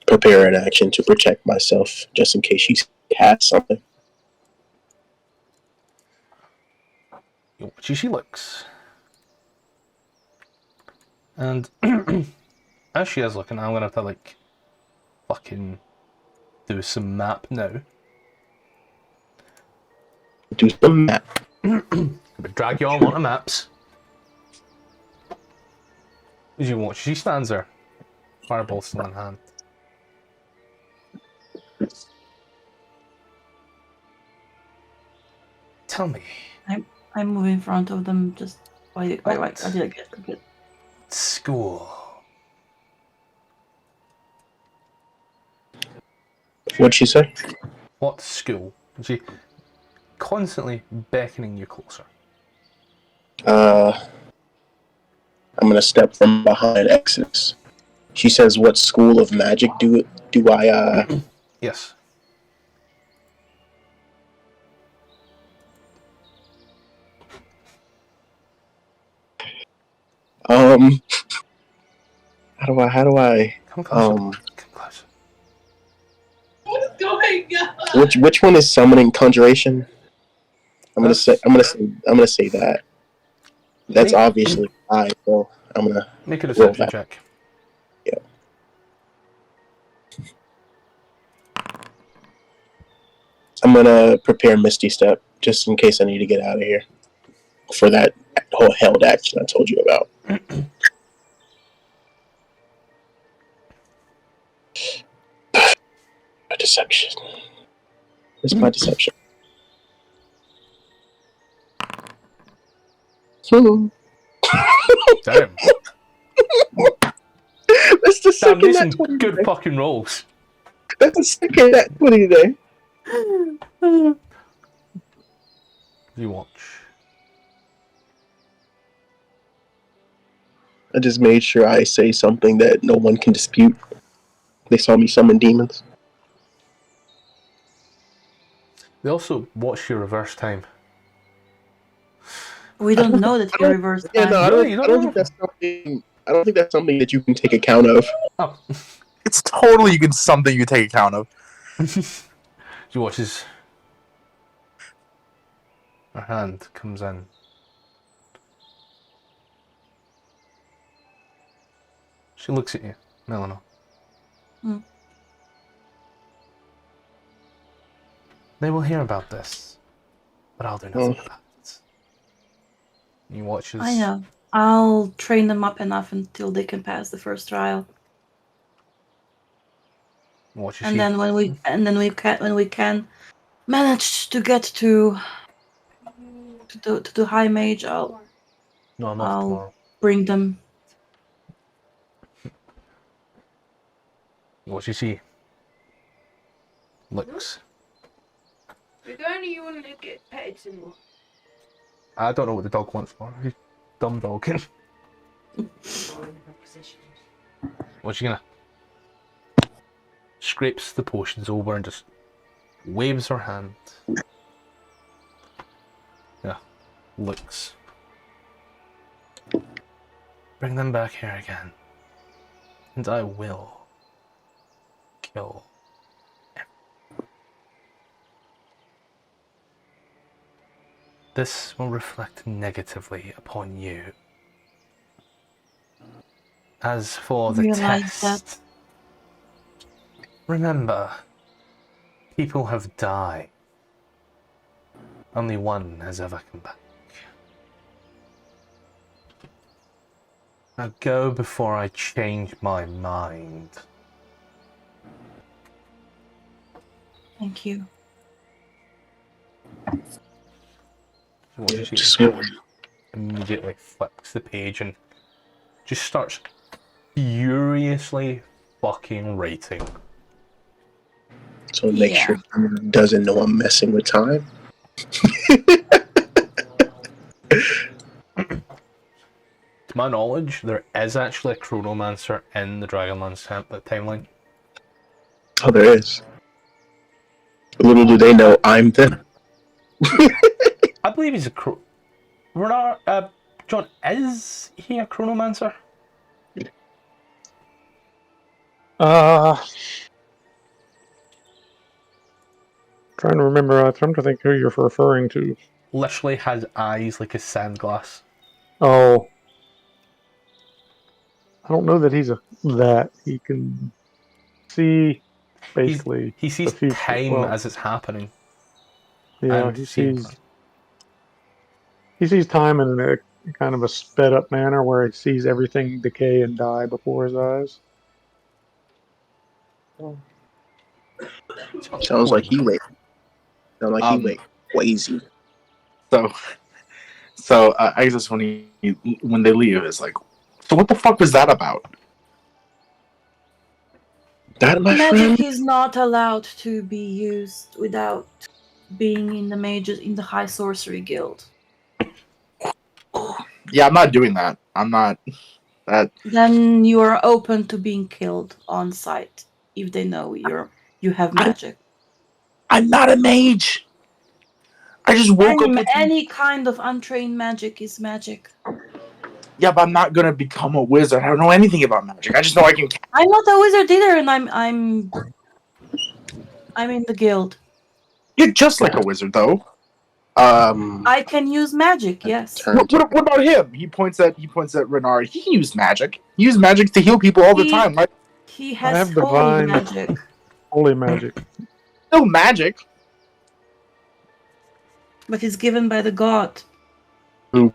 prepare an action to protect myself just in case she has something. You watch as she looks. And as she is looking, I'm gonna have to like fucking do some map now. Do some map. Drag you all onto maps. As you watch, she stands there, fireball still in hand. Tell me, I move in front of them. Just why did I get good? school. What'd she say? What school? And she constantly beckoning you closer. I'm gonna step from behind Exodus. She says, "What school of magic do I?" Yes. How do I? Come closer. Um, Come closer. What's going on? which one is summoning conjuration? I'm gonna say that. That's Make- obviously I. So I'm gonna Make a deception that. check. Yeah. I'm gonna prepare Misty Step just in case I need to get out of here for that whole held action I told you about. A deception. Where's my deception? Damn. That's the Damn, second these that some 20 good today. fucking rolls. That's the second that 20 today. You watch. I just made sure I say something that no one can dispute. They saw me summon demons. They also watch your reverse time. We don't know that you reverse Yeah, time. no, Really? You I don't don't know? think that's something. I don't think that's something that you can take account of. Oh. It's totally something you take account of. You watch as her hand comes in. She looks at you, Melina. Hmm. They will hear about this, but I'll do nothing about it. You watch as I know. I'll train them up enough until they can pass the first trial, watch as and she then when we can manage to get to the high mage, No, I'm off I'll tomorrow. bring them. Watch as she looks. We're going to you want to get petted some more. I don't know what the dog wants for. He's dumb dogging. What's she gonna? Scrapes the potions over and just waves her hand. Yeah, looks. Bring them back here again, and I will kill. this will reflect negatively upon you. As for the Realize test, remember, people have died. Only one has ever come back. Now go before I change my mind. Thank you. What Yeah, does she just immediately flips the page and just starts furiously fucking writing. so make Yeah. sure he doesn't know I'm messing with time. To my knowledge, there is actually a chronomancer in the Dragonlance timeline. Oh, there is. Little do they know I'm them. I believe he's a Rennard, John, is he a chronomancer? Trying to remember. I'm trying to think who you're referring to. Literally has eyes like a sand glass. Oh, I don't know that he's that. He can see basically He sees the future. time Well, as it's happening. yeah, and he see- sees time in a kind of a sped up manner where he sees everything decay and die before his eyes. Sounds like he wait. Sounds like he wait. Crazy. So I just when they leave, it's like, so what the fuck was that about? That, my Magic friend. is not allowed to be used without being in the High Sorcery Guild. Yeah, I'm not doing that. I'm not. That Then you are open to being killed on sight if they know you have magic. I'm not a mage. I just woke up with Any kind of untrained magic is magic. Yeah, but I'm not gonna become a wizard. I don't know anything about magic. I just know I can. I'm not a wizard either, and I'm in the guild. You're just like a wizard, though. I can use magic, yes. Turn to What about him? He points at Rennard. He can use magic. He uses magic to heal people all the time, right? He I has have holy divine- magic. Holy magic. Still magic. But it's given by the god. Mine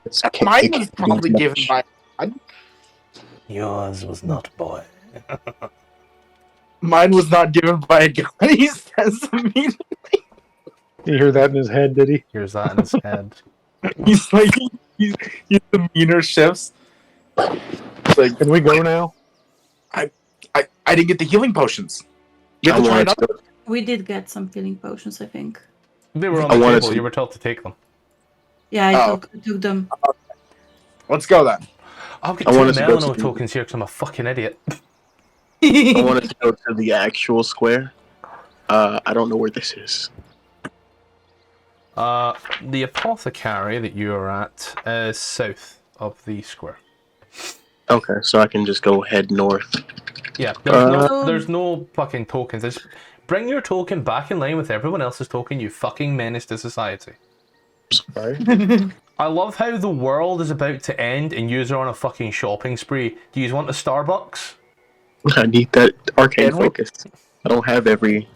was probably given by. Yours was not, boy. Mine was not given by a god. He says immediately. You hear that in his head, did he? Here's that in his head. He's like, he's demeanor shifts. It's like, Can we go now? I didn't get the healing potions. You have to try it out. We did get some healing potions, I think. They were on I the wanted table. to- You were told to take them. Yeah, I Oh. took them. Let's go then. I'll get I two wanted to go Melano to- tokens here because I'm a fucking idiot. I wanted to go to the actual square. I don't know where this is. The apothecary that you are at is south of the square. Okay, so I can just go head north. Yeah, there's no fucking tokens. Just bring your token back in line with everyone else's token, you fucking menace to society. Sorry. I love how the world is about to end and yous are on a fucking shopping spree. Do you want a Starbucks? I need that arcane Can we? focus. I don't have every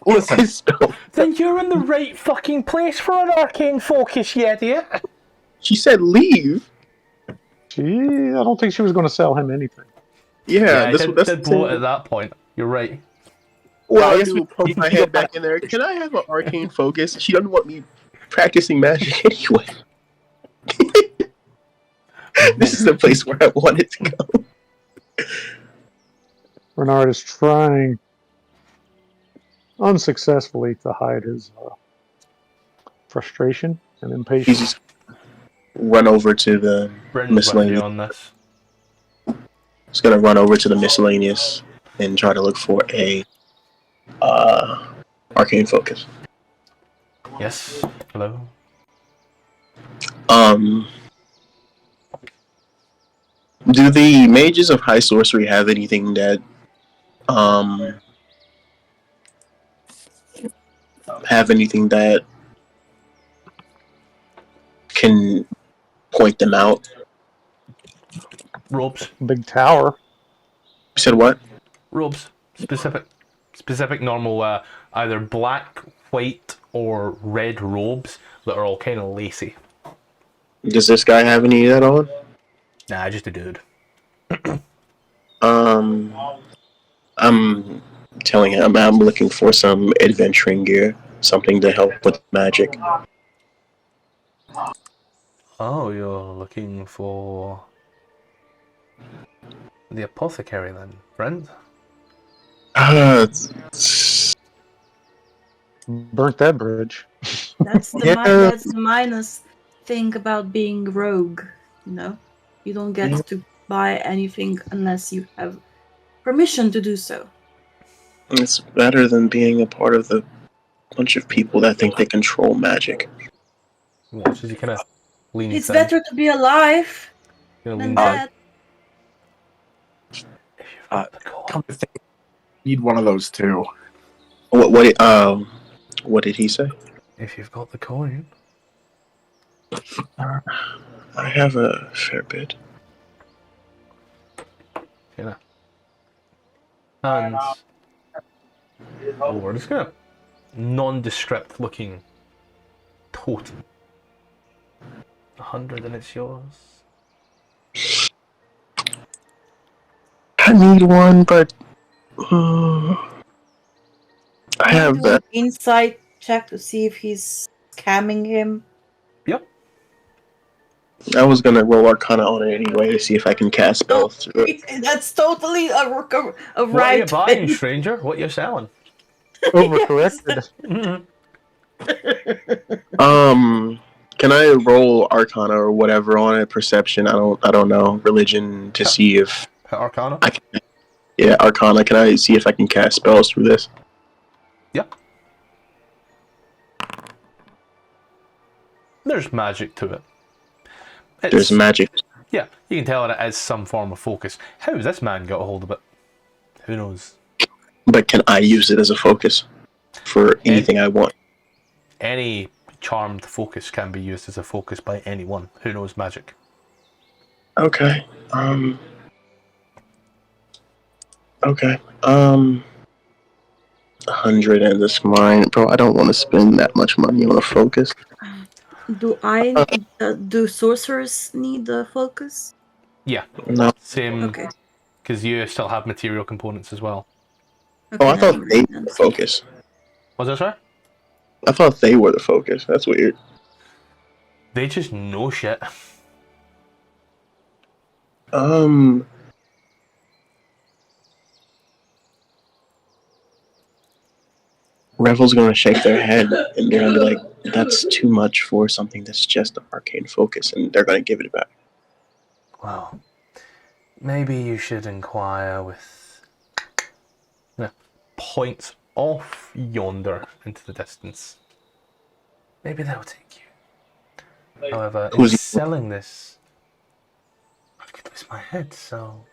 Listen, spell. Then you're in the right fucking place for an arcane focus, you idiot. She said leave. I don't think she was going to sell him anything. Yeah, I that's did blow it at that point. You're right. Well, I I guess do we- poke my head back in there. Can I have an arcane focus? She doesn't want me practicing magic anyway. This is the place where I wanted to go. Rennard is trying unsuccessfully to hide his frustration and He's impatience. just run over to the Bryn's with you miscellaneous. on this. Just gonna run over to the miscellaneous and try to look for a arcane focus. Yes. Hello. Do the mages of high sorcery have anything that point them out. Robes. Big tower. You said what? Robes. Specific normal, either black, white, or red robes that are all kind of lacy. Does this guy have any of that on? Nah, just a dude. I'm telling him I'm looking for some adventuring gear, something to help with magic. Oh, you're looking for the apothecary then, friend? Burnt that bridge. That's the Yeah. that's the minus thing about being rogue. You know, you don't get to buy anything unless you have permission to do so. It's better than being a part of the bunch of people that think they control magic. Watch as you kind of lean. It's better to be alive than dead. Come to think, need one of those too. What did he say? If you've got the coin. I have a fair bit. Kind of hands. Oh, we're just gonna nondescript looking totem. 100 and it's yours. I need one, but I have Do that. an insight check to see if he's scamming him. Yep. I was gonna roll Arcana on it anyway to see if I can cast spells through it. That's totally a What are you right. buying, stranger? What you selling? Overcorrected. Can I roll Arcana or whatever on it? Perception? I don't know. Religion to see if Arcana? I can. Yeah, Arcana. Can I see if I can cast spells through this? Yep. There's magic to it. There's magic. Yeah, you can tell it is some form of focus. How has this man got a hold of it? Who knows? But can I use it as a focus for anything I want? Any charmed focus can be used as a focus by anyone who knows magic. Okay. Okay. 100 and this mine, bro. I don't want to spend that much money on a focus. Do sorcerers need the focus? Yeah. No. Same. Okay. Because you still have material components as well. Okay, Oh, I thought never they mind were then. the focus. Was that right? I thought they were the focus. That's weird. They just know shit. Revel's gonna shake their head and they're gonna be like, "That's too much for something that's just an arcane focus," and they're gonna give it back. Well, maybe you should inquire with points off yonder into the distance. Maybe that'll take you. However, in Who's- selling this, I could lose my head, so...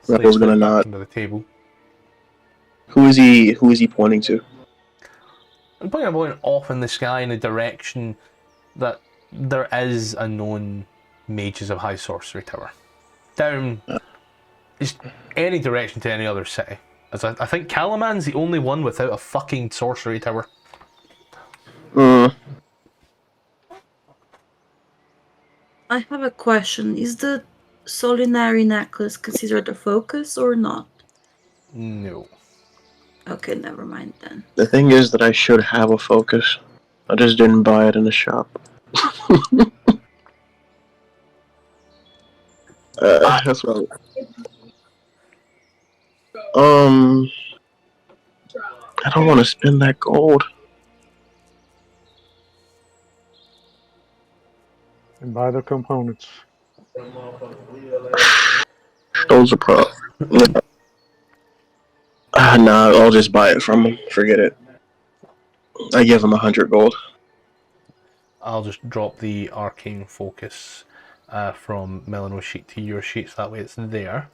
Rebel's gonna back nod. under the table. Who is he pointing to? I'm pointing off in the sky in a direction that there is a known Mages of High Sorcery Tower. Down just any direction to any other city. As I think Kalaman's the only one without a fucking sorcery tower. I have a question. Is the Solinary necklace considered a focus or not? No. Okay, never mind then. The thing is that I should have a focus. I just didn't buy it in the shop. That's what. I don't want to spend that gold. And buy the components. Those are pro. Nah, I'll just buy it from him. Forget it. I give him 100 gold. I'll just drop the arcane focus from Melano's sheet to your sheet, so that way it's there.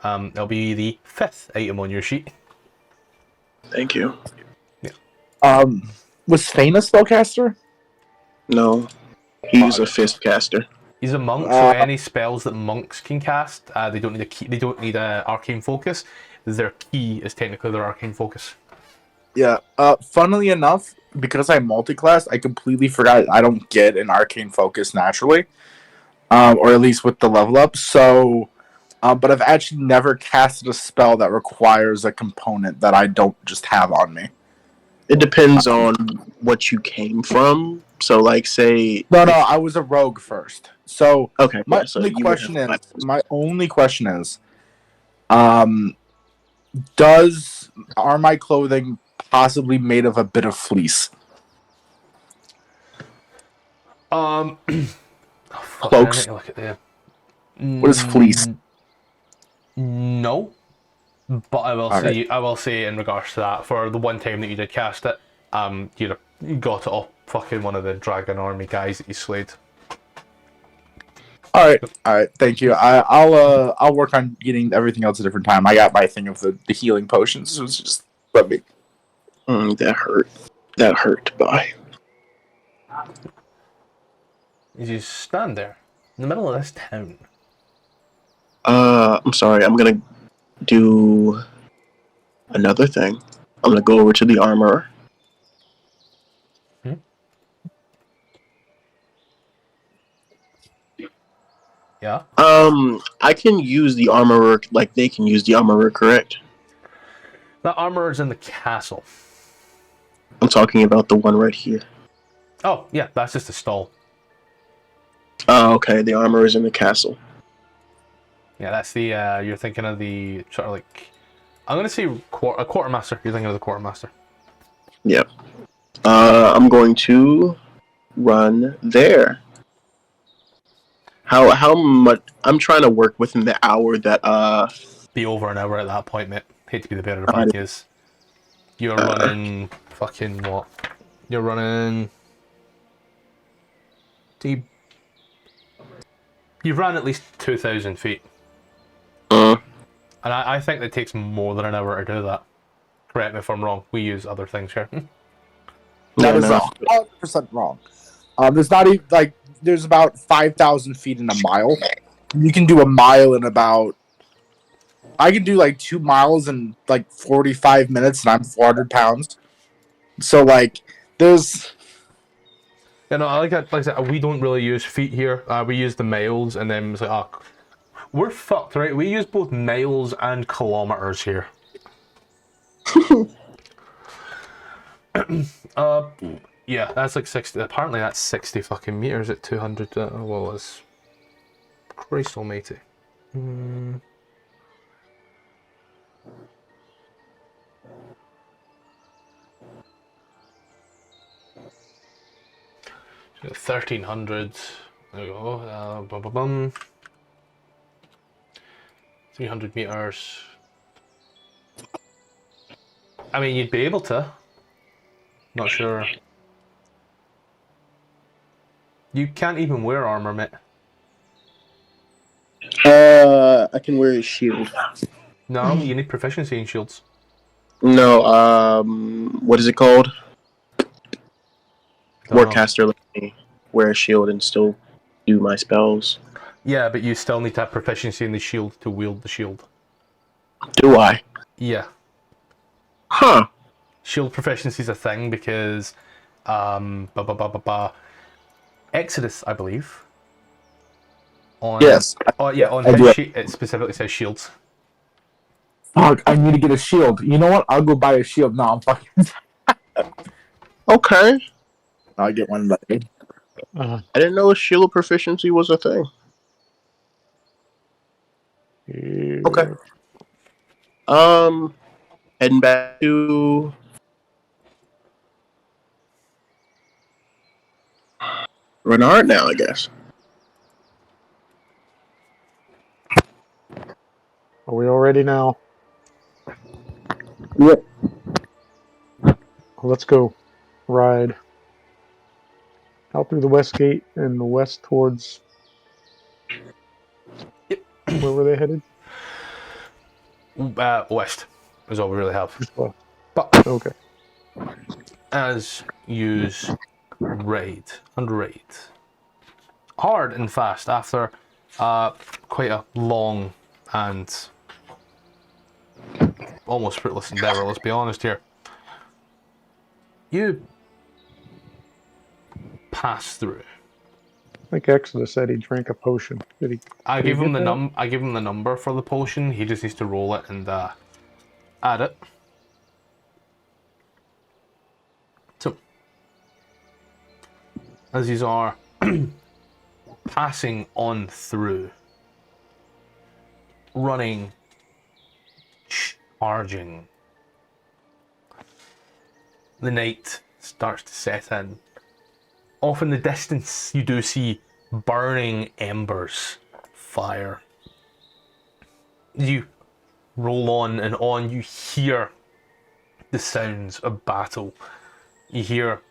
It'll be the 5th item on your sheet. Thank you. Was Faen a spellcaster? No, he's a fist caster. He's a monk, so any spells that monks can cast, they don't need a key. They don't need a arcane focus. Their key is technically their arcane focus. Yeah. Funnily enough, because I'm multi-class, I completely forgot I don't get an arcane focus naturally, or at least with the level up. So, but I've actually never casted a spell that requires a component that I don't just have on me. It depends on what you came from. So, like, say... No, I was a rogue first. So, okay, my yeah, so only you question would have- is, are my clothing possibly made of a bit of fleece? Oh, fuck, Cloaks. I need to look at there. What is fleece? No, but I will Alright. say, in regards to that, for the one time that you did cast it, you got it off fucking one of the dragon army guys that you slayed. All right. Thank you. I'll work on getting everything else a different time. I got my thing of the healing potions. So it's just let me. that hurt. That hurt to buy. You just stand there in the middle of this town. I'm sorry. I'm gonna do another thing. I'm gonna go over to the armorer. Yeah. I can use the armorer like they can use the armorer, correct? That armorer's in the castle. I'm talking about the one right here. Oh, yeah, that's just a stall. Oh, okay. The armorer is in the castle. Yeah, that's the, you're thinking of the, sort of like, I'm gonna say a quartermaster. You're thinking of the quartermaster. Yep. I'm going to run there. How much? I'm trying to work within the hour that Be over an hour at that point, mate. Hate to be the bearer of bad news. You're running fucking what? You're running. You've ran at least 2,000 feet. And I think it takes more than an hour to do that. Correct me if I'm wrong. We use other things here. That is 100% wrong. There's not even like there's about 5,000 feet in a mile. You can do a mile in about. I can do like 2 miles in like 45 minutes, and I'm 400 pounds. So like, there's. You know, like I said, we don't really use feet here. We use the miles, and then it's like, oh, we're fucked, right? We use both miles and kilometers here. Yeah, that's like 60. Apparently, that's 60 fucking meters at 200. Well, it's Christ Almighty. Hmm. 1,300. There we go. Bum, bum, bum. 300 meters. I mean, you'd be able to. Not sure. You can't even wear armor, mate. I can wear a shield. No, you need proficiency in shields. No, what is it called? Don't know. Warcaster let me wear a shield and still do my spells. Yeah, but you still need to have proficiency in the shield to wield the shield. Do I? Yeah. Huh. Shield proficiency is a thing because Exodus, I believe. On, Yes. Oh yeah, on I do. his sheet it specifically says shields. Fuck! I need to get a shield. You know what? I'll go buy a shield. No, I'm fucking. Okay. I'll get one later. I didn't know shield proficiency was a thing. Okay. Heading back to Rennard now, I guess. Are we all ready now? Yep. Let's go. Ride. Out through the west gate and the west towards. Yep. Where were they headed? West is all we really have. Just west. But Okay. as you Right, and right. Hard and fast after quite a long and almost fruitless endeavour, let's be honest here. You pass through. I think Exodus said he drank a potion. Did he? I did he give him get the that? I give him the number for the potion. He just needs to roll it and add it. So, as these are passing on through, running, charging, the night starts to set in. Off in the distance, you do see burning embers, fire. You roll on and on, you hear the sounds of battle. You hear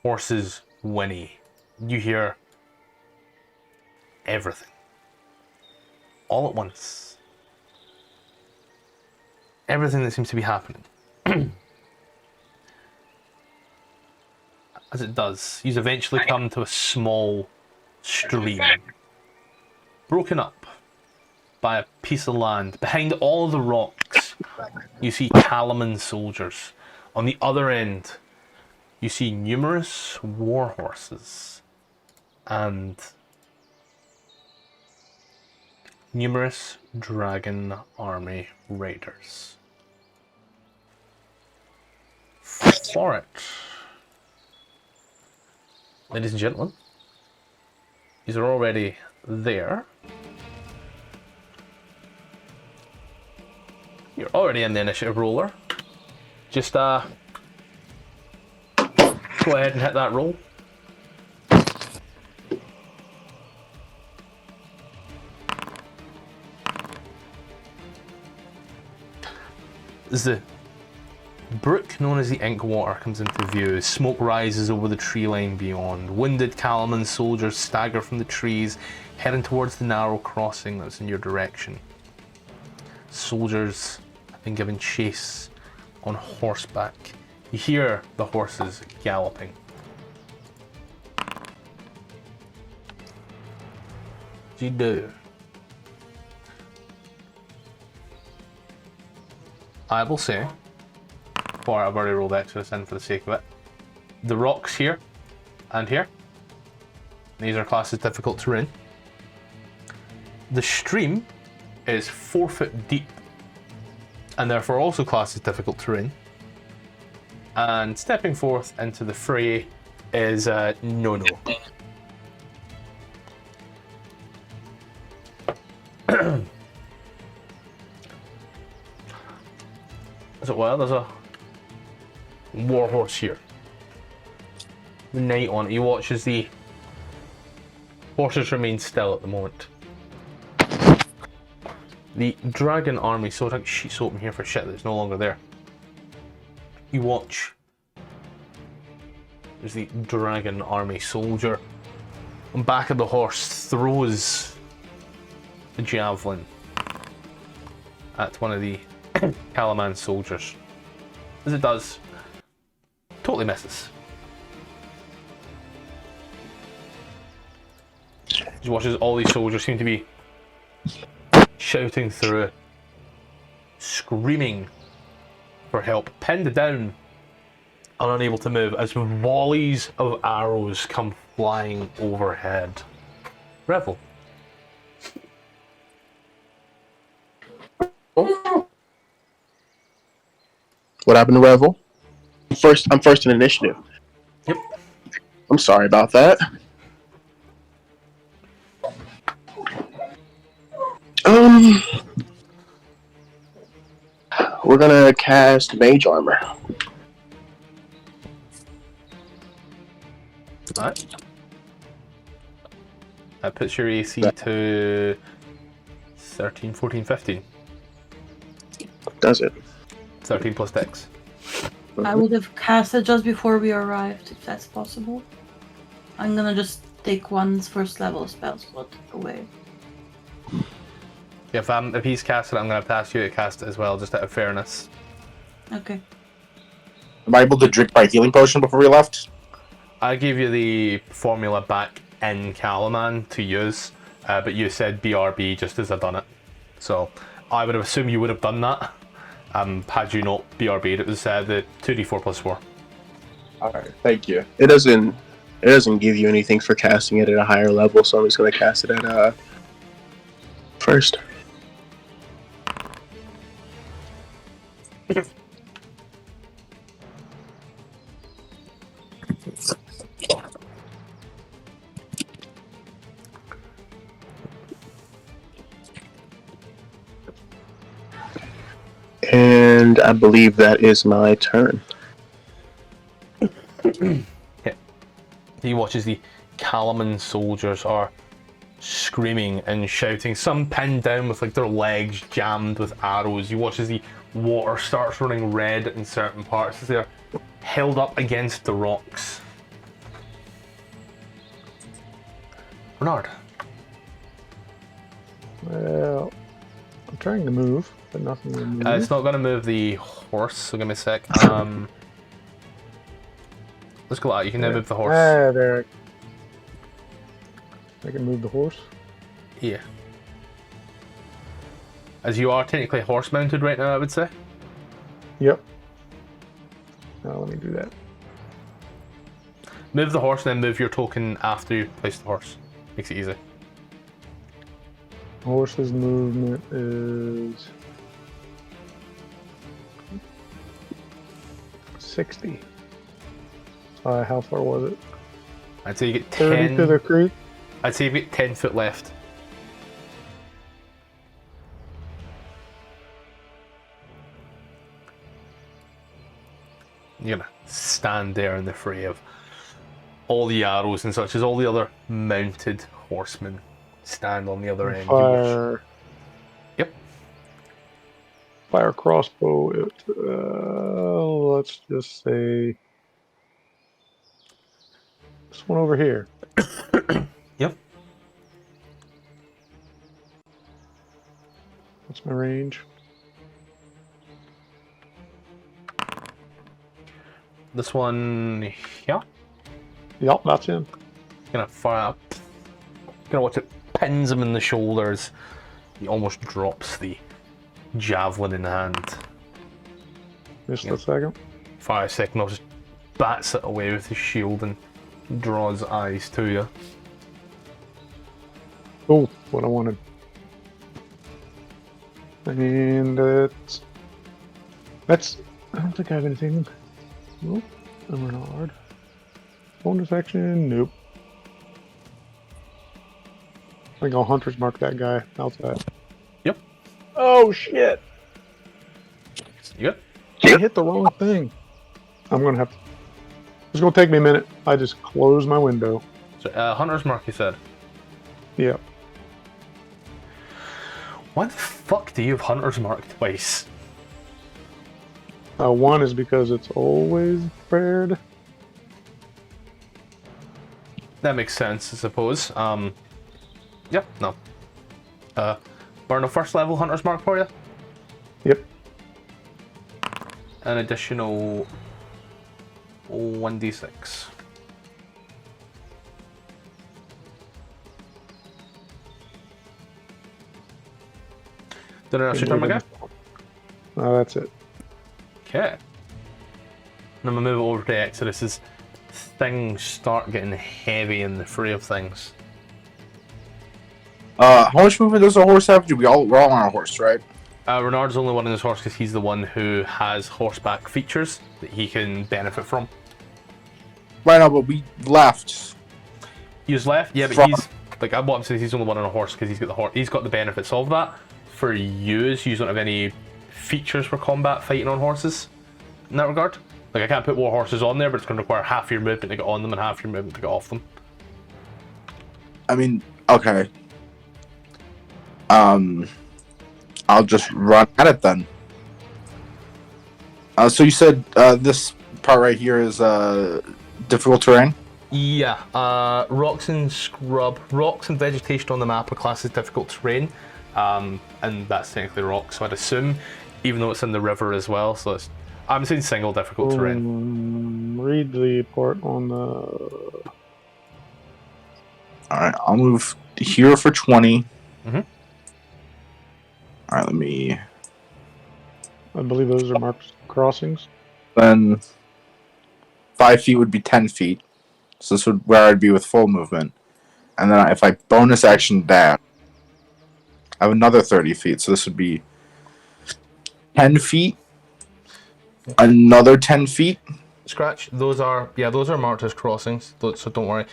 horses whinny. You hear everything. All at once. Everything that seems to be happening. As it does, you eventually come to a small stream, broken up by a piece of land. Behind all the rocks, you see kalaman soldiers. On the other end, you see numerous war horses and numerous dragon army raiders. For it, ladies and gentlemen, these are already there. You're already in the initiative roller. Just go ahead and hit that roll. As the brook known as the Inkwater comes into view, smoke rises over the tree line beyond. Wounded kalaman soldiers stagger from the trees, heading towards the narrow crossing that's in your direction. Soldiers have been given chase on horseback. You hear the horses galloping. What do you do? I will say, or I've already rolled Exodus in for the sake of it, the rocks here and here, these are classed as difficult terrain. The stream is 4 foot deep and therefore also classed as difficult terrain. And stepping forth into the fray is no-no. So, well, there's a warhorse here. The knight on it. He watches the horses remain still at the moment. The dragon army, so I think sheets open here for shit that's no longer there. You watch. There's the dragon army soldier. On back of the horse throws the javelin at one of the kalaman soldiers. As it does, totally misses. He watches all these soldiers seem to be shouting through, screaming for help, pinned down and unable to move as volleys of arrows come flying overhead. Revel. What happened to Revel? I'm first in initiative. Yep. I'm sorry about that. We're gonna cast Mage Armor. Alright. That puts your AC to 13, 14, 15. Does it? 13 plus dex. I would have cast it just before we arrived, if that's possible. I'm gonna just take one's first level spell slot away. If he's casted it, I'm gonna have to ask you to cast it as well, just out of fairness. Okay. Am I able to drink my healing potion before we left? I gave you the formula back in Kalaman to use, but you said BRB just as I done it. So I would have assumed you would have done that had you not BRB'd. It was the 2d4 plus 4. Alright, thank you. It doesn't give you anything for casting it at a higher level, so I'm just going to cast it at first. And I believe that is my turn. Yeah. He watches the Kalaman soldiers are screaming and shouting, some pinned down with like their legs jammed with arrows. You watch as the water starts running red in certain parts as they're held up against the rocks. Rennard. Well, I'm trying to move, but nothing will move. It's not going to move the horse, so give me a sec. Let's go out. You can now move the horse. Ah, there. I can move the horse. Yeah. As you are technically horse mounted right now, I would say. Yep. Now let me do that. Move the horse and then move your token after you place the horse. Makes it easy. Horse's movement is 60. How far was it? I'd say you get 30 10. to the creek. I'd say you get 10 foot left. You're gonna stand there in the fray of all the arrows and such as all the other mounted horsemen stand on the other end. Fire. Yep. Fire crossbow. Let's just say this one over here. Yep. What's my range? This one, yeah. Yep, that's him. Gonna fire up. Gonna watch it pins him in the shoulders. He almost drops the javelin in hand. Just Yep. a second. Fire a second, I'll just bats it away with his shield and draws eyes to you. Oh, what I wanted. And that's. I don't think I have anything. Nope. I'm Rennard. Bonus action. Nope. I think I'll hunter's mark that guy outside. Yep. Oh shit! You good? I hit the wrong thing. I'm gonna have to. It's gonna take me a minute. I just closed my window. So, hunter's mark, you said. Yeah. Why the fuck do you have hunter's mark twice? One is because it's always prepared. That makes sense, I suppose. Yep, no. Burn a first level hunter's mark for you. Yep. An additional 1d6. Did I ask your turn, my guy? That's it. Okay. And I'm gonna move it over to Exodus as things start getting heavy in the fray of things. How much movement does a horse have? We're all on a horse, right? Rennard's the only one in his horse because he's the one who has horseback features that he can benefit from. Right now, but we left. He's left, yeah, but From- he's like I want to say he's the only one on a horse because he's got the horse. He's got the benefits of that. For you don't have any features for combat fighting on horses in that regard. Like I can't put more horses on there, but it's going to require half your movement to get on them and half your movement to get off them. I mean, okay. I'll just run at it then. So you said this part right here is difficult terrain? Yeah, rocks and vegetation on the map are classed as difficult terrain, and that's technically rock. So I'd assume, even though it's in the river as well, so I'm saying single difficult terrain. Read the part on the. Alright, I'll move here for 20. Mhm. Alright, let me. I believe those are marked crossings. Then 5 feet would be 10 feet. So this would where I'd be with full movement. And then if I bonus action that, I have another 30 feet. So this would be 10 feet. Another 10 feet. Scratch. Those are marked as crossings. So don't worry.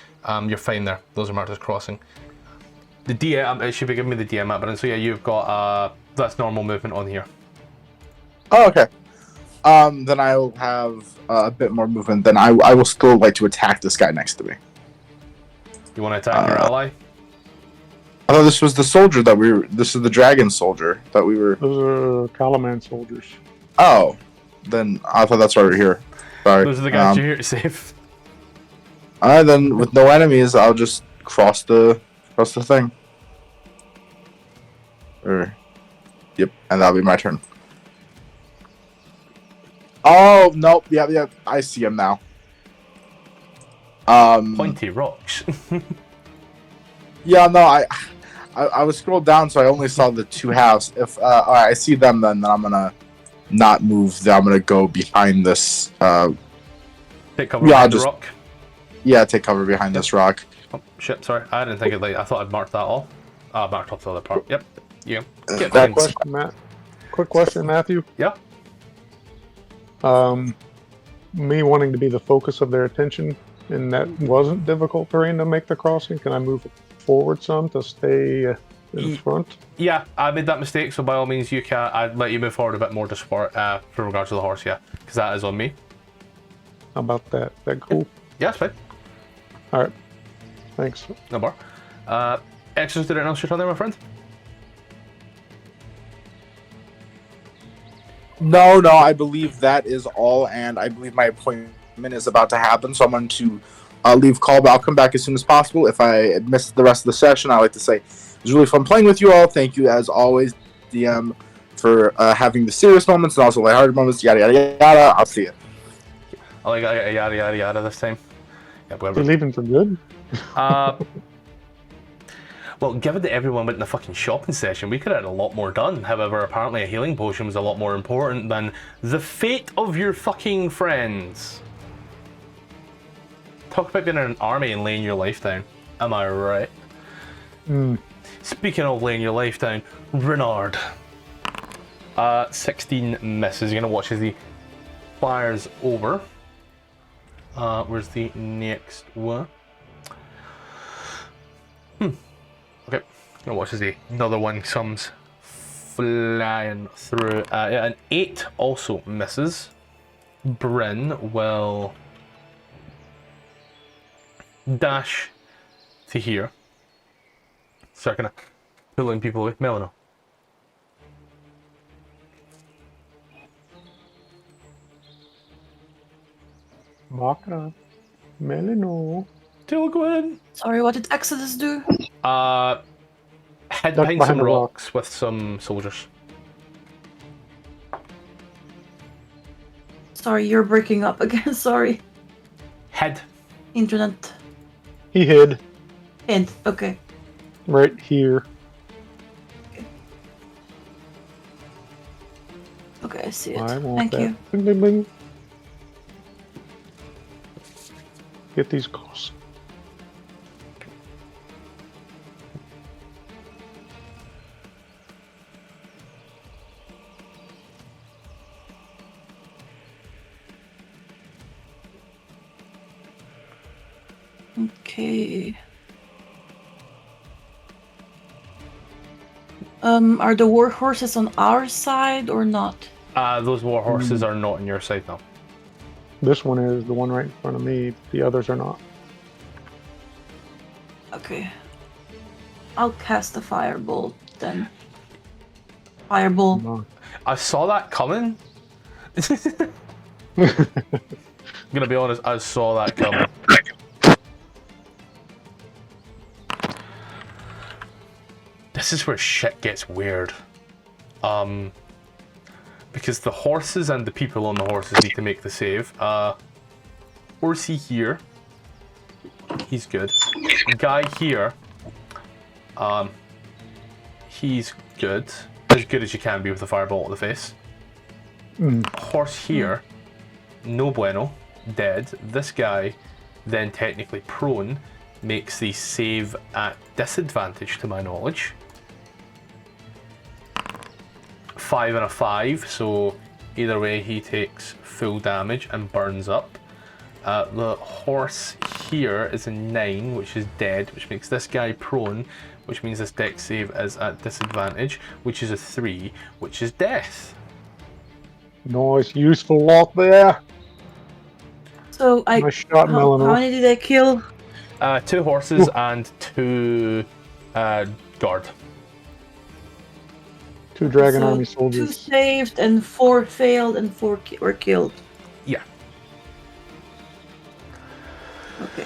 You're fine there. Those are marked as crossing. The DM, it should be giving me the DM map, but so yeah, you've got that's normal movement on here. Oh, okay. Then I will have a bit more movement. Then I will still like to attack this guy next to me. You want to attack your ally? I thought this was the soldier that we were. This is the dragon soldier that we were. Those are kalaman soldiers. Oh, then I thought that's why we're here. Sorry. Those are the guys you're here to save. Alright, then with no enemies, I'll just cross the thing. Yep, and that'll be my turn. Oh nope, yeah, I see him now. Pointy rocks. Yeah, no, I was scrolled down, so I only saw the two halves. If alright, I see them, then I'm gonna not move. I'm gonna go behind this. Take cover behind the just rock. Yeah, take cover behind this rock. Oh shit! Sorry, I didn't think it. I thought I'd marked that all. Marked off the other part. Yep. You get That things. Quick question, Matthew. Yeah. Me wanting to be the focus of their attention, and that wasn't difficult terrain to make the crossing. Can I move forward some to stay in front? Yeah, I made that mistake, so by all means, you can. I'd let you move forward a bit more to support, for regards to the horse, yeah, because that is on me. How about that? That cool? Yeah, it's fine. All right. Thanks. No bar. Extras, did anything else you're on there, my friend? No, I believe that is all, and I believe my appointment is about to happen, so I'm going to leave call, but I'll come back as soon as possible. If I miss the rest of the session, I'd like to say it was really fun playing with you all. Thank you, as always, DM, for having the serious moments and also lighthearted moments, yada, yada, yada. I'll see you. I like yada, yada, yada this time. Yeah, whatever. You're leaving for good? Well, given that everyone went in the fucking shopping session, we could have had a lot more done. However, apparently a healing potion was a lot more important than the fate of your fucking friends. Talk about being in an army and laying your life down. Am I right? Speaking of laying your life down, Rennard. 16 misses. You're going to watch as he fires over. Where's the next one? Okay, gonna watch as another one comes flying through. Yeah, an 8 also misses. Bryn will dash to here. Start kind of pulling people away. Melano. Maka. Melino. Gwen. Sorry, what did Exodus do? Head Duck behind some behind the rocks with some soldiers. Sorry, you're breaking up again. Sorry. Head. Internet. He hid Hint. Okay. right here. Okay, I see it. I want Thank that. you. Bing, bing, bing. Get these costs. Okay. Are the war horses on our side or not? Those war horses are not on your side now. This one is the one right in front of me. The others are not. Okay. I'll cast a firebolt then. Fireball. Come on. I saw that coming. I'm gonna be honest, I saw that coming. This is where shit gets weird. Because the horses and the people on the horses need to make the save. Horsey here. He's good. Guy here. He's good. As good as you can be with a fireball to the face. Horse here. No bueno. Dead. This guy, then technically prone, makes the save at disadvantage to my knowledge. 5 and a 5, so either way he takes full damage and burns up. The horse here is a 9, which is dead, which makes this guy prone, which means this dex save is at disadvantage, which is a 3, which is death. Nice, useful lot there. So Nice shot, how Melanie. many did I kill? 2 horses and 2 guard. 2 Dragon So Army 2 soldiers. saved and 4 failed and 4 were killed. Yeah. Okay.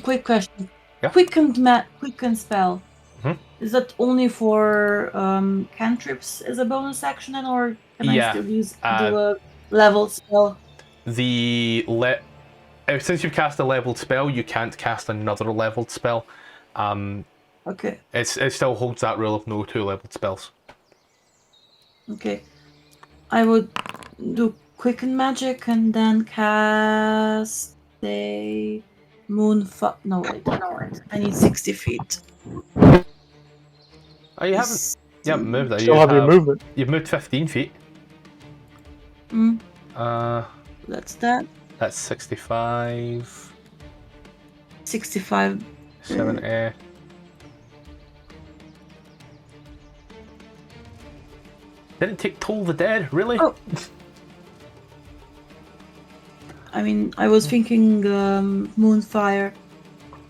Quick question. Yeah. Quicken spell. Mhm. Is that only for cantrips as a bonus action, then, or can I Yeah, still do a level spell? Since you've cast a leveled spell, you can't cast another leveled spell. Okay. It still holds that rule of no 2 leveled spells. Okay. I would do quicken magic and then cast a no wait. I need 60 feet. Oh, you haven't moved that. Still have your movement. You've moved 15 feet. That's that. That's 65. 65. 70. Didn't take Toll the Dead, really? Oh. I mean, I was thinking Moonfire,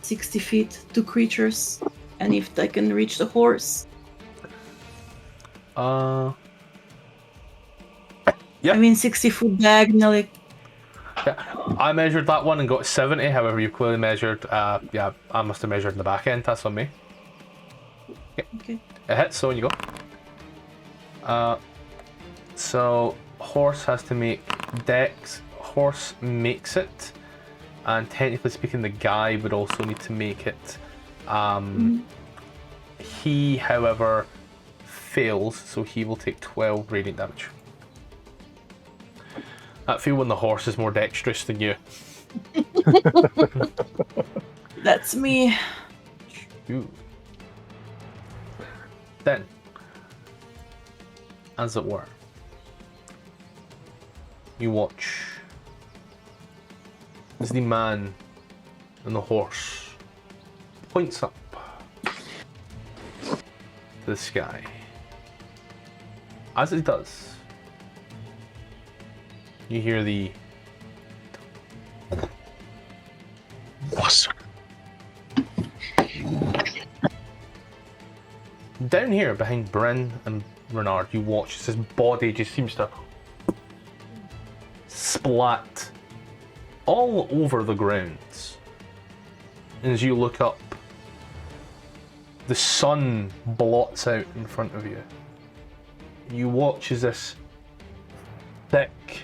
60 feet, 2 creatures, and if I can reach the horse. Yeah. I mean, 60-foot diagonally. Yeah. I measured that one and got 70, however you clearly measured, yeah, I must have measured in the back end, that's on me. Yeah. Okay. It hits, so on you go. So, horse has to make dex, horse makes it, and technically speaking the guy would also need to make it. He, however, fails, so he will take 12 radiant damage. I feel when the horse is more dexterous than you. That's me. Ooh. Then, as it were, you watch as the man and the horse points up to the sky. As it does, you hear the down here behind Bryn and Rennard. You watch as his body just seems to splat all over the grounds. And as you look up, the sun blots out in front of you. You watch as this thick,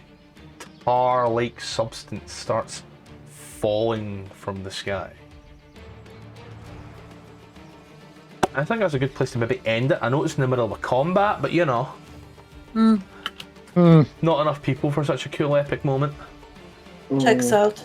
tar-like substance starts falling from the sky. I think that's a good place to maybe end it. I know it's in the middle of a combat, but you know. Not enough people for such a cool epic moment. Checks out.